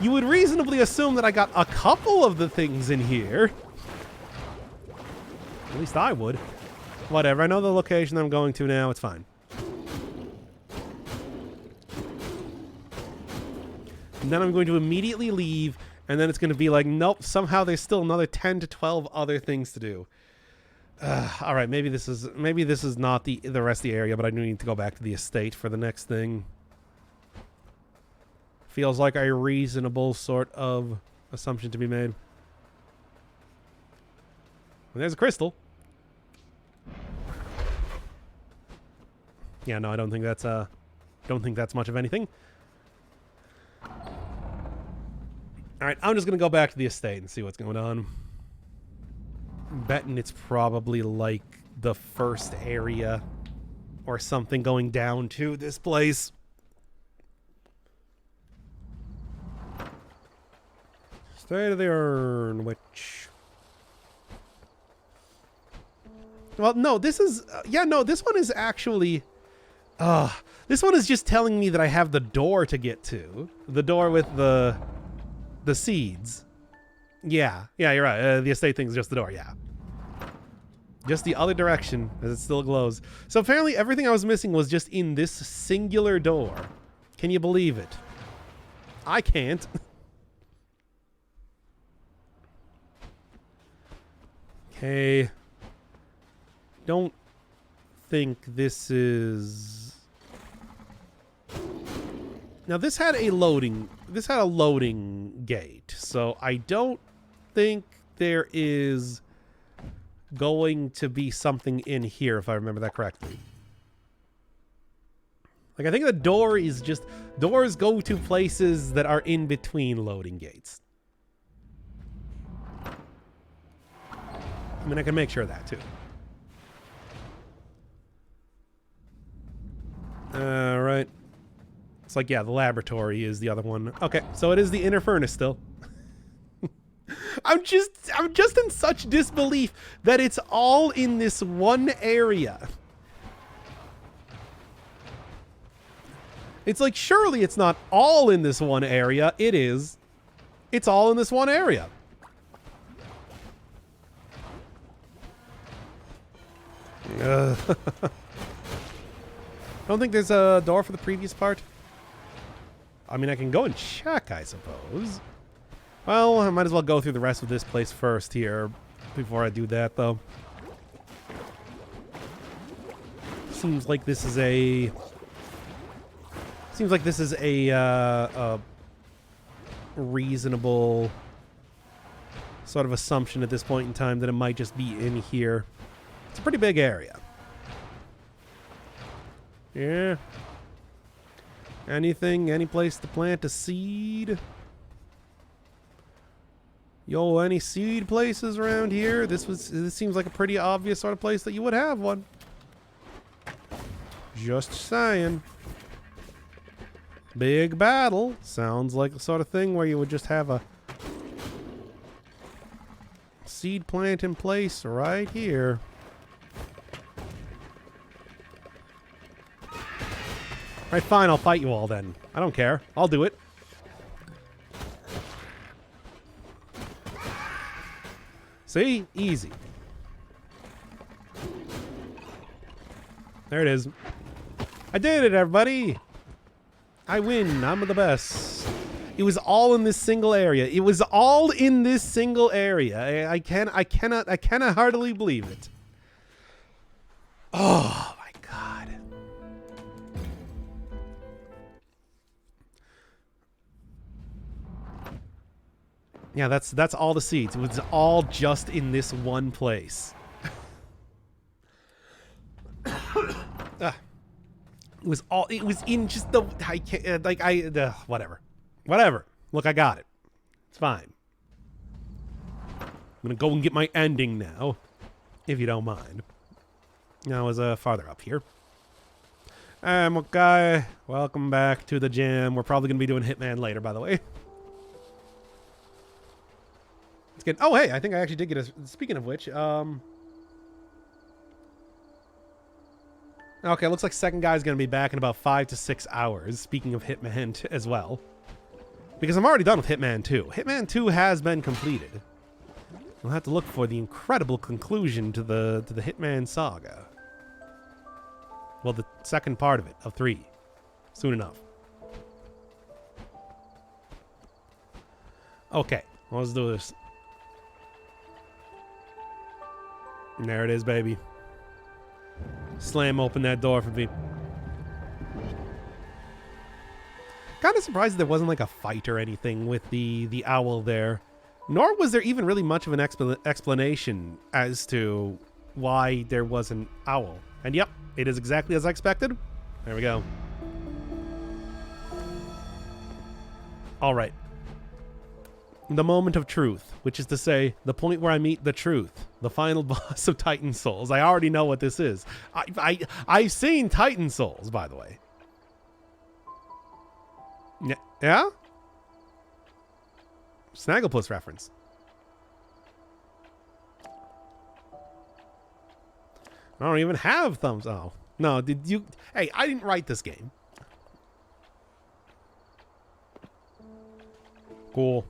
You would reasonably assume that I got a couple of the things in here. At least I would. Whatever, I know the location I'm going to now, it's fine. And then I'm going to immediately leave, and then it's going to be like, nope, somehow there's still another 10 to 12 other things to do. All right, maybe this is not the rest of the area, but I do need to go back to the estate for the next thing. Feels like a reasonable sort of assumption to be made. And there's a crystal. Yeah, no, I don't think that's much of anything. All right, I'm just gonna go back to the estate and see what's going on. I'm betting it's probably like the first area or something going down to this place. State of the urn, which... Well, no, this is... yeah, no, this one is actually... this one is just telling me that I have the door to get to. The door with the seeds. Yeah, you're right. The estate thing's just the door, yeah. Just the other direction, as it still glows. So apparently everything I was missing was just in this singular door. Can you believe it? I can't. Okay. Don't think this is... Now this had a loading gate, so I don't think there is going to be something in here, if I remember that correctly. Like, I think the door is just... Doors go to places that are in between loading gates. I mean, I can make sure of that, too. Alright. It's like, yeah, the laboratory is the other one. Okay, so it is the inner furnace still. I'm just in such disbelief that it's all in this one area. It's like, surely it's not all in this one area. It is. It's all in this one area. I don't think there's a door for the previous part. I mean, I can go and check, I suppose. Well, I might as well go through the rest of this place first here before I do that, though. Seems like this is a... reasonable sort of assumption at this point in time that it might just be in here. It's a pretty big area. Yeah. Anything, any place to plant a seed? Yo, any seed places around here? This seems like a pretty obvious sort of place that you would have one. Just saying. Big battle. Sounds like the sort of thing where you would just have a seed plant in place right here. Right, fine, I'll fight you all then. I don't care. I'll do it. See? Easy. There it is. I did it, everybody! I win. I'm the best. It was all in this single area. It was all in this single area. I cannot heartily believe it. Oh my god. Yeah, that's all the seeds. It was all just in this one place. It was in just the, I can't, whatever. Look, I got it. It's fine. I'm gonna go and get my ending now, if you don't mind. Now, is farther up here. Okay, welcome back to the gym. We're probably gonna be doing Hitman later, by the way. It's good. Oh, hey, I think I actually did get a, speaking of which, okay, looks like second guy's going to be back in about 5 to 6 hours, speaking of Hitman as well. Because I'm already done with Hitman 2. Hitman 2 has been completed. We'll have to look for the incredible conclusion to the Hitman saga. Well, the second part of it, of 3. Soon enough. Okay, let's do this. And there it is, baby. Slam open that door for me. Kind of surprised there wasn't like a fight or anything with the owl there. Nor was there even really much of an explanation as to why there was an owl. And yep, it is exactly as I expected. There we go. All right. The moment of truth, which is to say, the point where I meet the truth, the final boss of Titan Souls. I already know what this is. I've seen Titan Souls, by the way. Yeah? Snagglepuss reference. I don't even have thumbs. Oh. No, did you... Hey, I didn't write this game. Cool.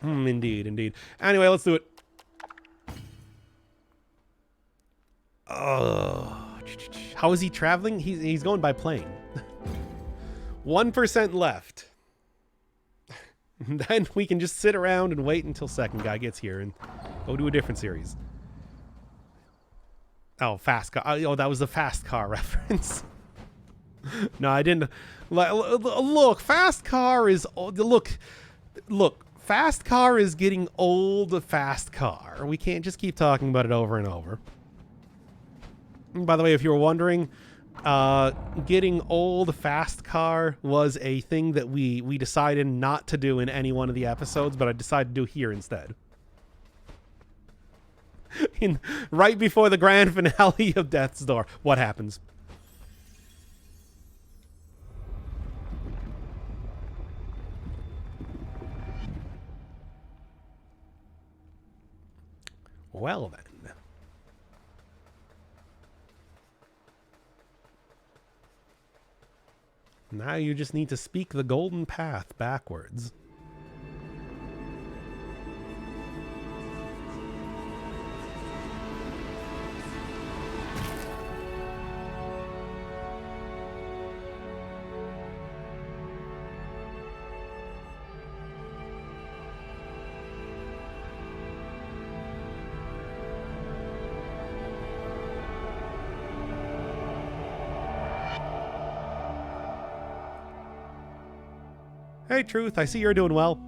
Indeed, indeed. Anyway, let's do it. How is he traveling? He's going by plane. 1% left. Then we can just sit around and wait until second guy gets here and go to a different series. Oh, fast car. Oh, that was the fast car reference. No, I didn't. Look, fast car is... Look, fast car is getting old fast car. We can't just keep talking about it over and over. And by the way, if you were wondering, getting old fast car was a thing that we decided not to do in any one of the episodes, but I decided to do here instead. Right before the grand finale of Death's Door. What happens? Well then. Now you just need to speak the golden path backwards. Hey, Truth, I see you're doing well.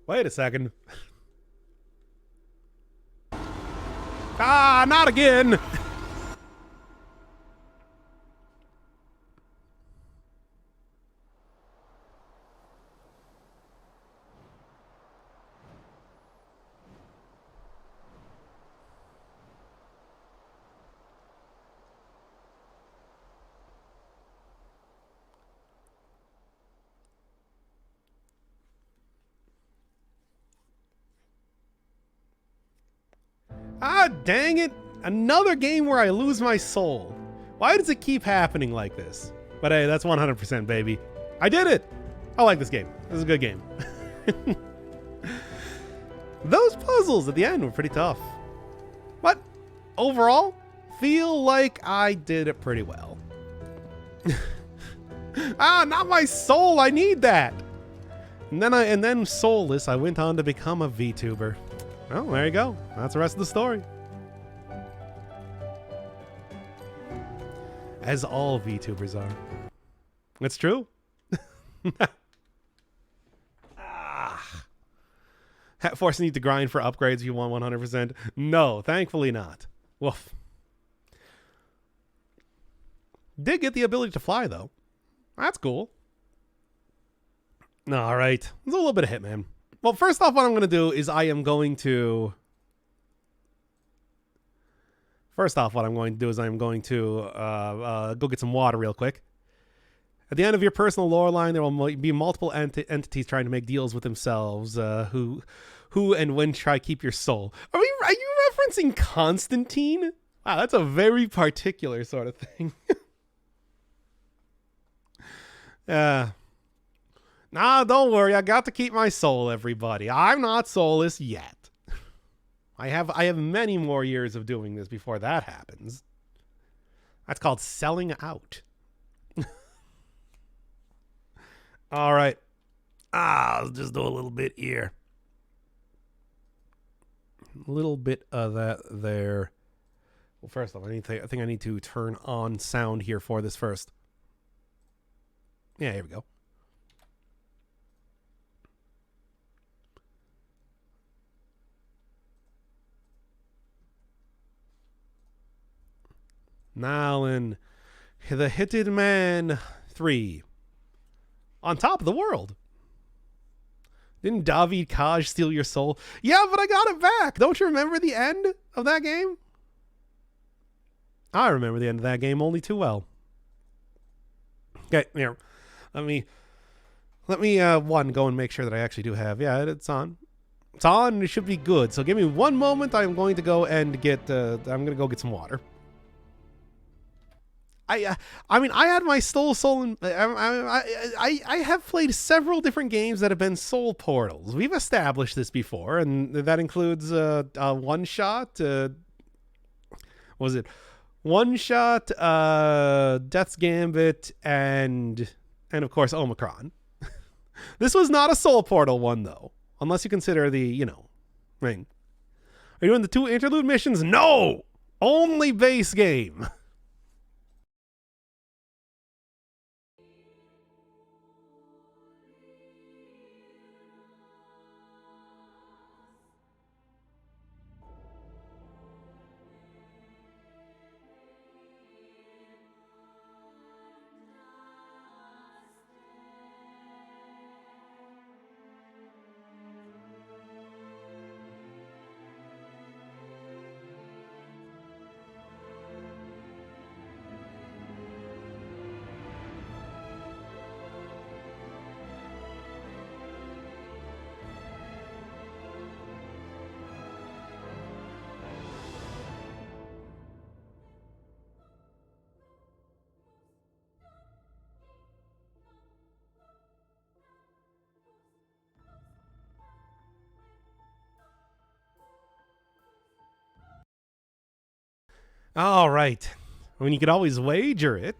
Wait a second. Ah, not again. Ah, dang it. Another game where I lose my soul. Why does it keep happening like this? But hey, that's 100%, baby. I did it. I like this game. This is a good game. Those puzzles at the end were pretty tough. But overall, feel like I did it pretty well. Ah, not my soul. I need that. And then soulless, I went on to become a VTuber. Well, there you go. That's the rest of the story. As all VTubers are. It's true. Forcing you to grind for upgrades if you want 100%. No, thankfully not. Woof. Did get the ability to fly, though. That's cool. All right. There's a little bit of Hitman. Well, first off, what I'm going to do is go get some water real quick. At the end of your personal lore line, there will be multiple entities trying to make deals with themselves, who and when try to keep your soul. Are you referencing Constantine? Wow, that's a very particular sort of thing. Nah, don't worry. I got to keep my soul, everybody. I'm not soulless yet. I have many more years of doing this before that happens. That's called selling out. All right. I'll just do a little bit here. A little bit of that there. Well, first off, I think I need to turn on sound here for this first. Yeah, here we go. Now in the Hitman 3. On top of the world. Didn't David Kaj steal your soul? Yeah, but I got it back. Don't you remember the end of that game? I remember the end of that game only too well. Okay, here. Let me go and make sure that I actually do have. Yeah, it's on. It's on. It should be good. So give me one moment. I'm going to go and get. I'm going to go get some water. I had my soul in. I have played several different games that have been soul portals. We've established this before, and that includes One Shot. Was it One Shot, Death's Gambit, and of course Omicron. This was not a soul portal one though, unless you consider the ring. Are you doing the 2 interlude missions? No, only base game. All right. I mean, you could always wager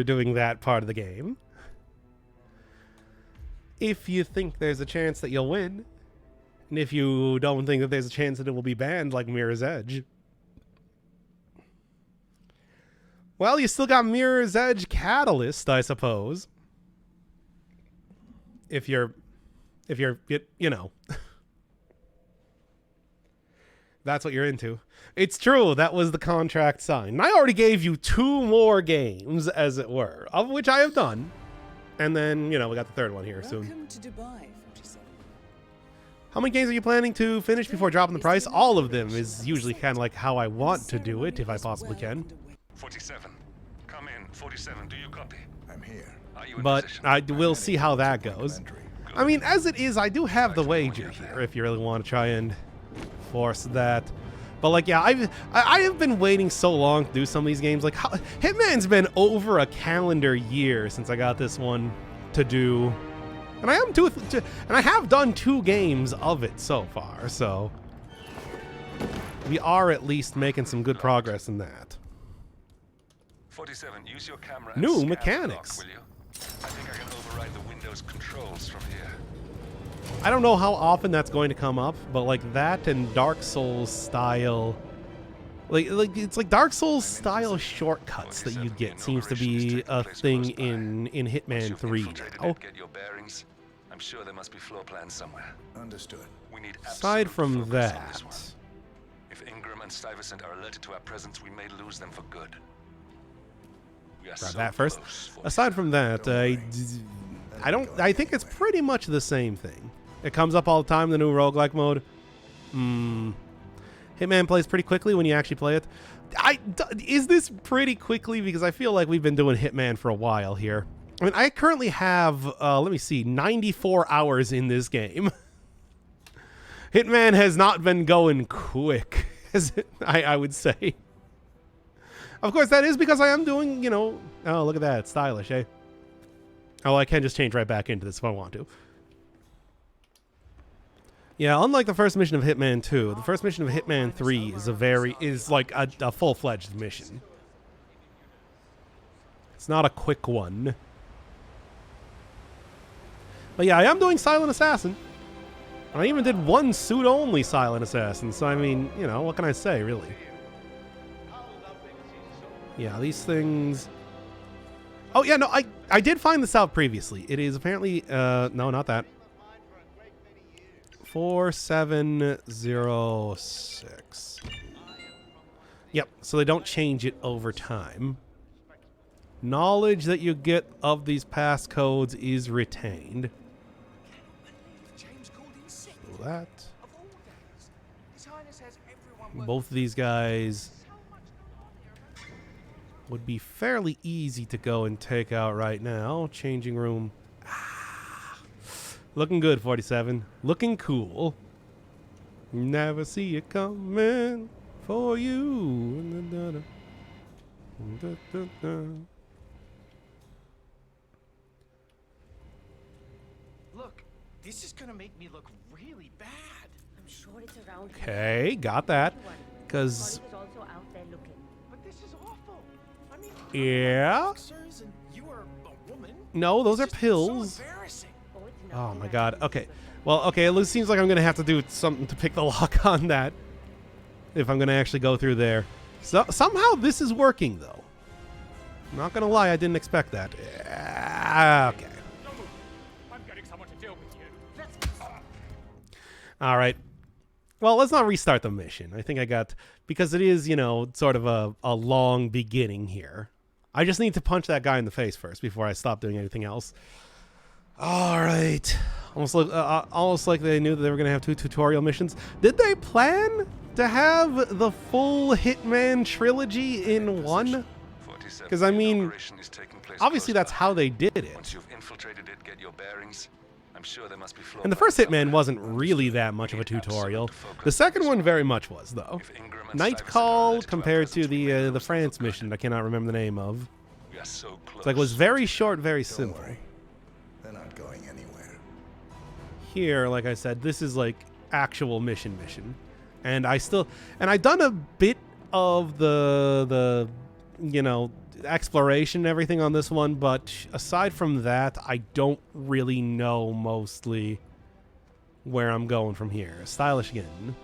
doing that part of the game. If you think there's a chance that you'll win. And if you don't think that there's a chance that it will be banned like Mirror's Edge. Well, you still got Mirror's Edge Catalyst, I suppose. If you're That's what you're into. It's true. That was the contract signed. And I already gave you 2 more games, as it were, of which I have done. And then, you know, we got the 3rd one here soon. Welcome to Dubai, 47. How many games are you planning to finish before dropping the price? All of them is usually kind of like how I want to do it, if I possibly can. 47. Come in. 47. Do you copy? I'm here. Are you in But position? I will see how that goes. I mean, as it is, I do have the wager here, if you really want to try and force that. But like, yeah, I have been waiting so long to do some of these games. Like, Hitman's been over a calendar year since I got this one to do, and I have done 2 games of it so far. So we are at least making some good progress in that. 47. Use your camera. And New scan the mechanics. lock, will you? I think I can override the Windows controls from here. I don't know how often that's going to come up, but like that and Dark Souls style, like it's like Dark Souls style shortcuts that you get seems to be a thing in Hitman 3 now. Get your bearings. I'm sure there must be floor plans somewhere. Understood. We need Aside absolute from focus on that, this one. If Ingram and Stuyvesant are alerted to our presence, we may lose them for good. We are grab so that first. close, Aside from that, I think it's pretty much the same thing. It comes up all the time, the new roguelike mode. Hitman plays pretty quickly when you actually play it. Is this pretty quickly? Because I feel like we've been doing Hitman for a while here. I mean, I currently have, let me see, 94 hours in this game. Hitman has not been going quick, as I would say. Of course, that is because I am doing, you know... Oh, look at that. It's stylish, eh? Oh, I can just change right back into this if I want to. Yeah, unlike the first mission of Hitman 2, the first mission of Hitman 3 is like a full-fledged mission. It's not a quick one. But yeah, I am doing Silent Assassin. I even did one suit-only Silent Assassin, so I mean, you know, what can I say, really? Yeah, these things... Oh, yeah, no, I did find this out previously. It is apparently... no, not that. 4706. Yep, so they don't change it over time. Knowledge that you get of these passcodes is retained. So that. Both of these guys would be fairly easy to go and take out right now. Changing room. Looking good, 47. Looking cool. Never see it coming for you. Look, this is gonna make me look really bad. I'm sure it's around. Okay, got that. Because... But this is awful. I mean, Yeah? boxers and you are a woman. No, those are It's just pills. So embarrassing. Oh my god. Okay. Well, okay, it seems like I'm going to have to do something to pick the lock on that. If I'm going to actually go through there. So, somehow this is working, though. Not going to lie, I didn't expect that. Okay. I'm getting someone to deal with you. Alright. Well, let's not restart the mission. I think I got... Because it is, you know, sort of a long beginning here. I just need to punch that guy in the face first before I stop doing anything else. All right. Almost like they knew that they were going to have 2 tutorial missions. Did they plan to have the full Hitman trilogy in one? Because, I mean, obviously that's how they did it. Once you've infiltrated it, get your bearings. I'm sure there must be floor And the first plans Hitman somewhere. wasn't really that much of a tutorial. The second one very much was, though. If Ingram and Night Stuyvesant are Call alerted to our compared to presence, we may the lose them France for good. mission I cannot remember the name of. We are so close. It's like it was very short, very Don't simple. worry. They're not going anywhere. Here, like I said, this is like actual mission. And I've done a bit of the you know, exploration and everything on this one, but aside from that, I don't really know mostly where I'm going from here. Stylish again.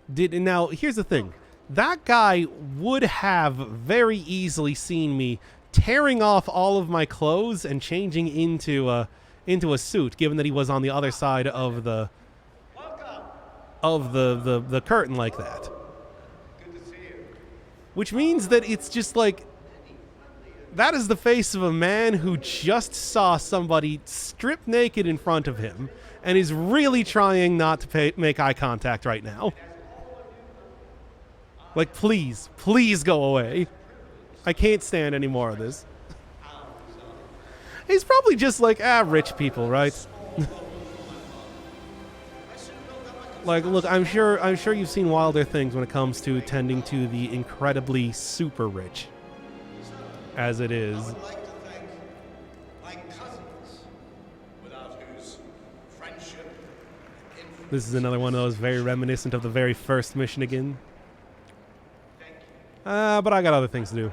Now, here's the thing. That guy would have very easily seen me tearing off all of my clothes and changing into a suit, given that he was on the other side of the of the curtain like that. Which means that it's just like, that is the face of a man who just saw somebody stripped naked in front of him and is really trying not to make eye contact right now. Like, please, please go away. I can't stand any more of this. He's probably just like, rich people, right? Like, look, I'm sure you've seen wilder things when it comes to tending to the incredibly super rich. As it is. I would like to thank my cousins, without whose friendship and influence. This is another one of those very reminiscent of the very first mission again. But I got other things to do.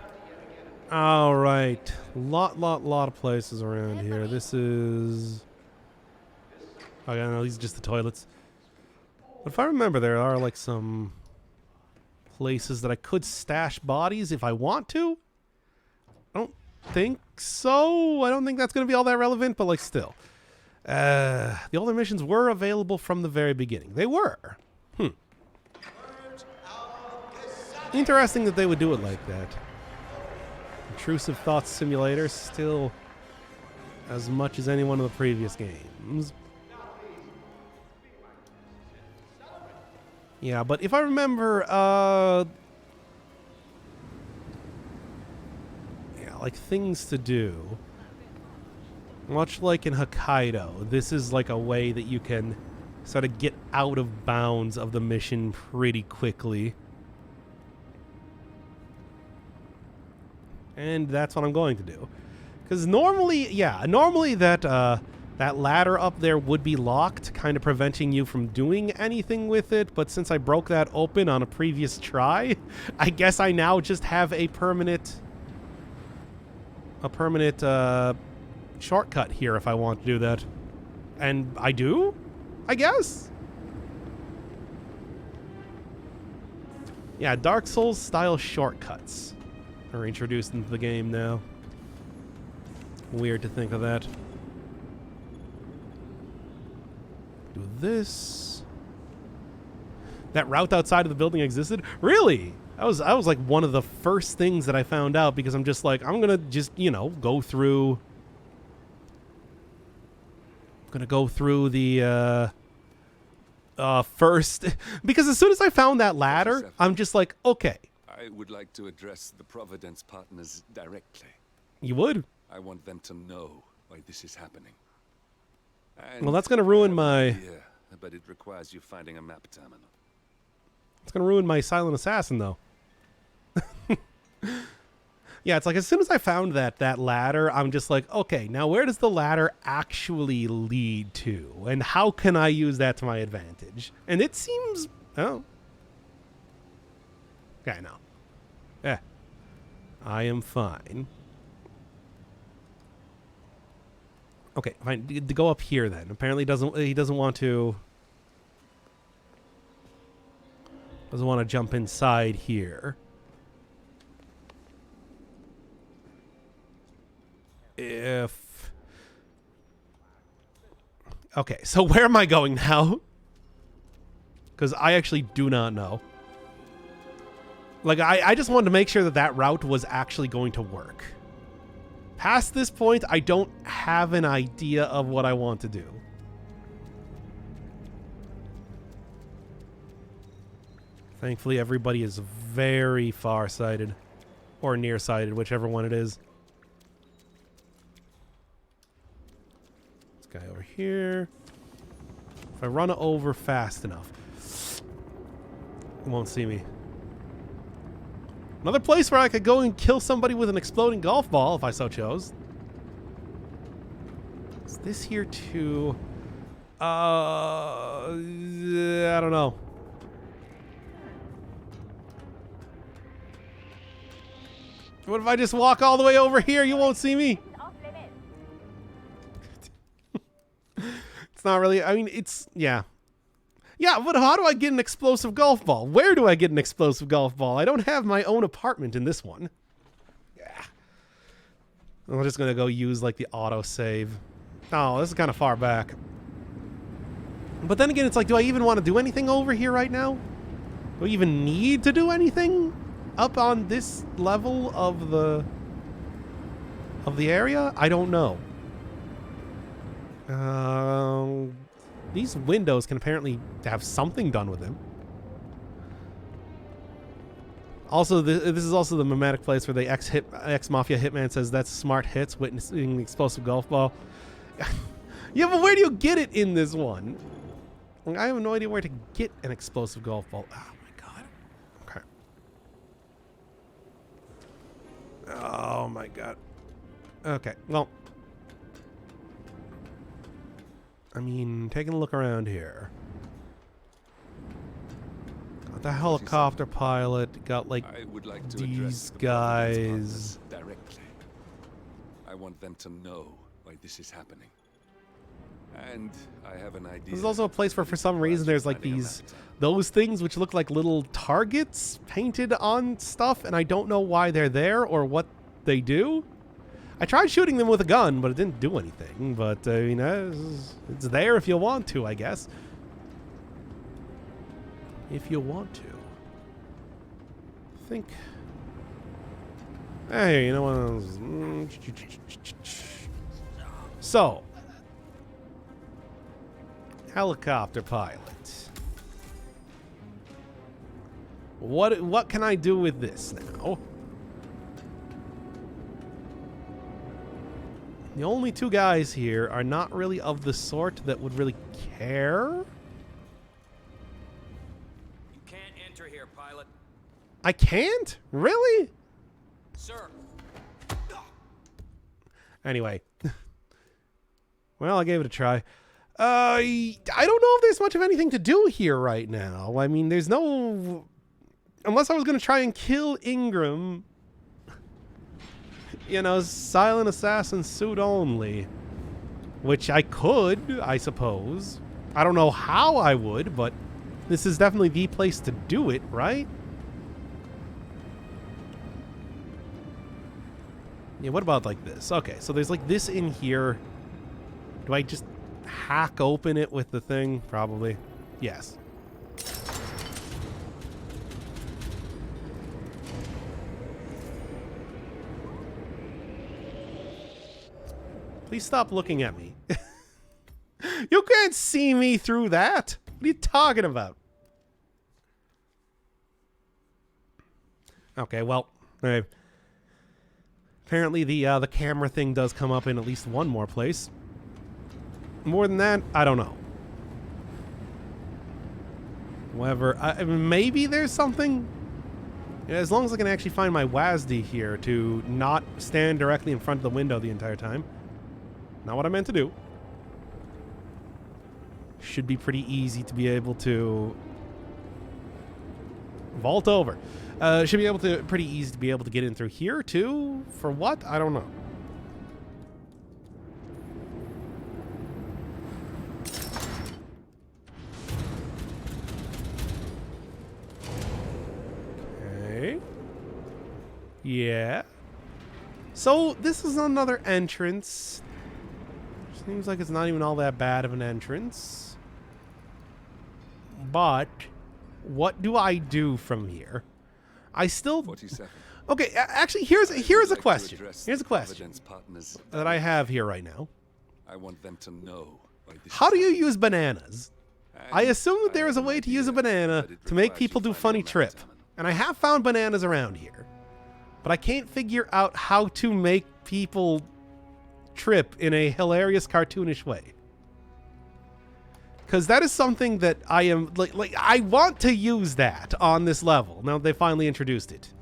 All right, lot of places around here. This is. Oh yeah, no, these are just the toilets. But if I remember, there are like some places that I could stash bodies if I want to. I don't think so. I don't think that's going to be all that relevant, but like still. The older missions were available from the very beginning. They were. Interesting that they would do it like that. Intrusive Thoughts Simulator, still as much as any one of the previous games. Yeah, but if I remember, like things to do. Much like in Hokkaido, this is like a way that you can sort of get out of bounds of the mission pretty quickly. And that's what I'm going to do. Because normally that that ladder up there would be locked, kind of preventing you from doing anything with it. But since I broke that open on a previous try, I guess I now just have a permanent shortcut here if I want to do that. And I do, I guess. Yeah, Dark Souls style shortcuts are introduced into the game now. Weird to think of that. Do this. That route outside of the building existed? Really? I was like one of the first things that I found out, because I'm just like, I'm gonna just, go through. I'm gonna go through the first, because as soon as I found that ladder, I'm just like, okay. I would like to address the Providence partners directly. You would? I want them to know why this is happening. Well, that's gonna ruin my. Yeah, but it requires you finding a map terminal. It's gonna ruin my silent assassin, though. Yeah, it's like as soon as I found that ladder, I'm just like, okay, now where does the ladder actually lead to, and how can I use that to my advantage? And it seems, okay, no, I am fine. Okay, fine. To go up here then. Apparently, he doesn't want to. Doesn't want to jump inside here. Okay, so where am I going now? Because I actually do not know. Like, I just wanted to make sure that route was actually going to work. Past this point, I don't have an idea of what I want to do. Thankfully, everybody is very far-sighted. Or nearsighted, whichever one it is. This guy over here. If I run over fast enough, he won't see me. Another place where I could go and kill somebody with an exploding golf ball if I so chose. Is this here too? I don't know. What if I just walk all the way over here? You won't see me. It's not really, I mean, it's, yeah. Yeah, but how do I get an explosive golf ball? Where do I get an explosive golf ball? I don't have my own apartment in this one. Yeah. I'm just going to go use, like, the autosave. Oh, this is kind of far back. But then again, it's like, do I even want to do anything over here right now? Do I even need to do anything up on this level of the area? I don't know. These windows can apparently have something done with them. Also, this is also the mimetic place where the ex-mafia hitman says that's smart hits, witnessing the explosive golf ball. Yeah, but where do you get it in this one? Like, I have no idea where to get an explosive golf ball. Oh my god. Okay. Oh my god. Okay, well. I mean, taking a look around here. Got the helicopter pilot, got like I would like to these address the guys. directly. I want them to know why this is happening. And I have an idea. There's also a place where for some reason there's like those things which look like little targets painted on stuff, and I don't know why they're there or what they do. I tried shooting them with a gun, but it didn't do anything. But, you know, it's there if you want to, I guess. If you want to. Think. Hey, you know what? So. Helicopter pilot. What can I do with this now? The only two guys here are not really of the sort that would really care. You can't enter here, pilot. I can't? Really? Sir. Anyway. Well, I gave it a try. I don't know if there's much of anything to do here right now. I mean, there's no... Unless I was going to try and kill Ingram... You know, silent assassin suit only. Which I could, I suppose. I don't know how I would, but this is definitely the place to do it, right? Yeah, what about like this? Okay, so there's like this in here. Do I just hack open it with the thing? Probably. Yes. Please stop looking at me. You can't see me through that. What are you talking about? Okay, well, apparently the camera thing does come up in at least one more place. More than that, I don't know. Whatever. Maybe there's something. As long as I can actually find my WASD here to not stand directly in front of the window the entire time. Not what I meant to do. Should be pretty easy to be able to vault over. Should be able to pretty easy to be able to get in through here too. For what? I don't know. Okay. Yeah. So this is another entrance. Seems like it's not even all that bad of an entrance. But what do I do from here? I still... 47. Okay, actually, here's a question. Here's a question that I have here right now. I want them to know. How do you use bananas? I assume that there is a way to use a banana to make people do funny trip. And I have found bananas around here. But I can't figure out how to make people trip in a hilarious, cartoonish way. Because that is something that I am like I want to use that on this level. Now they finally introduced it.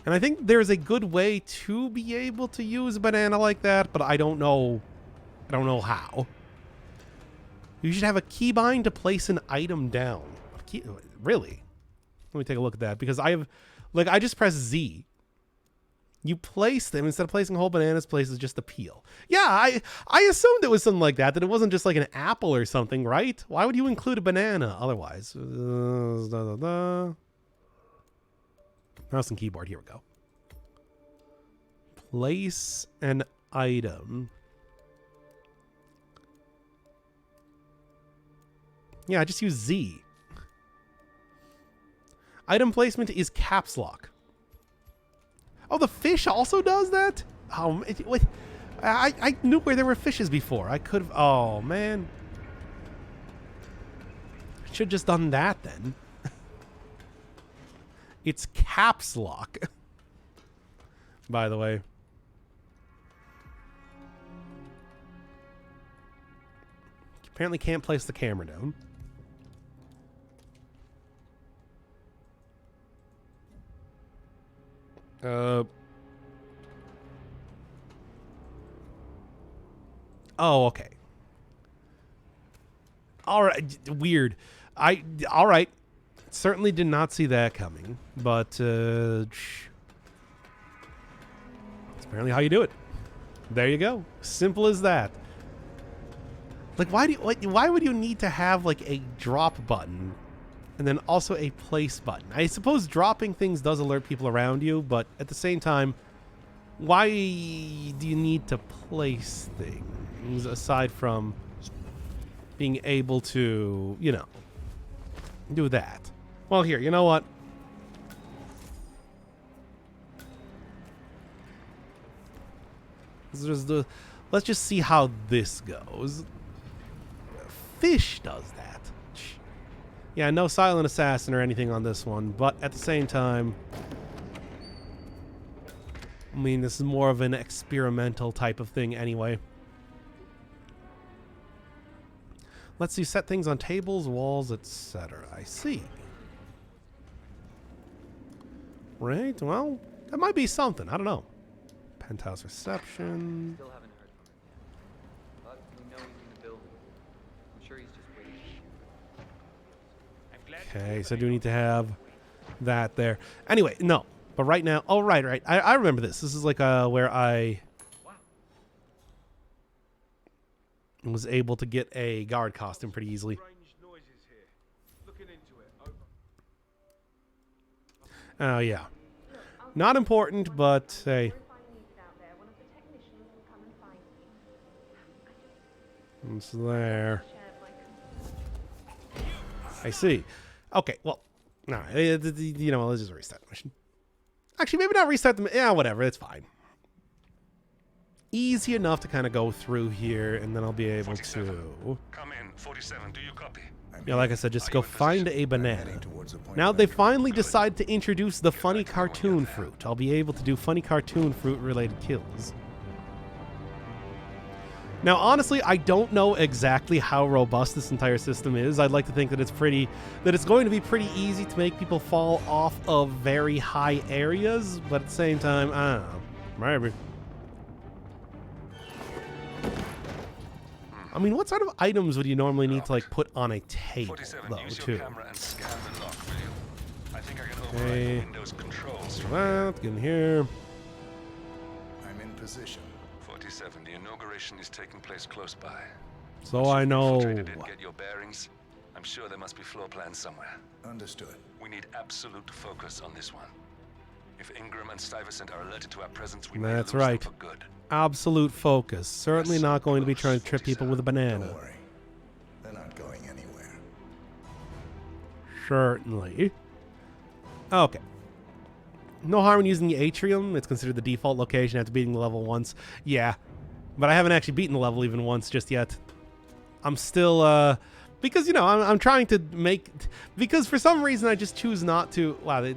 And I think there's a good way to be able to use a banana like that, but I don't know how. You should have a keybind to place an item down. Really? Let me take a look at that, because I just press Z. You place them, instead of placing whole bananas, places just the peel. Yeah, I assumed it was something like that it wasn't just like an apple or something, right? Why would you include a banana otherwise? Mouse and keyboard, here we go. Place an item. Yeah, I just use Z. Item placement is caps lock. Oh, the fish also does that? Oh, wait. I knew where there were fishes before. I could have... Oh, man. I should have just done that then. It's caps lock. By the way. Apparently can't place the camera down. Oh, okay. All right. Weird. All right. Certainly did not see that coming, but it's apparently how you do it. There you go. Simple as that. Like, why would you need to have like a drop button and then also a place button? I suppose dropping things does alert people around you, but at the same time, why do you need to place things aside from being able to, you know, do that? Well, here, you know what? Let's just see how this goes. Fish does that. Yeah, no silent assassin or anything on this one, but at the same time, I mean, this is more of an experimental type of thing anyway. Let's see, set things on tables, walls, etc. I see. Right, well, that might be something. I don't know. Penthouse reception. Still haven't heard from him. But we know he's in the building. I'm sure he's just waiting. Okay, so I do need to have that there. Anyway, no. But right now, oh, right. I remember this. This is like where I was able to get a guard costume pretty easily. Oh, yeah. Not important, but hey. It's there. I see. Okay, well, all right. You know, let's just restart the mission. Actually, maybe not restart the... Yeah, whatever. It's fine. Easy enough to kind of go through here, and then I'll be able 47. to... Come in, 47. Do you copy? Yeah, like I said, just go find a banana. Now they finally decide to introduce the funny cartoon fruit. I'll be able to do funny cartoon fruit related kills. Now, honestly, I don't know exactly how robust this entire system is. I'd like to think that it's going to be pretty easy to make people fall off of very high areas, but at the same time, I don't know. Maybe. I mean, what sort of items would you normally need to like put on a table, 47, though, use too? your camera and scan the lock, will you? I think I can override Windows controls from Let's get in here. I'm in position. 47. The inauguration is taking place close by. So Once I you've know. infiltrated it, get your bearings. I'm sure there must be floor plans somewhere. Understood. We need absolute focus on this one. If Ingram and Stuyvesant are alerted to our presence, we may That's lose them right. for good. Absolute focus. Certainly not going to be trying to trip people with a banana. Don't worry. They're not going anywhere. Certainly. Okay. No harm in using the atrium. It's considered the default location after beating the level once. Yeah. But I haven't actually beaten the level even once just yet. I'm still, because, you know, I'm trying to make... Because for some reason I just choose not to... Wow, they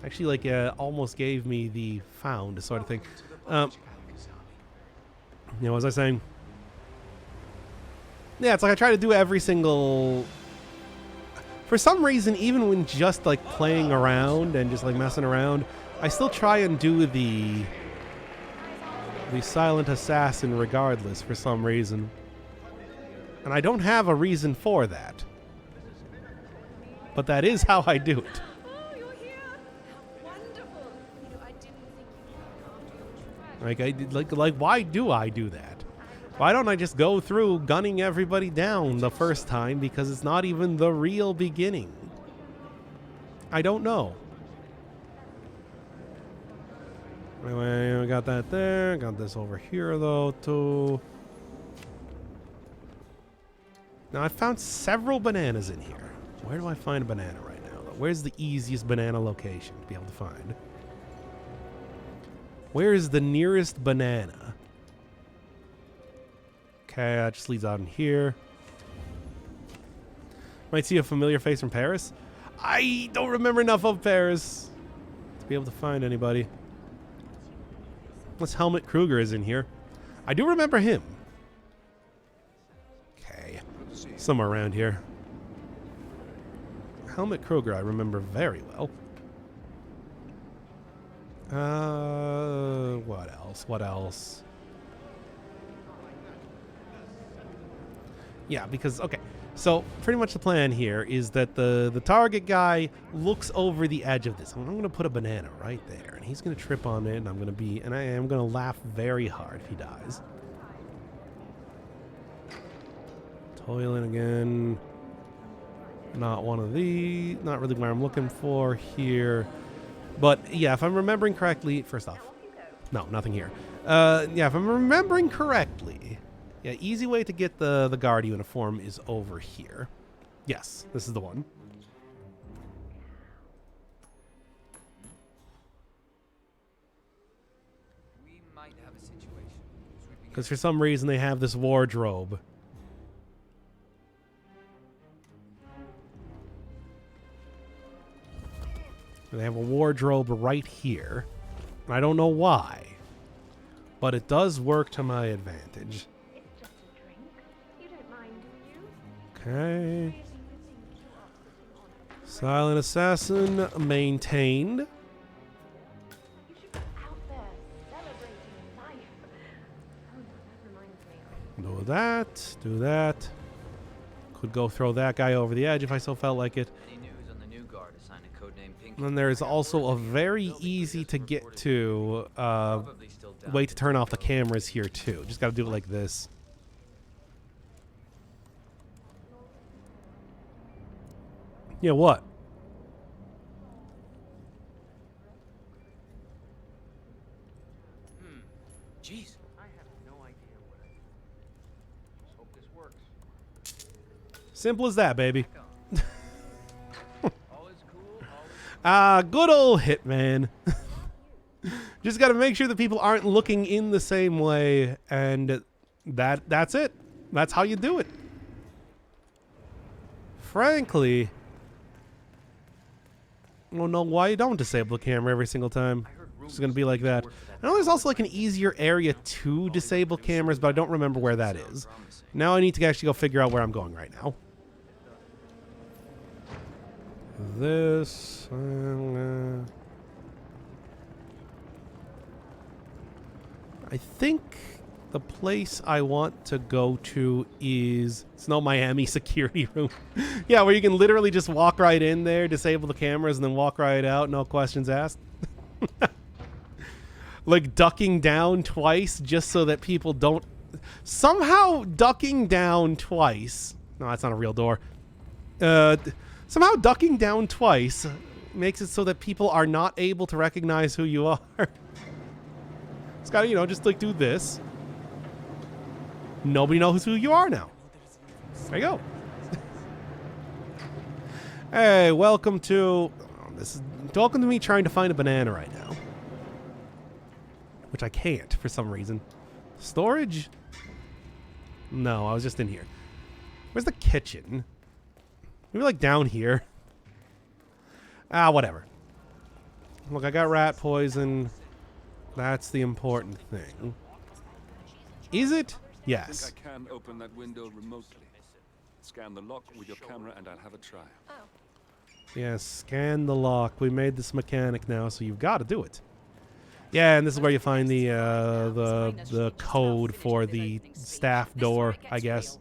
actually, like, almost gave me the found sort of thing. You know, what was I saying? Yeah, it's like I try to do every single... For some reason, even when just, like, playing around and just, like, messing around, I still try and do the silent assassin regardless for some reason. And I don't have a reason for that. But that is how I do it. Oh, you're here! How wonderful! You know, I didn't think you'd come after your Like, why do I do that? Why don't I just go through gunning everybody down the first time, because it's not even the real beginning? I don't know. Anyway, we got that there. Got this over here, though, too. Now, I found several bananas in here. Where do I find a banana right now, though? Where's the easiest banana location to be able to find? Where is the nearest banana? Okay, that just leads out in here. Might see a familiar face from Paris. I don't remember enough of Paris to be able to find anybody. Unless Helmut Kruger is in here. I do remember him. Okay. Somewhere around here. Helmut Kruger I remember very well. What else? What else? Yeah, because, okay. So, pretty much the plan here is that the target guy looks over the edge of this. I'm going to put a banana right there, and he's going to trip on it, and I am going to laugh very hard if he dies. Toilet again. Not one of these. Not really where I'm looking for here. But, yeah, if I'm remembering correctly, first off. No, nothing here. Yeah, if I'm remembering correctly... Yeah, easy way to get the guard uniform is over here. Yes, this is the one. We might have a situation. Because for some reason they have this wardrobe. They have a wardrobe right here. I don't know why. But it does work to my advantage. Okay. Silent Assassin maintained. Do that. Do that. Could go throw that guy over the edge if I so felt like it. Any news on the new guard assigned a codename Pink? And then there's also a very easy to get to way to turn off the cameras here too. Just got to do it like this. Yeah, what? Jeez. I have no idea what I do. Let's hope this works. Simple as that, baby. All is cool. Good old Hitman. Just got to make sure that people aren't looking in the same way, and that's it. That's how you do it. Frankly, I don't know why you don't disable the camera every single time. It's going to be like that. I know there's also like an easier area to disable cameras, but I don't remember where that is. Now I need to actually go figure out where I'm going right now. This. I think the place I want to go to is Snow Miami security room. Yeah, where you can literally just walk right in there, disable the cameras, and then walk right out, no questions asked. Like ducking down twice just so that people don't... Somehow ducking down twice... No, that's not a real door. Somehow ducking down twice makes it so that people are not able to recognize who you are. It's gotta, you know, just like do this. Nobody knows who you are now. There you go. Hey, welcome to... welcome to me trying to find a banana right now. Which I can't for some reason. Storage? No, I was just in here. Where's the kitchen? Maybe like down here. Whatever. Look, I got rat poison. That's the important thing. Is it? Yes. I think I can open that window remotely. Scan the lock with your camera and I'll have a try. Yes, scan the lock. We made this mechanic now, so you've got to do it. Yeah, and this is where you find the code for the staff door, I guess.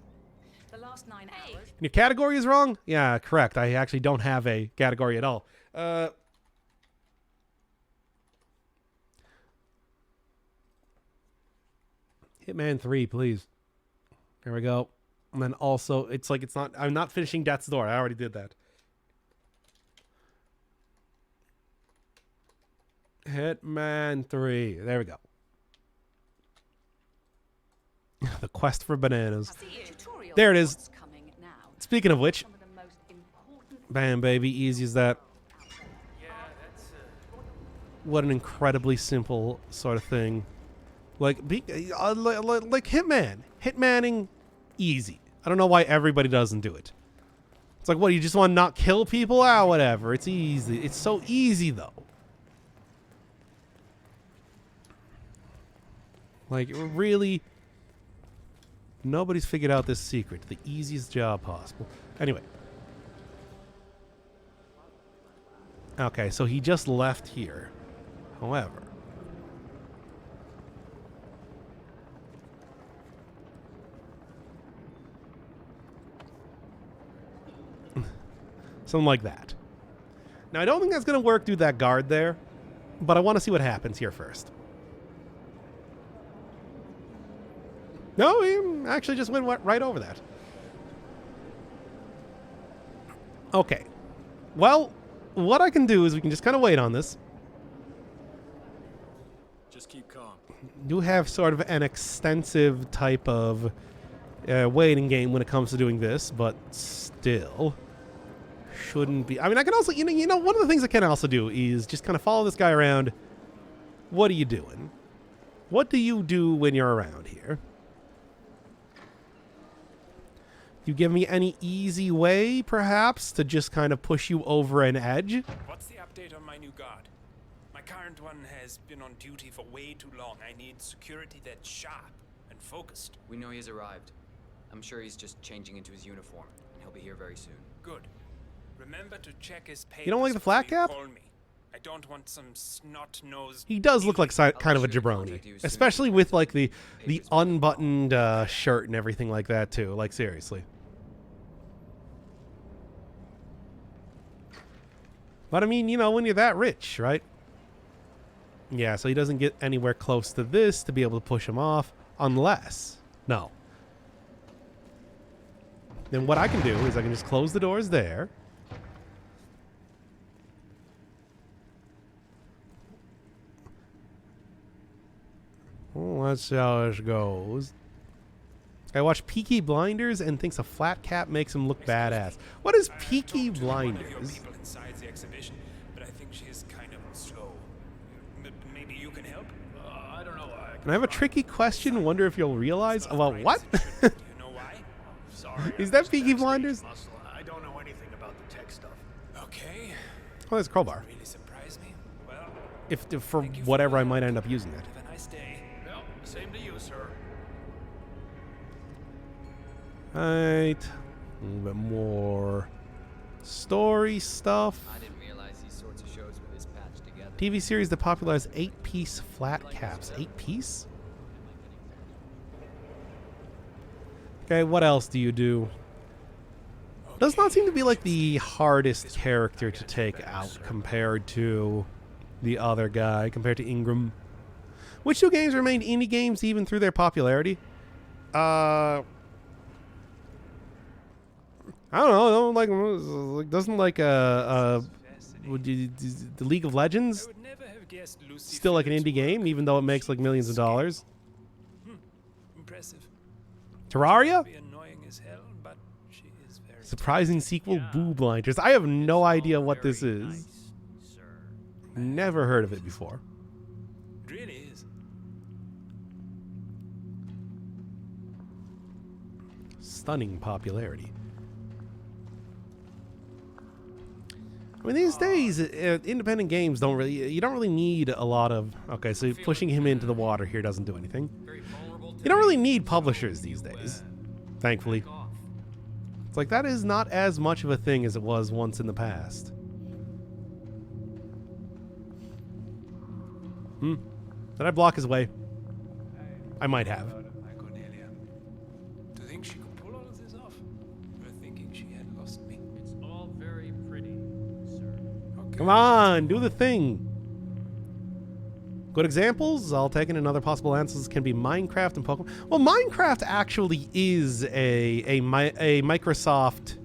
Your category is wrong? Yeah, correct. I actually don't have a category at all. Hitman 3, please. There we go. And then also, it's like it's not... I'm not finishing Death's Door. I already did that. Hitman 3. There we go. The quest for bananas. There it is. Speaking of which, Some of the most important bam, baby, easy as that. Yeah, that's What an incredibly simple sort of thing. Like like Hitmanning, easy. I don't know why everybody doesn't do it. It's like, what, you just want to not kill people? Ah, whatever. It's easy. It's so easy, though. Like, really, nobody's figured out this secret. The easiest job possible. Anyway. Okay, so he just left here. However. Something like that. Now, I don't think that's going to work through that guard there, but I want to see what happens here first. No, he actually just went right over that. Okay. Well, what I can do is we can just kind of wait on this. Just keep calm. You have sort of an extensive type of waiting game when it comes to doing this, but still shouldn't be. I mean, I can also, you know, one of the things I can also do is just kind of follow this guy around. What are you doing? What do you do when you're around here? You give me any easy way, perhaps, to just kind of push you over an edge? What's the update on my new guard? My current one has been on duty for way too long. I need security that's sharp and focused. We know he's arrived. I'm sure he's just changing into his uniform, and he'll be here very soon. Good. Remember to check his papers. You don't like the flat before you cap? call me. I don't want some snot-nosed... He does look like kind of a make sure to jabroni, contact you soon. especially with like the unbuttoned shirt and everything like that too. Like, seriously. But I mean, you know, when you're that rich, right? Yeah, so he doesn't get anywhere close to this to be able to push him off, unless... No. Then what I can do is I can just close the doors there. Well, let's see how this goes. I watched Peaky Blinders and thinks a flat cap makes him look badass. What is Peaky One of your Blinders? people inside the exhibition, but I think she is kind of slow. Maybe you can help? I don't know why. And I have a tricky question. Wonder if you'll realize about what? Do you know why? Sorry. Is that Peaky Blinders? Muscle. I don't know anything about the tech stuff. Okay. Oh, there's a crowbar. Really surprised me. Well, If for thank you for whatever the I might help. end up using that. Have a nice day. Well, same to you, sir. Right. A little bit more story stuff. I didn't realize these sorts of shows were this patched together. TV series that popularized 8-piece flat caps. 8-piece? Okay, what else do you do? Does not seem to be like the hardest character to take out compared to the other guy, compared to Ingram. Which two games remained indie games even through their popularity? I don't know. Doesn't the League of I Legends would never have guessed Lucy still like an Fields indie game, worked even though it makes like millions of dollars? Impressive. Terraria? Be annoying as hell, but she is very Surprising sequel, Boo Blinders. I have no idea what this is. Never heard of it before. It really is. Stunning popularity. I mean, these days, independent games don't really... You don't really need a lot of... Okay, so pushing him into the water here doesn't do anything. You don't really need publishers these days, thankfully. It's like, that is not as much of a thing as it was once in the past. Did I block his way? I might have. My Cornelia. Do you think she could pull all of this off? You're thinking she had lost me. It's all very pretty, sir. Okay. Come on, do the thing. Good examples? I'll take it. Another possible answers can be Minecraft and Pokemon. Well, Minecraft actually is a Microsoft